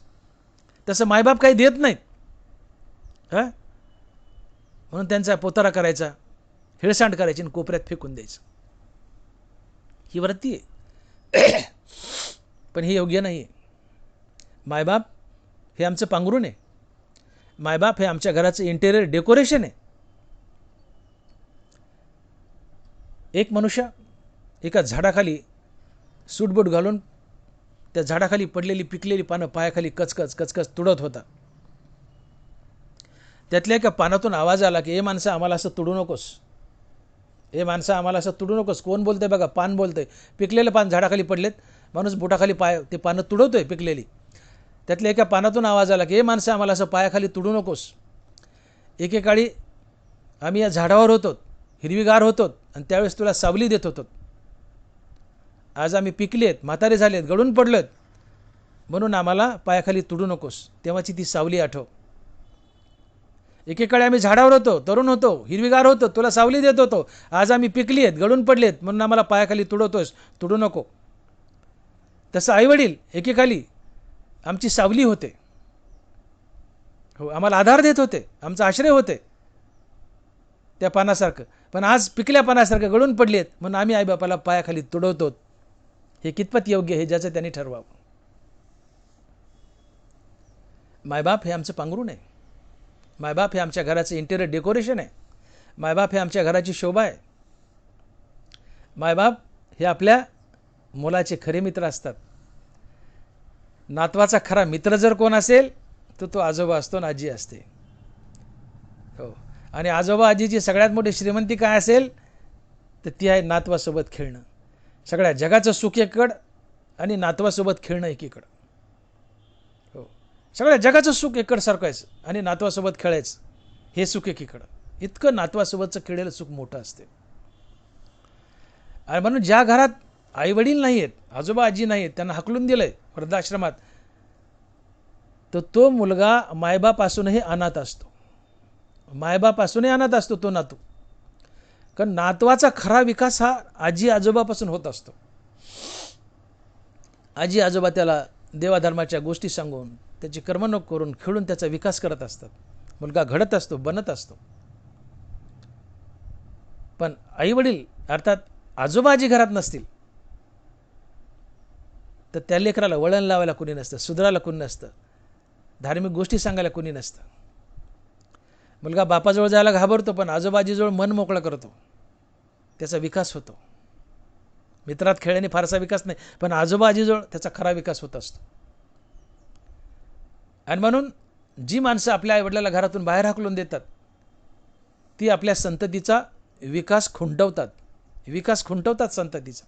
तसं मायबाप काही देत नाहीत, म्हणून त्यांचा पोतारा करायचा, हेळसांड करायची आणि कोपऱ्यात फेकून द्यायचं. ही वृत्ती आहे. पण ही योग्य नाही आहे. मायबाप हे आमचं पांघरूण आहे. मायबाप हे आमच्या घराचं इंटेरियर डेकोरेशन आहे. एक मनुष्य एका झाडाखाली सूटबूट घालून त्या झाडाखाली पडलेली पिकलेली पानं पायाखाली कचकच कचकच तुडत होता. त्यातल्या एका पानातून आवाज आला की, ए माणसं आम्हाला असं तुडू नकोस, ए माणसं आम्हाला असं तुडू नकोस. कोण बोलतंय बघा, पान बोलतंय. पिकलेलं पान झाडाखाली पडलेत, माणूस बोटाखाली पाय ते पानं तुडवतोय पिकलेली. त्यातल्या एका पानातून आवाज आला की, ए माणसं आम्हाला असं पायाखाली तुडू नकोस. एकेकाळी आम्ही या झाडावर होतो, हिरवीगार होतो आणि त्यावेळेस तुला सावली देत होतो. आज आम्ही पिकलेत, म्हातारे झालेत, गळून पडलोत, म्हणून आम्हाला पायाखाली तुडू नकोस. तेव्हाची ती सावली आठव. एकेकाळी आम्ही झाडावर होतो, तरुण होतो, हिरवीगार होतो, तुला सावली देत होतो. आज आम्ही पिकली आहेत, गळून पडलेत, म्हणून आम्हाला पायाखाली तुडवतोस, तुडू नको. तसं आईवडील एकेकाळी आमची सावली होते, हो, आम्हाला आधार देत होते, आमचा आश्रय होते त्या पानासारखं. पण आज पिकल्या पानासारखं गळून पडलेत, म्हणून आम्ही आईबापाला पायाखाली तुडवतो. हे कितपत योग्य हे ज्याचं त्यांनी ठरवावं. मायबाप हे आमचं पांघरूण आहे. मायबाप हे आमच्या घराचं इंटेरियर डेकोरेशन आहे. मायबाप हे आमच्या घराची शोभा आहे. मायबाप हे आपल्या मुलाचे खरे मित्र असतात. नातवाचा खरा मित्र जर कोण असेल तर तो आजोबा असतो आणि आजी असते, हो. आणि आजोबा आजीची सगळ्यात मोठी श्रीमंती काय असेल तर ती आहे नातवासोबत खेळणं. सगळ्या जगाचं सुख एकीकडं आणि नातवासोबत खेळणं एकीकडं, हो. सगळ्या जगाचं सुख एकीकडं सरकायचं आणि नातवासोबत खेळायचं, हे सुख एकीकडं. इतकं नातवासोबतचं खेळलेलं सुख मोठं असते. आणि म्हणून ज्या घरात आईवडील नाही आहेत, आजोबा आजी नाही आहेत, त्यांना हाकलून दिलं आहे वृद्धाश्रमात, तर तो मुलगा मायबाप असूनही अनाथ असतो. मायबाप असूनही अनाथ असतो तो नातू. कारण नातवाचा खरा विकास हा आजी आजोबापासून होत असतो. आजी आजोबा त्याला देवाधर्माच्या गोष्टी सांगून, त्याची कर्मणूक करून, खेळून त्याचा विकास करत असतात. मुलगा घडत असतो, बनत असतो. पण आईवडील अर्थात आजोबा आजी घरात नसतील तर त्या लेकराला वळण लावायला कोणी नसतं, सुधारायला कोणी नसतं, धार्मिक गोष्टी सांगायला कोणी नसतं. मुलगा बापाजवळ जायला घाबरतो, पण आजोबाजीजवळ मन मोकळं करतो, त्याचा विकास होतो. मित्रात खेळण्याने फारसा विकास नाही, पण आजोबा आजीजवळ त्याचा खरा विकास होत असतो. आणि म्हणून जी माणसं आपल्या आईवडिलाला घरातून बाहेर हाकलून देतात ती आपल्या संततीचा विकास खुंटवतात, विकास खुंटवतात संततीचा.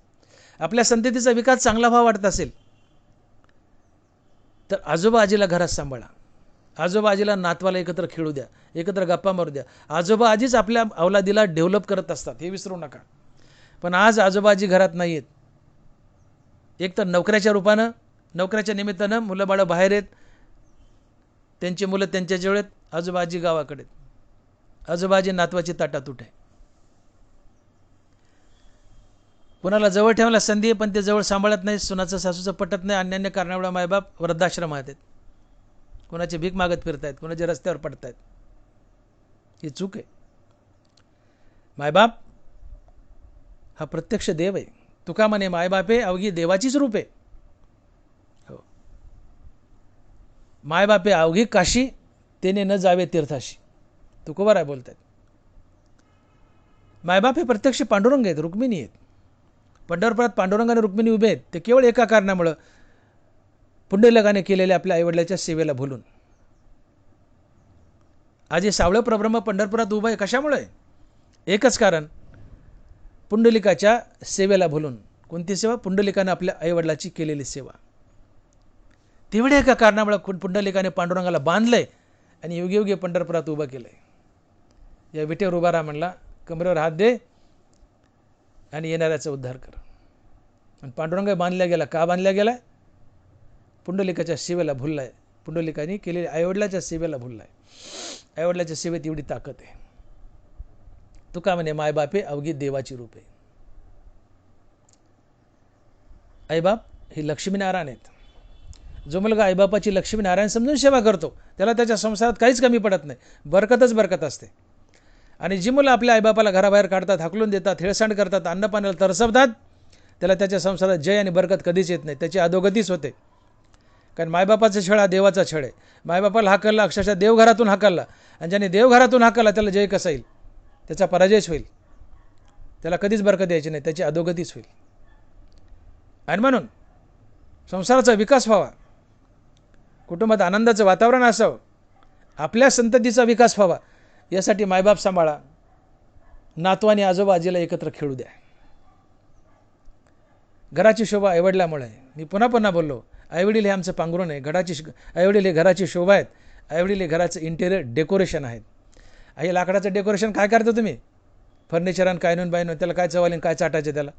आपल्या संततीचा विकास चांगला व्हावा वाटत असेल तर आजोबा आजीला घरात सांभाळा. आजोबा आजीला नातवाला एकत्र खेळू द्या, एकत्र गप्पा मारू द्या. आजोबा आजीच आपल्या अवलादीला डेव्हलप करत असतात, हे विसरू नका. पण आज आजोबा आजी घरात नाही आहेत. एक तर नोकऱ्याच्या रूपानं, नोकऱ्याच्या निमित्तानं मुलं बाळं बाहेर आहेत, त्यांची मुलं त्यांच्याजवळ आहेत, आजोबा आजी गावाकडे आहेत. आजोबा आजी नातवाची ताटातूट आहे. कुणाला जवळ ठेवायला संधी आहे, पण ते जवळ सांभाळत नाही, सुनाचं सासूचं पटत नाही. अन्यान्य कारणामुळे मायबाप वृद्धाश्रमात आहेत, कोणाचे भीक मागत फिरतायत, कोणाच्या रस्त्यावर पडतायत. ही चूक आहे. मायबाप हा प्रत्यक्ष देव आहे. तुका म्हणे मायबाप आहे अवघी देवाचीच रूप आहे, हो. मायबाप आहे अवघी काशी, तेने न जावे तीर्थाशी, तुकोबाराय बोलतात. मायबाप हे प्रत्यक्ष पांडुरंग आहेत, रुक्मिणी आहेत. पंढरपुरात पांडुरंग आणि रुक्मिणी उभे आहेत ते केवळ एका कारणामुळं, पुंडलिकाने केलेल्या आपल्या आईवडिलाच्या सेवेला भुलून. आज हे सावळं प्रब्रह्म पंढरपुरात उभं आहे कशामुळे? एकच कारण, पुंडलिकाच्या सेवेला भुलून. कोणती सेवा? पुंडलिकाने आपल्या आईवडिलाची केलेली सेवा. तेवढ्या एका कारणामुळे पुंडलिकाने पांडुरंगाला बांधलंय आणि योगी योगी पंढरपुरात उभं केलंय. या विटेवर उभा राहा म्हणला, कमरेवर हात दे आणि येणाऱ्याचा उद्धार कर. आणि पांडुरंग बांधल्या गेला. का बांधल्या गेलाय? पुंडलिकाच्या सेवेला भुललाय. पुंडलिकाने केलेल्या आईवडिलाच्या सेवेला भुललाय. आईवडिलाच्या सेवेत एवढी ताकद आहे. तुका म्हणे मायबापे अवघी देवाची रूपे. आईबाप हे लक्ष्मीनारायण आहेत. जो मुलगा आईबापाची लक्ष्मीनारायण समजून सेवा करतो त्याला त्याच्या संसारात काहीच कमी पडत नाही, बरकतच बरकत असते. आणि जी मुलं आपल्या आईबापाला घराबाहेर काढतात, हाकलून देतात, हेळसांड करतात, अन्नपाण्याला तरसवतात, त्याला त्याच्या संसारात जय आणि बरकत कधीच येत नाही, त्याची अधोगतीच होते. कारण मायबापाचा छळ हा देवाचा छळ आहे. मायबापाला हाकलला, अक्षरशः देवघरातून हाकलला, आणि ज्याने देवघरातून हाकलला त्याला जय कसा येईल? त्याचा पराजयच होईल. त्याला कधीच बरकत यायची नाही, त्याची अधोगतीच होईल. आणि म्हणून संसाराचा विकास व्हावा, कुटुंबात आनंदाचं वातावरण असावं, आपल्या संततीचा विकास व्हावा, यासाठी मायबाप सांभाळा, नातू आणि आजोबा आजीला एकत्र खेळू द्या. घराची शोभा आईवडिलामुळे आहे. मी पुन्हा पुन्हा बोललो, आईवडील हे आमचं पांघरूण आहे. आईवडील हे घराची शोभा आहेत. आईवडील हे घराचं इंटेरियर डेकोरेशन आहेत. हे लाकडाचं डेकोरेशन काय करता तुम्ही? फर्निचर आणि काय नून बायनून त्याला काय चवालीन काय चाटायचे त्याला?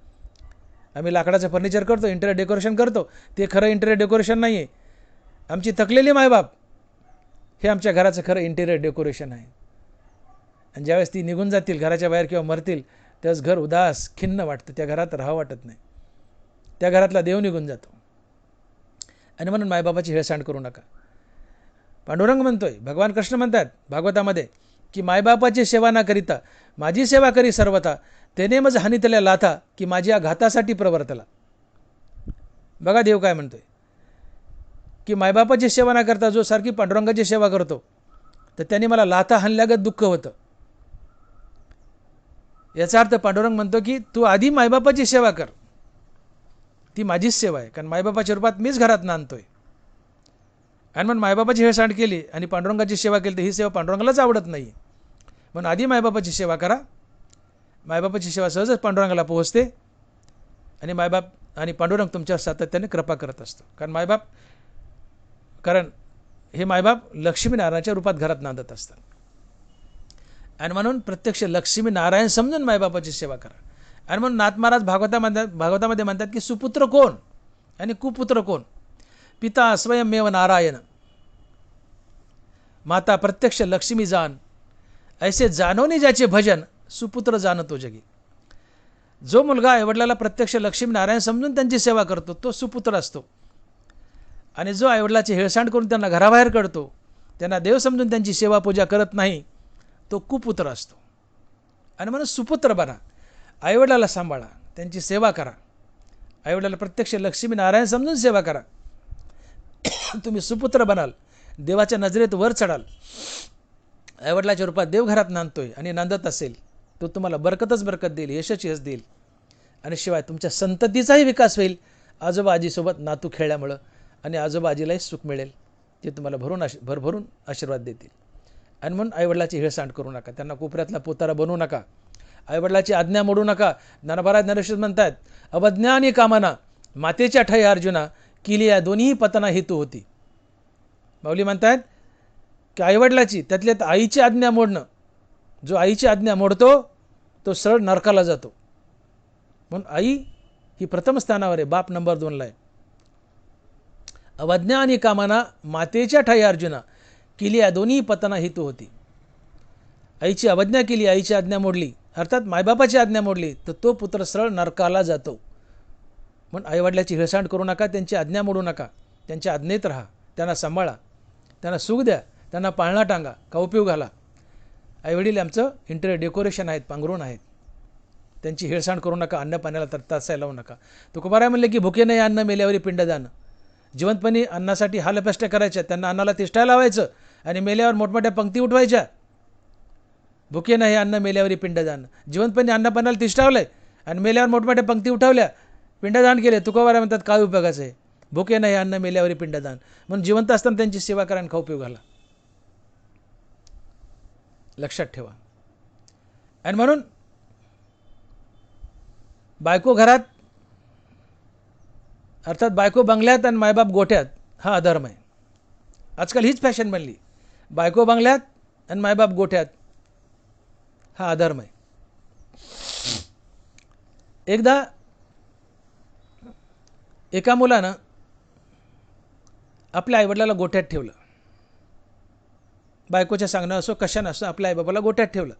आम्ही लाकडाचं फर्निचर करतो, इंटेरियर डेकोरेशन करतो, ते खरं इंटेरियर डेकोरेशन नाही आहे. आमची थकलेली मायबाप हे आमच्या घराचं खरं इंटेरियर डेकोरेशन आहे. आणि ज्यावेळेस ती निघून जातील घराच्या बाहेर किंवा मरतील, त्यावेळेस घर उदास खिन्न वाटतं, त्या घरात राहावं वाटत नाही, त्या घरातला देव निघून जातो. आणि म्हणून मायबापाची हेळसांड करू नका. पांडुरंग म्हणतोय, भगवान कृष्ण म्हणतात भागवतामध्ये की मायबापाची सेवा न करिता माझी सेवा करी सर्वथा, तेने मज हानीतल्या लाथा की माझ्या घातासाठी प्रवर्तला. बघा देव काय म्हणतोय की मायबापाची सेवा न करता जो सारखी पांडुरंगाची सेवा करतो, तर त्याने मला लाथा हाणल्यागत दुःख होतं. याचा अर्थ पांडुरंग म्हणतो की तू आधी मायबापाची सेवा कर, ती माझीच सेवा आहे, कारण मायबापाच्या रूपात मीच घरात नांदतोय. आणि मग मायबापाची हेळसांड केली आणि पांडुरंगाची सेवा केली, तर ही सेवा पांडुरंगालाच आवडत नाही. म्हणून आधी मायबापाची सेवा करा. मायबापाची सेवा सहजच पांडुरंगाला पोहोचते आणि मायबाप आणि पांडुरंग तुमच्या सातत्याने कृपा करत असतो. कारण हे मायबाप लक्ष्मीनारायणाच्या रूपात घरात नांदत असतात. आणि म्हणून प्रत्यक्ष लक्ष्मी नारायण समजून मायबापाची सेवा करा. आणि म्हणून नाथ महाराज भागवतामध्ये म्हणतात की सुपुत्र कोण आणि कुपुत्र कोण? पिता स्वयंमेव नारायण, माता प्रत्यक्ष लक्ष्मी जान, ऐसे जानोनी ज्याचे भजन सुपुत्र जाणतो जगी. जो मुलगा आईवडिलाला प्रत्यक्ष लक्ष्मी नारायण समजून त्यांची सेवा करतो तो सुपुत्र असतो. आणि जो आईवडिलाची हेळसांड करून त्यांना घराबाहेर काढतो, त्यांना देव समजून त्यांची सेवा पूजा करत नाही, तो कुपुत्र असतो. आणि म्हणून सुपुत्र बना, आईवडिलाला सांभाळा, त्यांची सेवा करा, आईवडिलाला प्रत्यक्ष लक्ष्मी नारायण समजून सेवा करा. तुम्ही सुपुत्र बनाल, देवाच्या नजरेत वर चढाल. आईवडिलाच्या रूपात देव घरात नांदतोय आणि नांदत असेल, तो तुम्हाला बरकतच बरकत देईल, यशच यश देईल. आणि शिवाय तुमच्या संततीचाही विकास होईल आजोबा आजीसोबत नातू खेळल्यामुळं, आणि आजोबा आजीलाही सुख मिळेल, ते तुम्हाला भरभरून आशीर्वाद देतील. आणि म्हणून आईवडिलाची हेळसांड करू नका, त्यांना कोपऱ्यातला पोतारा बनवू नका, आईवडिलाची आज्ञा मोडू नका. ज्ञानोबा नरेश्वर म्हणतात, अवज्ञानी कामना मातेच्या ठाई अर्जुना केली या दोन्ही पतना हेतू होती. माऊली म्हणतात की आईवडिलाची, त्यातल्यात आईची आज्ञा मोडणं, जो आईची आज्ञा मोडतो तो सरळ नरकाला जातो. म्हणून आई ही प्रथम स्थानावर आहे, बाप नंबर 2ला आहे. अवज्ञा आणि कामना मातेच्या ठाई अर्जुना केली या दोन्ही पतना हेतू होती. आईची अवज्ञा केली, आईची आज्ञा मोडली, अर्थात मायबापाची आज्ञा मोडली, तर तो पुत्र सरळ नरकाला जातो. म्हणून आईवडिलाची हेळसांड करू नका, त्यांची आज्ञा मोडू नका, त्यांच्या आज्ञेत राहा, त्यांना सांभाळा, त्यांना सुख द्या, त्यांना पाळणा टांगा, का उपयोग घाला. आईवडील आमचं इंटेरियर डेकोरेशन आहेत, पांघरूण आहेत, त्यांची हेळसांड करू नका, अन्न पाण्याला तरतासायला लावू नका. तुकोबाराय म्हणले की भुके नाही अन्न मेल्यावरी पिंडदान. जिवंतपणी अन्नासाठी हालपेष्टा करायच्या, त्यांना अन्नाला तिष्ठायला लावायचं आणि मेल्यावर मोठमोठ्या पंक्ती उठवायच्या. भुके नाही अन्न मेल्यावरी पिंडदान. जिवंतपणी अन्नपाण्याला तिष्ठावलंय आणि मेल्यावर मोठमोठ्या पंक्ती उठवल्या, पिंडदान केले. तुकोबाराय म्हणतात काय उपयोगाचं आहे? भुके नाही अन्न मेल्यावरी पिंडदान. म्हणून जिवंत असताना त्यांची सेवा करा आणि का उपयोग घाला. लक्षात ठेवा. आणि म्हणून बायको घरात, अर्थात बायको बंगल्यात आणि मायबाप गोठ्यात, हा अधर्म आहे. आजकाल हीच फॅशन बनली, बायको बंगल्यात आणि मायबाप गोठ्यात, हा अधर्म आहे. एकदा एका मुलानं आपल्या आईवडिलाला गोठ्यात ठेवलं. बायकोच्या सांगणं असो कशानं असो आपल्या आईबाबाला गोठ्यात ठेवलं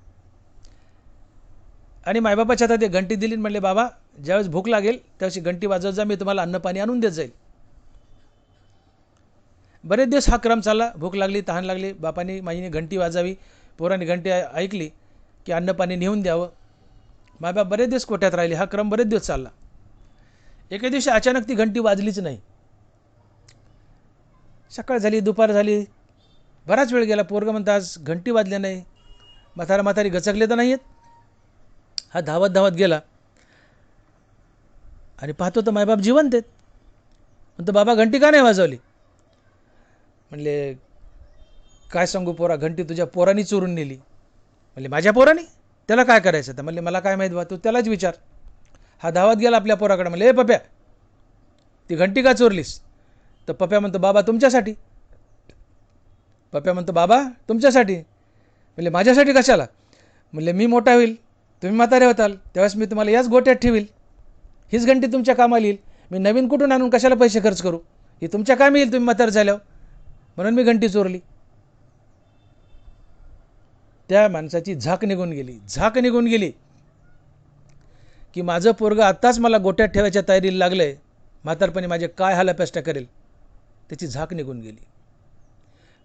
आणि मायबापाच्या हातात एक घंटी दिली, म्हणले बाबा ज्यावेळेस भूक लागेल त्यावेळेस घंटी वाजवत जा, मी तुम्हाला अन्न पाणी आणून देत जाईल. बरेच दिवस हा क्रम चालला. भूक लागली, तहान लागली, बापाने माईने घंटी वाजावी, पोरांनी घंटी ऐकली की अन्न पाणी नेऊन द्यावं. मायबाप बरेच दिवस कोठ्यात राहिले. हा क्रम बरेच दिवस चालला. एके दिवशी अचानक ती घंटी वाजलीच नाही. सकाळ झाली, दुपार झाली, बराच वेळ गेला. पोरगं म्हणतं आज घंटी वाजल्या नाही, म्हातारी गचकले तर नाही आहेत. हा धावत धावत गेला आणि पाहतो तर मायबाप जिवंत आहेत. म्हणतो बाबा घंटी का नाही वाजवली? म्हणले काय सांगू पोरा, घंटी तुझ्या पोरांनी चोरून नेली. म्हणले माझ्या पोरांनी? त्याला काय करायचं? तर म्हणले मला काय माहीत बा, तू त्यालाच विचार. हा धावत गेला आपल्या पोराकडे. म्हणले ए पप्या, ती घंटी का चोरलीस? तर पप्या म्हणतो बाबा तुमच्यासाठी. पप्या म्हणतो बाबा तुमच्यासाठी? म्हणले माझ्यासाठी कशाला? म्हणले मी मोठा होईल, तुम्ही म्हातारे होताल, त्यावेळेस मी तुम्हाला याच गोट्यात ठेवील, हीच घंटी तुमच्या कामाला येईल. मी नवीन कुठून आणून कशाला पैसे खर्च करू, ही तुमच्या कामी येईल तुम्ही म्हातारे झाल्यावर, म्हणून मी घंटी चोरली. त्या माणसाची झाक निघून गेली. झाक निघून गेली की माझं पोरगं आत्ताच मला गोट्यात ठेवायच्या तयारीला लागलंय, म्हातारपणी माझे काय हालअपेष्टा करेल, त्याची झाक निघून गेली.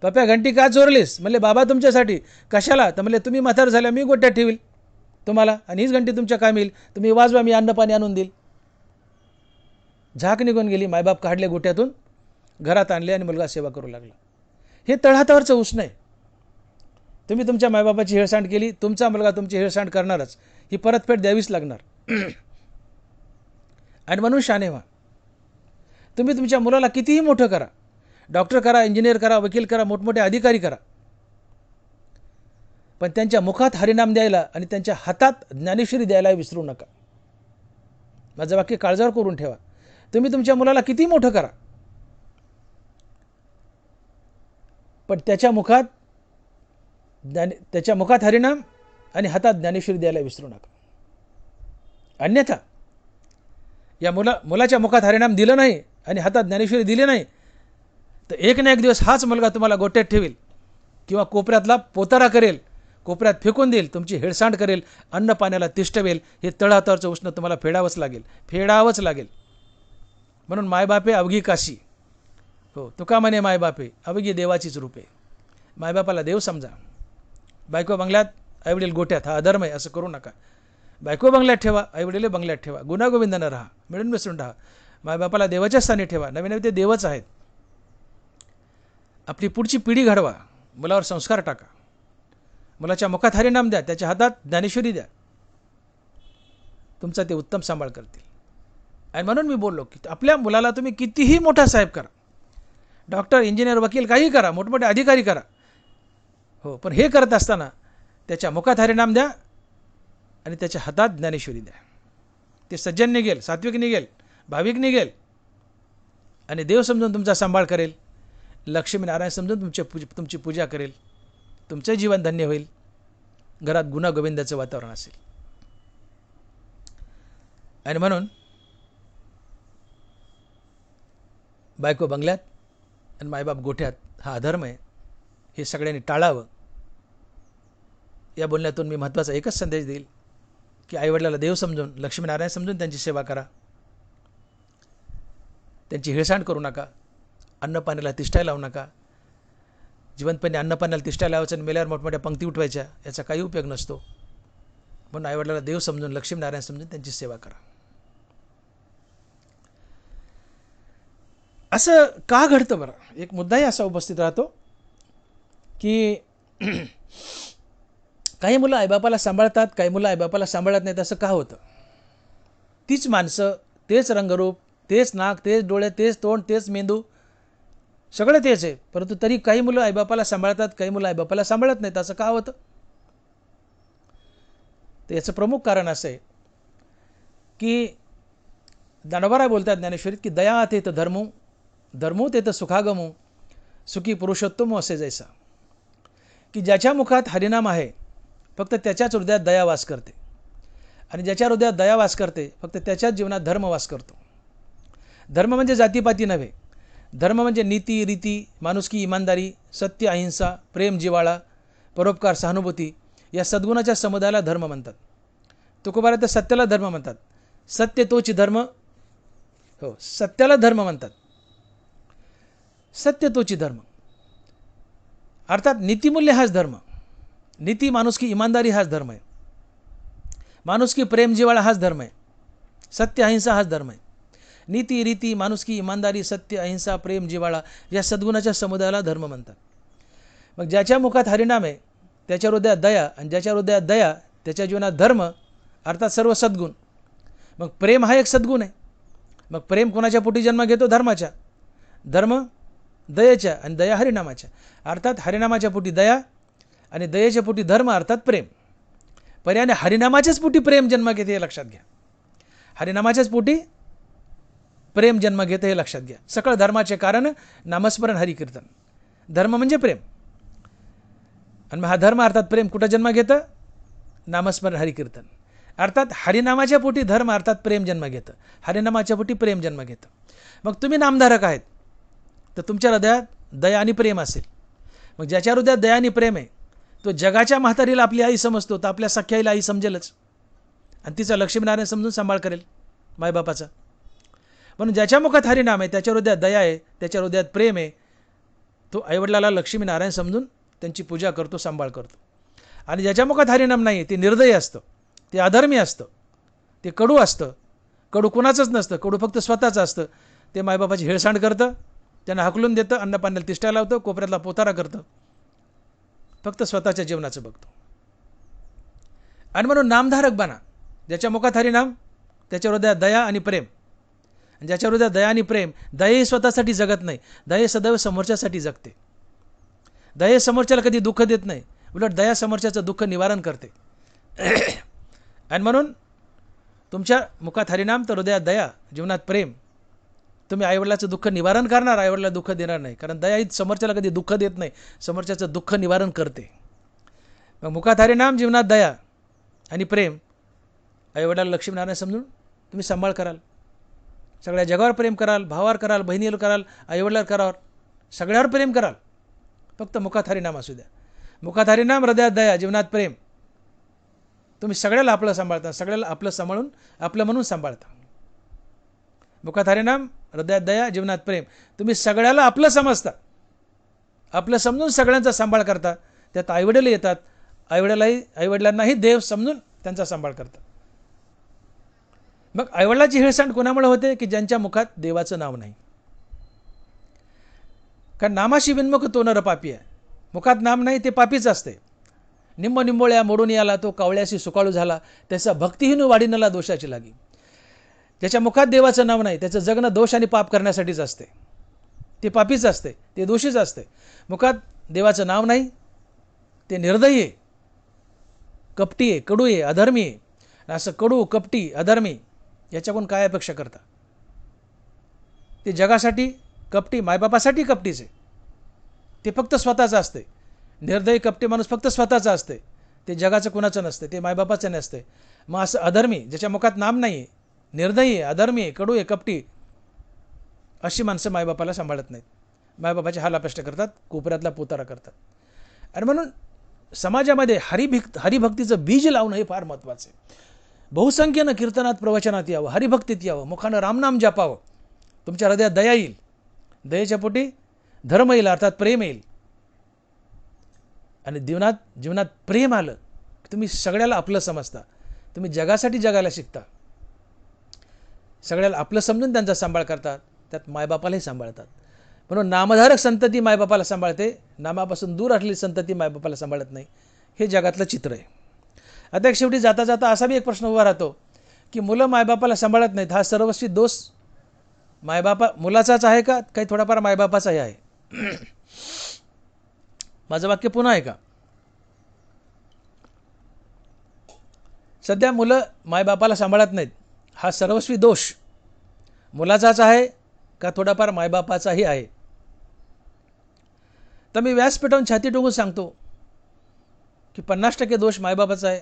पप्या घंटी का चोरलीस? म्हणले बाबा तुमच्यासाठी. कशाला? तर म्हणले तुम्ही म्हातार झाल्या मी गोट्यात ठेवील तुम्हाला, आणि हीच घंटी तुमच्या कामी येईल, तुम्ही वाजवा, मी अन्न पाणी आणून देईल. झाक निघून गेली. मायबाप काढले गोट्यातून, घरात आणले आणि मुलगा सेवा करू लागला. हे तळहातावरचं उष्ण आहे. तुम्ही तुमच्या मायबापाची हेळसांड केली, तुमचा मुलगा तुमची हेळसांड करणारच, ही परतफेड द्यावीच लागणार. आणि म्हणून शाने व्हा. तुम्ही तुमच्या मुलाला कितीही मोठं करा, डॉक्टर करा, इंजिनियर करा, वकील करा, मोठमोठे अधिकारी करा, पण त्यांच्या मुखात हरिनाम द्यायला आणि त्यांच्या हातात ज्ञानेश्वरी द्यायला विसरू नका. माझं वाक्य काळजावर करून ठेवा. तुम्ही तुमच्या मुलाला कितीही मोठं करा, पण त्याच्या मुखात हरिनाम आणि हातात ज्ञानेश्वरी द्यायला विसरू नका. अन्यथा या मुलाच्या मुखात हरिनाम दिलं नाही आणि हातात ज्ञानेश्वरी दिली नाही तर एक ना एक दिवस हाच मुलगा तुम्हाला गोट्यात ठेवेल किंवा कोपऱ्यातला पोतारा करेल, कोपऱ्यात फेकून देईल, तुमची हेळसांड करेल, अन्न पाण्याला तिष्ठवेल. हे तळहातावरचं उष्ण तुम्हाला फेडावंच लागेल. म्हणून मायबापे अवघी काशी. हो, तुका म्हणे मायबापे अवघी देवाचीच रूपे. मायबापाला देव समजा. बायको बंगल्यात, आईवडील गोट्यात, हा अधर्म आहे, असं करू नका. बायको बंगल्यात ठेवा, आईवडील बंगल्यात ठेवा, गुणागोविंदानं राहा, मिळून मिसळून राहा. मायबापाला देवाच्या स्थानी ठेवा. नवीन नवीन ते देवच आहेत. आपली पुढची पिढी घडवा, मुलावर संस्कार टाका, मुलाच्या मुखात हरिनाम द्या, त्याच्या हातात ज्ञानेश्वरी द्या. तुमचा ते उत्तम सांभाळ करतील. आणि म्हणून मी बोललो की आपल्या मुलाला तुम्ही कितीही मोठा साहेब करा, डॉक्टर, इंजिनियर, वकील, काही करा, मोठमोठे अधिकारी करा, हो, पण हे करत असताना त्याच्या मुखात हरिनाम द्या आणि त्याच्या हातात ज्ञानेश्वरी द्या. ते सज्जन निघेल, सात्विक निघेल, भाविक निघेल आणि देव समजून तुमचा सांभाळ करेल, लक्ष्मीनारायण समजून तुमची पूजा करेल. तुमचं जीवन धन्य होईल. घरात गुणागोविंदाचं वातावरण असेल. आणि म्हणून बायको बंगल्यात आणि मायबाप गोठ्यात हा अधर्म आहे, हे सगळ्यांनी टाळावं. या बोलण्यातून मी महत्त्वाचा एकच संदेश देईल की आईवडिलाला देव समजून, लक्ष्मीनारायण समजून त्यांची सेवा करा. त्यांची हेळसांड करू नका. अन्नपाण्याला तिष्ठायला लावू नका. जिवंतपणे अन्नपाण्याला तिष्ठायला लावायचं आणि मेल्यावर मोठमोठ्या पंक्ती उठवायच्या, याचा काही उपयोग नसतो. म्हणून आईवडिलाला देव समजून, लक्ष्मीनारायण समजून त्यांची सेवा करा. असं का घडतं बरं? एक मुद्दाही असा उपस्थित राहतो की काही मुलं आईबापाला सांभाळतात, काही मुलं आईबापाला सांभाळत नाहीत. असं का होतं? तीच माणसं, तेच रंगरूप, तेच नाक, तेच डोळे, तेच तोंड, तेच मेंदू, सगळं तेच आहे, परंतु तरी काही मुलं आईबापाला सांभाळतात, काही मुलं आईबापाला सांभाळत नाहीत. असं का होतं? तर याचं प्रमुख कारण असं आहे की दानवराय बोलतात ज्ञानेश्वरीत की दया तेत धर्मो, धर्मो तेत सुखागमो, सुखी पुरुषोत्तम असे जैसा. की ज्याच्या मुखात हरिनाम आहे फक्त त्याच्याच हृदयात दया वास करते, आणि ज्याच्या हृदयात दया वास करते फक्त त्याच्याच जीवनात धर्म वास करतो. धर्म म्हणजे जातीपाती नव्हे. धर्म म्हणजे नीती, रीती, माणुसकी, इमानदारी, सत्य, अहिंसा, प्रेम, जिव्हाळा, परोपकार, सहानुभूती या सद्गुणाच्या समुदायाला धर्म म्हणतात. तुकोबारा तर सत्याला धर्म म्हणतात. सत्य तोची धर्म, हो, सत्याला धर्म म्हणतात. सत्य तोची धर्म अर्थात नीतिमूल्य हाच धर्म. नीती, माणुसकी, इमानदारी हाच धर्म आहे. माणुसकी, प्रेम, जिव्हाळा हाच धर्म आहे. सत्य, अहिंसा हाच धर्म आहे. नीती, रीती, माणुसकी, इमानदारी, सत्य, अहिंसा, प्रेम, जिव्हाळा या सद्गुणाच्या समुदायाला धर्म म्हणतात. मग ज्याच्या मुखात हरिनाम आहे त्याच्या हृदयात दया, आणि ज्याच्या हृदयात दया त्याच्या जीवनात धर्म, अर्थात सर्व सद्गुण. मग प्रेम हा एक सद्गुण आहे. मग प्रेम कोणाच्या पोटी जन्म घेतो? धर्माच्या. धर्म दयेच्या आणि दया हरिनामाच्या. अर्थात हरिनामाच्या पोटी दया आणि दयेच्या पोटी धर्म अर्थात प्रेम. पर्यायाने हरिनामाच्याच पोटी प्रेम जन्म घेते हे लक्षात घ्या. हरिनामाच्याच पोटी प्रेम जन्म घेते हे लक्षात घ्या. सकळ धर्माचे कारण नामस्मरण हरिकीर्तन. धर्म म्हणजे प्रेम आणि मग हा धर्म अर्थात प्रेम कुठं जन्म घेतं? नामस्मरण हरिकीर्तन. अर्थात हरिनामाच्या पोटी धर्म अर्थात प्रेम जन्म घेतं. हरिनामाच्या पोटी प्रेम जन्म घेतं. मग तुम्ही नामधारक आहेत तर तुमच्या हृदयात दया आणि प्रेम असेल. मग ज्याच्या हृदयात दया आणि प्रेम आहे तो जगाच्या म्हातारीला आपली आई समजतो तर आपल्या सख्या आईला आई समजेलच आणि तिचा लक्ष्मीनारायण समजून सांभाळ करेल मायबापाचा. म्हणून ज्याच्या मुखात हरिनाम आहे, त्याच्या हृदयात दया आहे, त्याच्या हृदयात प्रेम आहे, तो आईवडिलाला लक्ष्मीनारायण समजून त्यांची पूजा करतो, सांभाळ करतो. आणि ज्याच्या मुखात हरिनाम नाही ते निर्दयी असतं, ते अधर्मी असतं, ते कडू असतं. कडू कुणाचंच नसतं, कडू फक्त स्वतःचं असतं. ते मायबापाची हेळसांड करतं, त्यांना हाकलून देतं, अन्नपाण्याला तिष्ठा लावतं, कोपऱ्यातला पोतारा करतं, फक्त स्वतःच्या जीवनाचं बघतो. आणि म्हणून नामधारक बना. ज्याच्या मुखात हरिनाम त्याच्या हृदयात दया आणि प्रेम. आणि ज्याच्या हृदयात दया आणि प्रेम, दया स्वतःसाठी जगत नाही, दया सदैव समोरच्यासाठी जगते. दया समोरच्याला कधी दुःख देत नाही, उलट दया समोरच्याचं दुःख निवारण करते. आणि म्हणून तुमच्या मुखात हरिनाम तर हृदयात दया, जीवनात प्रेम. तुम्ही आईवडिलाचं दुःख निवारण करणार, आईवडिलाला दुःख देणार नाही. कारण दया ही समोरच्याला कधी दुःख देत नाही, समोरच्याचं दुःख निवारण करते. मग मुखात हरिनाम, जीवनात दया आणि प्रेम. आईवडिलाला लक्ष्मीनारायण समजून तुम्ही सांभाळ कराल. सगळ्या जगावर प्रेम कराल, भावावर कराल, बहिणीवर कराल, आईवडिलावर कराल, सगळ्यावर प्रेम कराल. फक्त मुखात हरिनाम असू द्या. मुखात हरिनाम, हृदयात दया, जीवनात प्रेम. तुम्ही सगळ्याला आपलं सांभाळता, सगळ्याला आपलं सांभाळून आपलं म्हणून सांभाळता. मुखात हरिनाम, हृदयात दया, जीवनात प्रेम. तुम्ही सगळ्याला आपलं समजता, आपलं समजून सगळ्यांचा सांभाळ करता. त्यात आईवडील येतात, आईवडिलांनाही देव समजून त्यांचा सांभाळ करतात. मग आईवडिलाची हेळसांड कोणामुळे होते? की ज्यांच्या मुखात देवाचं नाव नाही. कारण नामाशी विन्मुख तो नर पापी आहे. मुखात नाम नाही ते पापीच असते. निंब निंबोळ्या मोडून आला तो कावळ्याशी सुकाळू झाला, त्याचा भक्तिहीन वाढीनला दोषाची लागी. ज्याच्या मुखात देवाचं नाव नाही त्याचं जगणं दोष आणि पाप करण्यासाठीच असते. ते पापीच असते, ते दोषीच असते. मुखात देवाचं नाव नाही ते निर्दयी आहे, कपटी आहे, कडू आहे, अधर्मी आहे. असं कडू, कपटी, अधर्मी याच्याकडून काय अपेक्षा करता? ते जगासाठी कपटी, मायबापासाठी कपटीच आहे. ते फक्त स्वतःचं असते. निर्दयी कपटी माणूस फक्त स्वतःचं असते, ते जगाचं कुणाचं नसते, ते मायबापाचं नसते. मग असं अधर्मी ज्याच्या मुखात नाम नाही आहे, निर्दयी आहे, अधर्मी आहे, कडू आहे, कपटी, अशी माणसं मायबापाला सांभाळत नाहीत. मायबापाचे हालापेष्ट करतात, कोपऱ्यातला पोतारा करतात. आणि म्हणून समाजामध्ये हरिभक्तीचं बीज लावणं हे फार महत्त्वाचं आहे. बहुसंख्येनं कीर्तनात, प्रवचनात यावं, हरिभक्तीत यावं, मुखानं रामनाम जपावं. तुमच्या हृदयात दया येईल, दयेच्या पोटी धर्म येईल, अर्थात प्रेम येईल. आणि जीवनात प्रेम आलं तुम्ही सगळ्याला आपलं समजता, तुम्ही जगासाठी जगायला शिकता. सगळ्याला आपलं समजून त्यांचा सांभाळ करतात, त्यात मायबापालाही सांभाळतात. म्हणून नामधारक संतती मायबापाला सांभाळते, नामापासून दूर असलेली संतती मायबापाला सांभाळत नाही. हे जगातलं चित्र आहे. आता एक शेवटी जाता जाता असा बी एक प्रश्न उभा राहतो की मुलं मायबापाला सांभाळत नाहीत, हा सर्वस्वी दोष मुलाचाच आहे का, काही थोडाफार मायबापाचाही आहे? माझं वाक्य पुन्हा आहे का? सध्या मुलं मायबापाला सांभाळत नाहीत, हा सर्वस्वी दोष मुलाचाच आहे का थोडाफार मायबापाचाही आहे? तर मी व्यास पेटवून छाती ठोकून सांगतो की 50% दोष मायबापाचा आहे,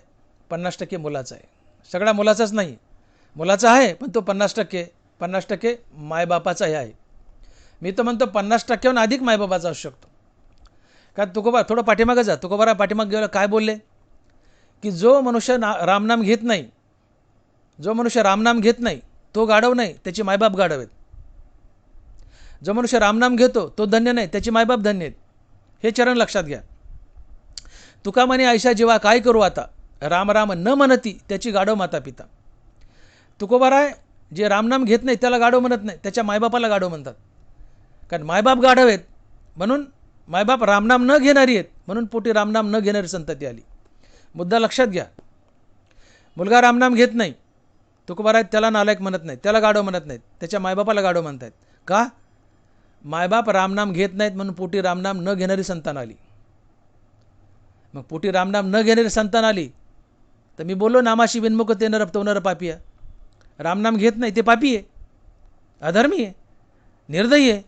50% मुलाचा आहे. सगळा मुलाचाच नाही, मुलाचा आहे पण तो 50% मायबापाचाही आहे. मी तर म्हणतो 50%हून अधिक मायबापाचा असू शकतो. कारण तुकोबा थोडं पाठीमागं जा, तुकोबारा पाठीमागं गेलं काय बोलले की जो मनुष्य रामनाम घेत नाही, जो मनुष्य रामनाम घेत नाही तो गाढव नाही, त्याची मायबाप गाढव आहेत. जो मनुष्य रामनाम घेतो तो धन्य नाही, त्याची मायबाप धन्य आहेत. हे चरण लक्षात घ्या. तुका म्हणे आयशा जीवा काय करू आता, राम राम न म्हणती त्याची गाढव माता पिता. तुकोबाराय जे रामनाम घेत नाही त्याला गाढव म्हणत नाही, त्याच्या मायबापाला गाढव म्हणतात. कारण मायबाप गाढव आहेत म्हणून मायबाप रामनाम न घेणारी आहेत म्हणून पोटी रामनाम न घेणारी संतती आली. मुद्दा लक्षात घ्या. मुलगा रामनाम घेत नाही, तुकोबाराय त्याला नालायक म्हणत नाहीत, त्याला गाढव म्हणत नाहीत, त्याच्या मायबापाला गाढव म्हणतात. का? मायबाप रामनाम घेत नाहीत म्हणून पोटी रामनाम न घेणारी संतान आली. मग पोटी रामनाम न घेणारी संतान आली तर मी बोललो नामाशी विन्मुख ते नर तो नर पापी आहे. रामनाम घेत नाही ते पापी आहे, अधर्मी आहे, निर्दयी आहे,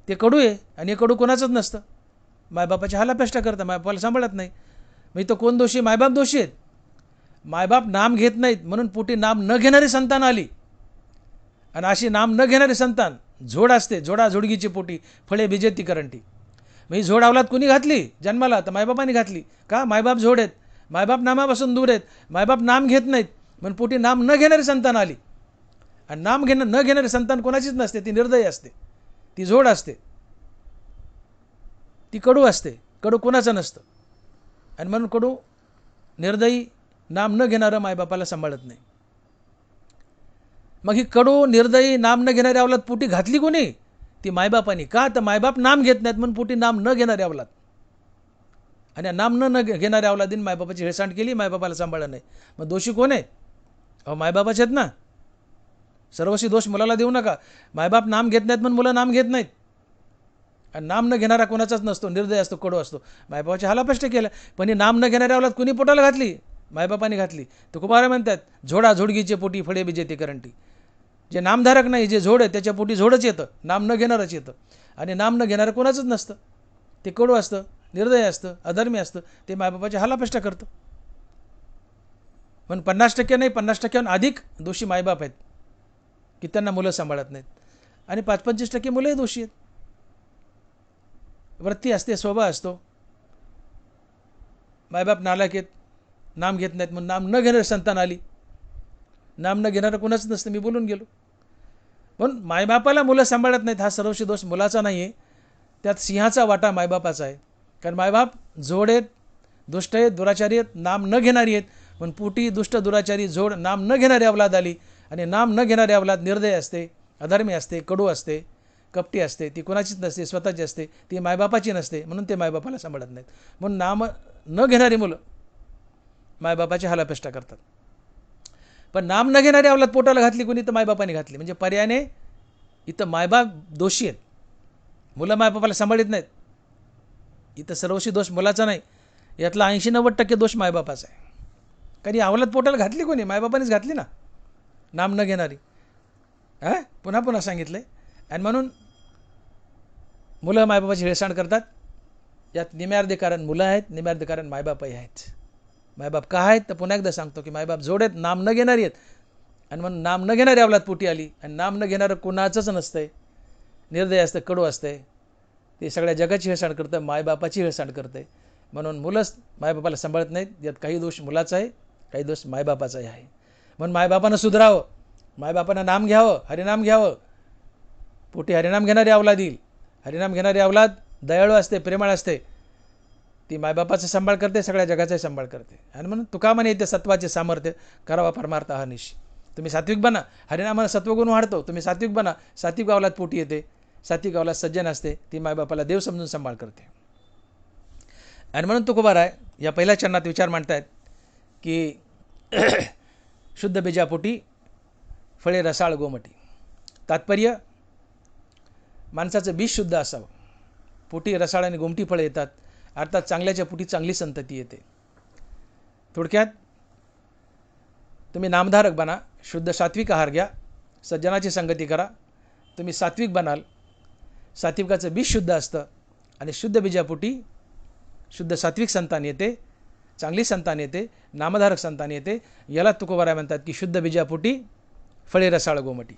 ते कडू आहे. आणि हे कडू कोणाचंच नसतं. मायबापाची हालापेष्टा करतं, मायबापाला सांभाळत नाही. मग इथं कोण दोषी? मायबाप दोषी आहेत. मायबाप नाम घेत नाहीत म्हणून पोटी नाम न घेणारी संतान आली. आणि अशी नाम न घेणारी संतान झोड असते, झोडा झोडगीची पोटी फळे भिजेती करंटी. मग ही झोड अवलाद कुणी घातली जन्माला? तर मायबापाने घातली. का? मायबाप झोड आहेत, मायबाप नामापासून दूर आहेत, मायबाप नाम घेत नाहीत म्हणून पोटी नाम न घेणारी संतान आली. आणि नाम न घेणारी संतान कोणाचीच नसते, ती निर्दयी असते, ती झोड असते, ती कडू असते. कडू कोणाचं नसतं. आणि म्हणून कडू निर्दयी नाम न घेणारं मायबापाला सांभाळत नाही. मग ही कडू निर्दयी नाम न घेणारी अवलाद पोटी घातली कोणी? ती मायबापानी. का? तर मायबाप नाम घेत नाहीत म्हणून पोटी नाम न घेणारी अवलाद. आणि नाम न घेणाऱ्या अवलादीने मायबापाची हेळसांड केली, मायबापाला सांभाळलं नाही. मग दोषी कोण आहे? अहो मायबापाचे आहेत ना. सर्वस्वी दोष मुलाला देऊ नका. मायबाप नाम घेत नाहीत म्हणून मुलं नाम घेत नाहीत. आणि नाम न घेणारा कोणाचाच नसतो, निर्दय असतो, कडू असतो. मायबापाचे हालापेष्ट केलं, पण ही नाम न घेणाऱ्या अवलाद कुणी पोटाला घातली? मायबापाने घातली. तर कुमार म्हणतात झोडा झोडगीचे पोटी फळे बिजेते करंटी. जे नामधारक नाही, जे झोड आहे त्याच्या पोटी झोडच येतं, नाम न घेणारच येतं. आणि नाम न घेणारं कोणाचंच नसतं, ते कडू असतं, निर्दय असतं, अधर्मी असतं, ते मायबापाचे हालापेष्टा करतं. पण 50% नाही, 50%हून अधिक दोषी मायबाप आहेत की त्यांना मुलं सांभाळत नाहीत. आणि 25% मुलंही दोषी आहेत. वृत्ती असते, स्वभाव असतो. मायबाप नालायक आहेत, नाम घेत नाहीत म्हणून नाम न घेणारी संतान आली. नाम न घेणारं कोणाच नसतं, मी बोलून गेलो. पण मायबापाला मुलं सांभाळत नाहीत हा सर्वस्वी दोष मुलाचा नाही आहे, त्यात सिंहाचा वाटा मायबापाचा आहे. कारण मायबाप जोड आहेत, दुष्ट आहेत, दुराचारी आहेत, नाम न घेणारी आहेत. पण पोटी दुष्ट दुराचारी जोड नाम न घेणारी अवलाद आली. आणि नाम न घेणारी अवलाद निर्दय असते, अधर्मी असते, कडू असते, कपटी असते, ती कोणाचीच नसते, स्वतःची असते, ती मायबापाची नसते. म्हणून ते मायबापाला सांभाळत नाहीत. म्हणून नाम न घेणारी मुलं मायबापाची हालापेष्टा करतात. पण नाम न घेणारी अवलाद पोटाला घातली कोणी? तर मायबापाने घातली. म्हणजे पर्यायाने इथं मायबाप दोषी आहेत, मुलं मायबापाला सांभाळत नाहीत. इथं सर्वस्वी दोष मुलाचा नाही, यातला 80-90% दोष मायबापाचा आहे. कारण अवलाद पोटाला घातली कोणी? मायबापानेच घातली ना, नाम न घेणारी. पुन्हा पुन्हा सांगितले. आणि म्हणून मुलं मायबापाची हेळसांड करतात. यात निम्यार्धे कारण मुलं आहेत, निम्यार्धे कारण मायबापही आहेत. मायबाप का आहेत? तर पुन्हा एकदा सांगतो की मायबाप जोड आहेत, नाम न घेणारी आहेत. आणि म्हणून नाम न घेणारी अवलाद पोटी आली. आणि नाम न घेणारं कोणाचंच नसतंय, निर्दय असतं, कडू असतंय, ते सगळ्या जगाची हेळसांड करतं, मायबापाची हेळसांड करतं. म्हणून मुलंच मायबापाला सांभाळत नाहीत. यात काही दोष मुलाचा आहे, काही दोष मायबापाचाही आहे. म्हणून मायबापानं सुधरावं, मायबापानं नाम घ्यावं, हरिनाम घ्यावं. पोटी हरिनाम घेणारी अवलाद येईल. हरिनाम घेणारी अवलाद दयाळू असते, प्रेमळ असते, ती मायबापाचा सांभाळ करते, सगळ्या जगाचाही सांभाळ करते. आणि म्हणून तुका म्हणे येते सत्वाचे सामर्थ्य करावा परमार्थ अहर्निश. तुम्ही सात्विक बना, हरिनामानं सत्वगुण वाढतो. तुम्ही सात्विक बना, सात्विक अवलाद पोटी येते, सात्विक अवलाद सज्जन असते, ती मायबापाला देव समजून सांभाळ करते. आणि म्हणून तुकोबाराय या पहिल्या चरणात विचार मांडतायत की शुद्ध बीजापोटी फळे रसाळ गोमटी. तात्पर्य, माणसाचं बीज शुद्ध असावं, पोटी रसाळ आणि गोमटी फळे येतात, अर्थात चांगल्याच्या पोटी चांगली संतती येते. थोडक्यात तुम्ही नामधारक बना, शुद्ध सात्विक आहार घ्या, सज्जनाची संगती करा, तुम्ही सात्विक बनाल. सात्विकाचं बीज शुद्ध असतं आणि शुद्ध बीजापोटी शुद्ध सात्विक संतान येते, चांगली संतान येते, नामधारक संतान येते. याला तुकोबाराय म्हणतात की शुद्ध बीजापोटी फळे रसाळ गोमटी.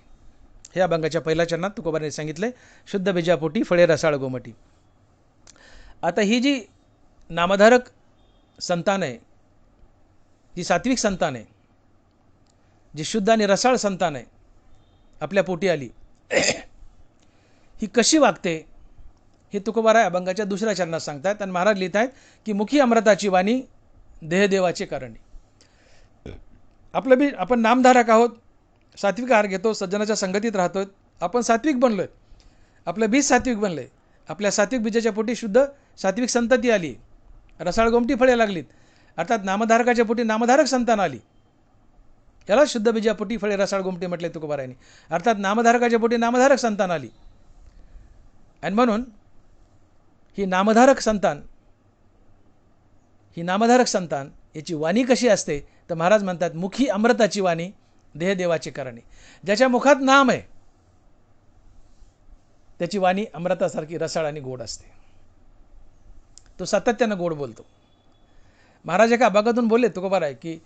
हे अभंगाच्या पहिल्या चरणात तुकोबाराने सांगितले, शुद्ध बीजापोटी फळे रसाळ गोमटी. आता ही जी नामधारक संतान आहे, जी सात्विक संतान आहे, जी शुद्ध आणि रसाळ संतान आहे, आपल्या पोटी आली, ही कशी वागते हे तुकोबाराय अभंगाच्या दुसऱ्या चरणात सांगतात. आणि महाराज लिहित आहेत की मुखी अमृताची वाणी देहदेवाचे कारणी. आपलं बी आपण नामधारक आहोत, सात्विक आहार घेतो, सज्जनाच्या संगतीत राहतोय, आपण सात्विक बनलोय, आपलं बीज सात्विक बनलंय, आपल्या सात्विक बीजाच्या पोटी शुद्ध सात्विक संतती आली, रसाळ गोमटी फळे लागलीत. अर्थात नामधारकाच्या पोटी नामधारक संतान आली, याला शुद्ध बीजापोटी फळे रसाळ गोमटे म्हटले तुकोबारायांनी. अर्थात नामधारकाच्या पोटी नामधारक संतान आली. आणि म्हणून ही नामधारक संतान याची वाणी कशी असते तर महाराज म्हणतात, मुखी अमृताची वाणी देहदेवाची करणी. ज्याच्या मुखात नाम आहे त्याची वाणी अमृतासारखी रसाळ आणि गोड असते. तो सातत्यानं गोड बोलतो. महाराज एका अभंगातून बोलले तुकोबाराय की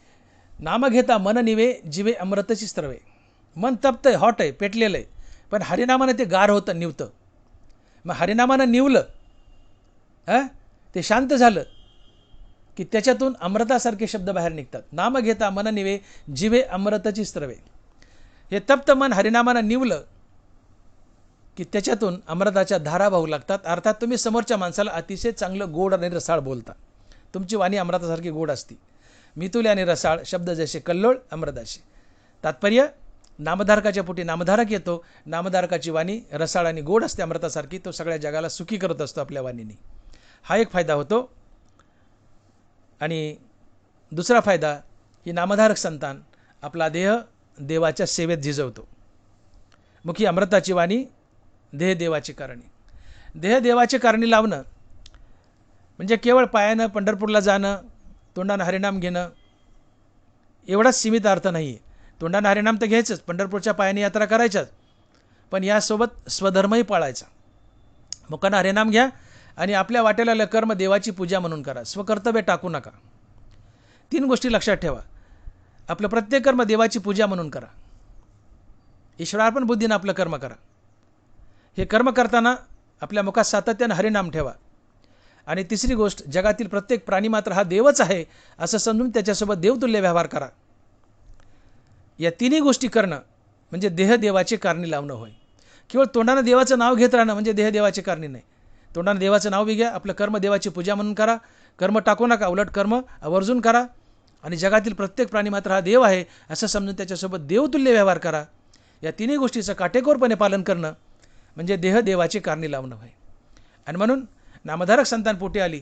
नाम घेता मन निवे जिवे अमृतची स्त्रवे. मन तपतंय, हॉट आहे, पेटलेलं आहे, पण हरिनामानं ते गार होतं, निवतं. मग हरिनामानं निवलं ते शांत झालं की त्याच्यातून अमृतासारखे शब्द बाहेर निघतात. नाम घेता मन निवे जिवे अमृतची स्त्रवे. हे तप्त मन हरिनामानं निवलं की त्याच्यातून अमृताच्या धारा वाहू लागतात. अर्थात तुम्ही समोरच्या माणसाला अतिशय चांगलं गोड आणि रसाळ बोलता. तुमची वाणी अमृतासारखी गोड असती. मितुले आणि रसाळ शब्द जसे कल्लोळ अमृताशी. तात्पर्य, नामधारकाच्या पोटी नामधारक येतो, नामधारकाची वाणी रसाळ आणि गोड असते अमृतासारखी. तो सगळ्या जगाला सुखी करत असतो आपल्या वाणीने. हा एक फायदा होतो. आणि दुसरा फायदा, ही नामधारक संतान आपला देह देवाच्या सेवेत झिजवतो. मुखी अमृताची वाणी देह देवाची करणी. देह देवाची करणी लावणं म्हणजे केवळ पायानं पंढरपूरला जाणं, तोंडानं हरिनाम घेणं एवढाच सीमित अर्थ नाही आहे. तोंडानं हरिनाम तर घ्यायचंच, पंढरपूरच्या पायाने यात्रा करायच्याच, पण यासोबत स्वधर्मही पाळायचा. मुखानं हरिनाम घ्या आणि आपल्या वाटेला कर्म देवाची पूजा म्हणून करा. स्वकर्तव्य टाकू नका. 3 गोष्टी लक्षात ठेवा. आपलं प्रत्येक कर्म देवाची पूजा म्हणून करा. ईश्वरार्पण बुद्धीनं आपलं कर्म करा. हे कर्म करताना आपल्या मुखात सातत्यानं हरिनाम ठेवा. आणि तिसरी गोष्ट, जगातील प्रत्येक प्राणी मात्र हा देवच आहे असं समजून त्याच्यासोबत देवतुल्य व्यवहार करा. या 3 गोष्टी करणं म्हणजे देह देवाचे कारणी लावणं होय. केवळ तोंडानं देवाचं नाव घेत राहणं म्हणजे देह देवाचे कारणी नाही. तोंडानं देवाचं नाव बी घ्या, आपलं कर्म देवाची पूजा म्हणून करा, कर्म टाकू नका, उलट कर्म आवर्जून करा. आणि जगातील प्रत्येक प्राणी मात्र हा देव आहे असं समजून त्याच्यासोबत देवतुल्य व्यवहार करा. या 3 गोष्टीचं काटेकोरपणे पालन करणं म्हणजे देह देवाची कारणी लावणं होय. आणि म्हणून नामधारक संतान पोटी आली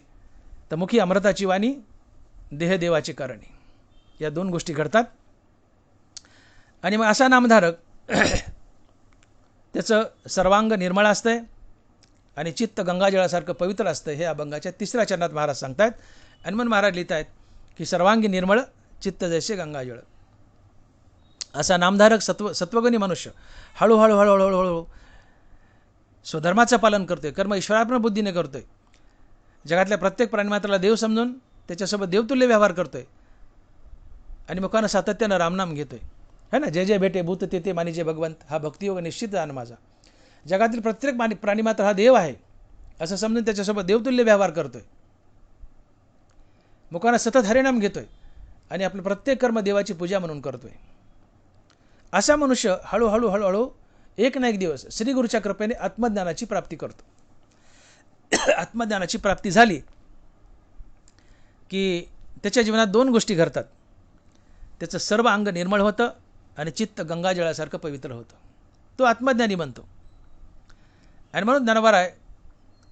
तर मुखी अमृताची वाणी देह देवाची करणी. या 2 गोष्टी घडतात. आणि मग असा नामधारक त्याचं सर्वांग निर्मळ असतंय आणि चित्त गंगाजळासारखं पवित्र असतं. हे अभंगाच्या 3ऱ्या चरणात महाराज सांगतात. आणि मग महाराज लिहित आहेत की सर्वांगी निर्मळ चित्त जैसे गंगाजळ. असा नामधारक सत्वगुणी मनुष्य हळूहळू हळूहळू हळूहळू स्वधर्माचं पालन करतोय, कर्म ईश्वरार्पण बुद्धीने करतोय, जगातल्या प्रत्येक प्राणीमात्राला देव समजून त्याच्यासोबत देवतुल्य व्यवहार करतोय आणि मुखानं सातत्यानं रामनाम घेतोय. है ना, जय जय भेटे भूत तेथे मानिजे भगवंत. हा भक्तियोग निश्चित जाण माझा. जगातील प्रत्येक प्राणीमात्र हा देव आहे असं समजून त्याच्यासोबत देवतुल्य व्यवहार करतोय, मुखानं सतत हरिनाम घेतोय आणि आपलं प्रत्येक कर्म देवाची पूजा म्हणून करतोय. असा मनुष्य हळूहळू हळूहळू एक ना एक दिवस श्री गुरुच्या कृपेने आत्मज्ञानाची प्राप्ती करतो. आत्मज्ञानाची प्राप्ती झाली की त्याच्या जीवनात 2 गोष्टी घडतात. त्याचं सर्व अंग निर्मळ होतं आणि चित्त गंगाजळासारखं पवित्र होतं. तो आत्मज्ञानी बनतो. आणि म्हणून ज्ञानोबा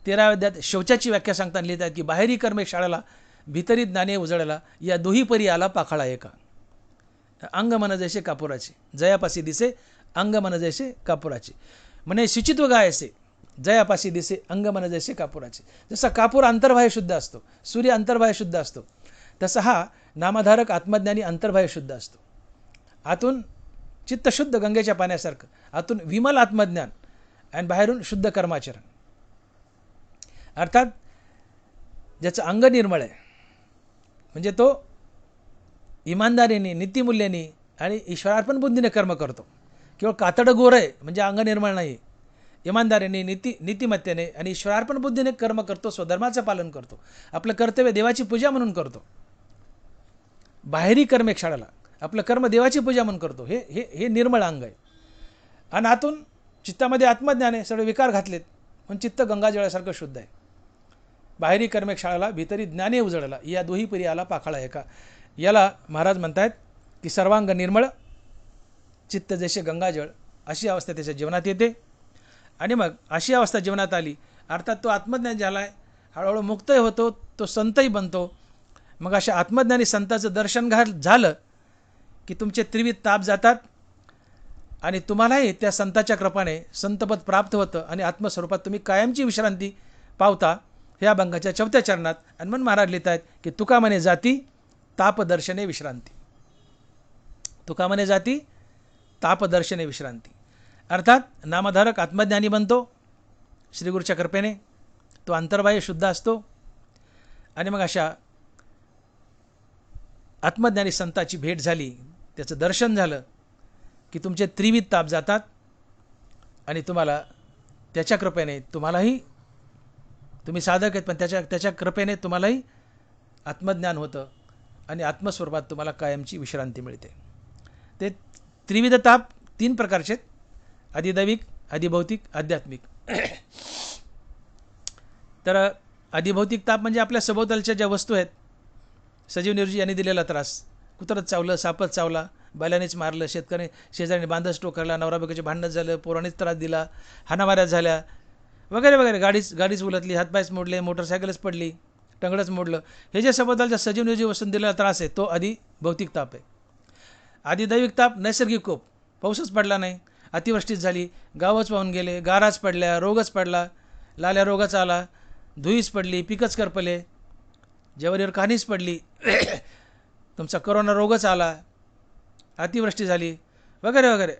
13व्या अध्यायात शौचाची व्याख्या सांगताना लिहितात की बाहेरी कर्मे शाळेला भीतरी ज्ञाने उजळला, या दोही परी आला पाखाळा एका. अंग मन जैसे कापुराचे जयापासी दिसे, अंग मन जैसे कापुराचे. म्हणे शुचित्व गायसे जयापासी दिसे, अंग मन जैसे कापुराचे. जसा कापूर अंतर्बाह्य शुद्ध असतो, सूर्य अंतर्बाह्य शुद्ध असतो, तसा हा नामधारक आत्मज्ञानी अंतर्बाह्य शुद्ध असतो. आतून चित्तशुद्ध गंगेच्या पाण्यासारखं, आतून विमल आत्मज्ञान आणि बाहेरून शुद्ध कर्माचरण. अर्थात ज्याचं अंग निर्मळ आहे म्हणजे तो इमानदारीने, नीतिमूल्याने आणि ईश्वरार्पण बुद्धीने कर्म करतो. केवळ कातडं गोर आहे म्हणजे अंग निर्मळ नाही. इमानदारीने, नीतिमत्तेने आणि ईश्वरार्पण बुद्धीने कर्म करतो, स्वधर्माचं पालन करतो, आपलं कर्तव्य देवाची पूजा म्हणून करतो. बाहेरी कर्म शाळेला आपलं कर्म देवाची पूजा म्हणून करतो. हे निर्मळ अंग आहे. आणि आतून चित्तामध्ये आत्मज्ञान आहे, सगळे विकार घातलेत पण चित्त गंगाजळासारखं शुद्ध आहे. बाहेरी कर्म शाळेला भीतरी ज्ञाने उजळला, या दोही परी आला पाखाळा एका. याला महाराज म्हणतात की सर्वांग निर्मळ चित्त जैसे गंगाजळ, अशी अवस्था त्याच्या जीवनात येते. आणि मग अशी अवस्था जीवनात आली अर्थात तो आत्मज्ञान झाला आहे, हळूहळू मुक्तही होतो, तो संतही बनतो. मग अशा आत्मज्ञानी संताचं दर्शन झालं की तुमचे त्रिविध ताप जातात आणि तुम्हालाही त्या संताच्या कृपाने संतपद प्राप्त होतं आणि आत्मस्वरूपात तुम्ही कायमची विश्रांती पावता. ह्या अभंगाच्या 4थ्या चरणात हनुमान महाराज लिहित आहेत की तुका म्हणे जाती तापदर्शने विश्रांती. तुका म्हणे जाती तापदर्शने विश्रांती. अर्थात नामधारक आत्मज्ञानी बनतो श्रीगुरूच्या कृपेने. तो अंतर्बाह्य शुद्ध असतो आणि मग अशा आत्मज्ञानी संताची भेट झाली, त्याचं दर्शन झालं की तुमचे त्रिविध ताप जातात आणि तुम्हाला त्याच्या कृपेने तुम्हालाही, तुम्ही साधक आहेत पण त्याच्या कृपेने तुम्हालाही आत्मज्ञान होतं आणि आत्मस्वरूपात तुम्हाला कायमची विश्रांती मिळते. ते त्रिविध ताप 3 प्रकारचे आहेत: अधिदैविक, अधिभौतिक, आध्यात्मिक. तर अधिभौतिक ताप म्हणजे आपल्या सभोवतालच्या ज्या वस्तू आहेत, सजीव निर्जीव यांनी दिलेला त्रास, कुत्रच चावलं, सापच चावला, बैलानेच मारलं, शेजाऱ्याने बांधच टोकरला, नवरा बायकोचे भांडण झालं, पोरानेच त्रास दिला, हाणामाऱ्या झाल्या वगैरे वगैरे, गाडीच उलटली, हातपायच मोडले, मोटरसायकलच पडली, टंगडच मोडलं, हे जे सभोवतालच्या सजीव निर्जीव वस्तून दिलेला त्रास आहे तो अधिभौतिक ताप आहे. अधिदैविक ताप नैसर्गिक कोप, पाऊसच पडला नाही, अतिवृष्टीच झाली, गावच वाहून गेले, गाराच पडल्या, रोगच पडला, लाल्या रोगच आला, धुईच पडली, पिकच करपले, जेवरीवर कहाणीच पडली, तुमचा कोरोना रोगच आला, अतिवृष्टी झाली वगैरे वगैरे,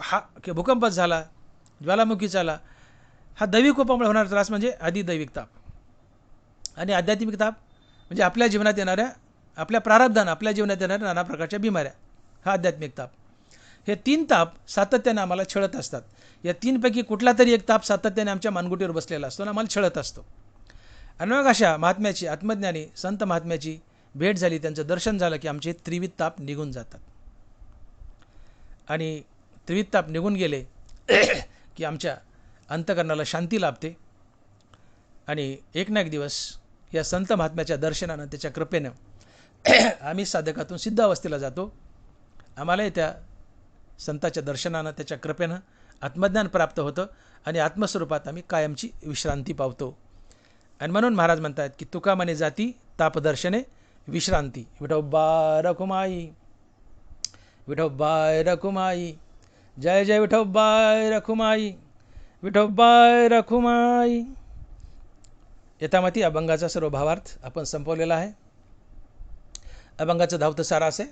हा भूकंपच झाला, ज्वालामुखीच आला, हा दैविक कोपामुळे होणारा त्रास म्हणजे अधिदैविक ताप. आणि आध्यात्मिक ताप म्हणजे आपल्या जीवनात येणाऱ्या, आपल्या प्रारब्धानं आपल्या जीवनात येणाऱ्या नाना प्रकारच्या बिमाऱ्या, हा आध्यात्मिक ताप. हे 3 ताप सातत्याने आम्हाला छळत असतात. या 3 पैकी कुठला तरी एक ताप सातत्याने आमच्या मानगुटीवर बसलेला असतो आणि आम्हाला छळत असतो. आणि मग अशा महात्म्याची, आत्मज्ञानी संत महात्म्याची भेट झाली, त्यांचं दर्शन झालं की आमचे त्रिविध ताप निघून जातात. आणि त्रिविध ताप निघून गेले की आमच्या अंतकरणाला शांती लाभते आणि एक ना एक दिवस या संत महात्म्याच्या दर्शनानं, त्याच्या कृपेनं आम्ही साधकातून सिद्ध अवस्थेला जातो. आम्हालाही त्या संताच्या दर्शनानं, त्याच्या कृपेनं आत्मज्ञान प्राप्त होतं आणि आत्मस्वरूपात आम्ही कायमची विश्रांती पावतो. आणि म्हणून महाराज म्हणतात की तुका म्हणे जाती तापदर्शने विश्रांती. विठोबा रखुमाई, विठोबाय रखुमाई, जय जय विठोबाय रखुमाई, विठोबाय रखुमाई. यथामती अभंगाचा सर्व भावार्थ आपण संपवलेला आहे. अभंगाचं धावतं सार असे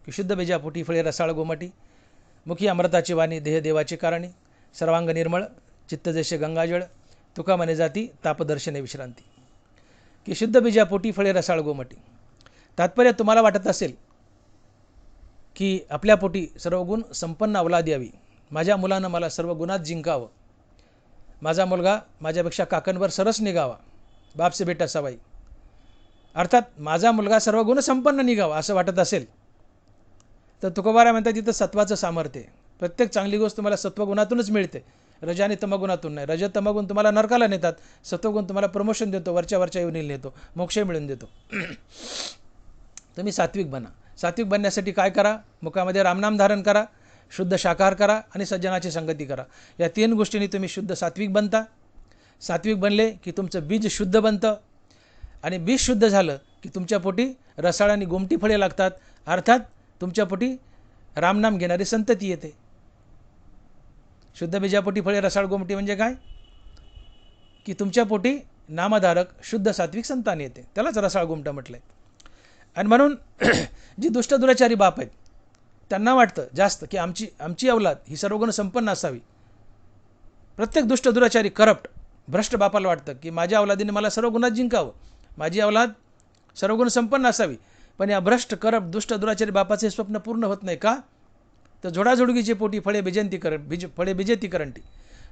की शुद्ध बीजापोटी फळे रसाळ गोमटी, मुखी अमृताची वाणी, देह देवाची कारणी, सर्वांग निर्मळ चित्त जैसे गंगाजळ, तुका म्हणे जाती तापदर्शने विश्रांती. की शुद्ध बीजापोटी फळे रसाळ गोमटी. तात्पर्य तुम्हाला वाटत असेल की आपल्या पोटी सर्व गुण संपन्न अवलाद यावी, माझ्या मुलानं मला सर्व गुणात जिंकावं, माझा मुलगा माझ्यापेक्षा काकांवर सरस निघावा, बापसे बेटा सवाई, अर्थात माझा मुलगा सर्व गुण संपन्न निघावा असं वाटत असेल तर तुकोबारा म्हणतात तिथं सत्वाचं सामर्थ्य आहे. प्रत्येक चांगली गोष्ट तुम्हाला सत्वगुणातूनच मिळते, रज आणि तमगुणातून नाही. रज तमगुण तुम्हाला नरकाला नेतात, सत्वगुण तुम्हाला प्रमोशन देतो, वरच्या येऊन नेतो, मोक्ष मिळून देतो. तुम्ही सात्विक बना. सात्विक बनण्यासाठी काय करा? मुखामध्ये रामनाम धारण करा, शुद्ध शाकाहार करा आणि सज्जनाची संगती करा. या 3 गोष्टींनी तुम्ही शुद्ध सात्विक बनता. सात्विक बनले की तुमचं बीज शुद्ध बनतं आणि बीज शुद्ध झालं की तुमच्या पोटी रसाळ आणि गोमटी फळे लागतात. अर्थात तुमच्या पोटी रामनाम घेणारी संतती येते. शुद्ध बीजापोटी फळे रसाळ गोमटी म्हणजे काय? की तुमच्या पोटी नामधारक शुद्ध सात्विक संतान येते, त्यालाच रसाळ गोमटा म्हटलंय. आणि म्हणून जी दुष्ट दुराचारी बाप आहेत त्यांना वाटतं जास्त की आमची अवलाद ही सर्वगुण संपन्न असावी. प्रत्येक दुष्ट दुराचारी करप्ट भ्रष्ट बापाला वाटतं की माझ्या अवलादीने मला सर्व गुणात जिंकावं, माझी अवलाद सर्वगुण संपन्न असावी. पण या भ्रष्ट करप्ट दुष्ट दुराचारी बापाचे स्वप्न पूर्ण होत नाही का? तर झोडाझोडगीचे पोटी फळे फळे बिजेती करंटी.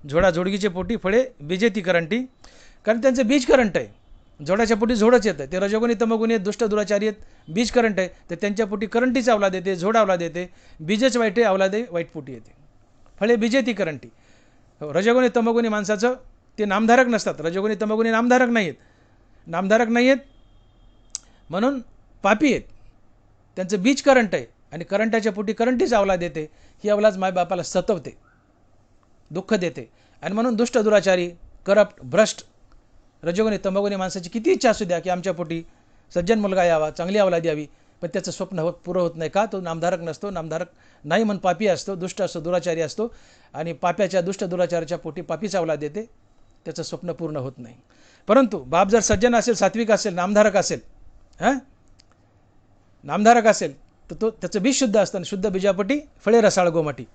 झोडाझोडगीचे पोटी फळे बिजेती करंटी, कारण त्यांचं बीज करंट आहे. झोडाच्या पोटी झोडच येतं, ते रजोगुणी तमगुणी आहेत, दुष्ट दुराचारी आहेत, बीज करंट आहे, तर त्यांच्या पोटी करंटीचा अवलाद येते, झोड अवलाद येते, बीजच वाईट आहे, अवलाद वाईट पोटी येते. फळे बिजेती करंटी. रजोगुणी तमगुणी माणसाचं ते नामधारक नसतात, रजोगुणी तमगुणी नामधारक नाही आहेत म्हणून पापी आहेत. त्यांचं बीज करंट आहे आणि करंटाच्या पोटी करंटीचा अवलाद येते. ही अवलाद मायबापाला सतवते, दुःख देते. आणि म्हणून दुष्ट दुराचारी करप्ट भ्रष्ट रजोगुणी तमगुणी माणसाची किती इच्छा असू द्या की आमच्या पोटी सज्जन मुलगा यावा, चांगली अवलाद यावी, पण त्याचं स्वप्न पुरं होत नाही. का? तो नामधारक नसतो. नामधारक नाही म्हणून पापी असतो, दुष्ट असतो, दुराचारी असतो आणि पाप्याच्या दुष्ट दुराचाराच्या पोटी पापीच अवलाद येते, त्याचं स्वप्न पूर्ण होत नाही. परंतु बाप जर सज्जन असेल, सात्विक असेल, नामधारक असेल, नामधारक असेल, तर तो त्याचं बीज शुद्ध असतं आणि शुद्ध बीजापोटी फळे रसाळ गोमाटी.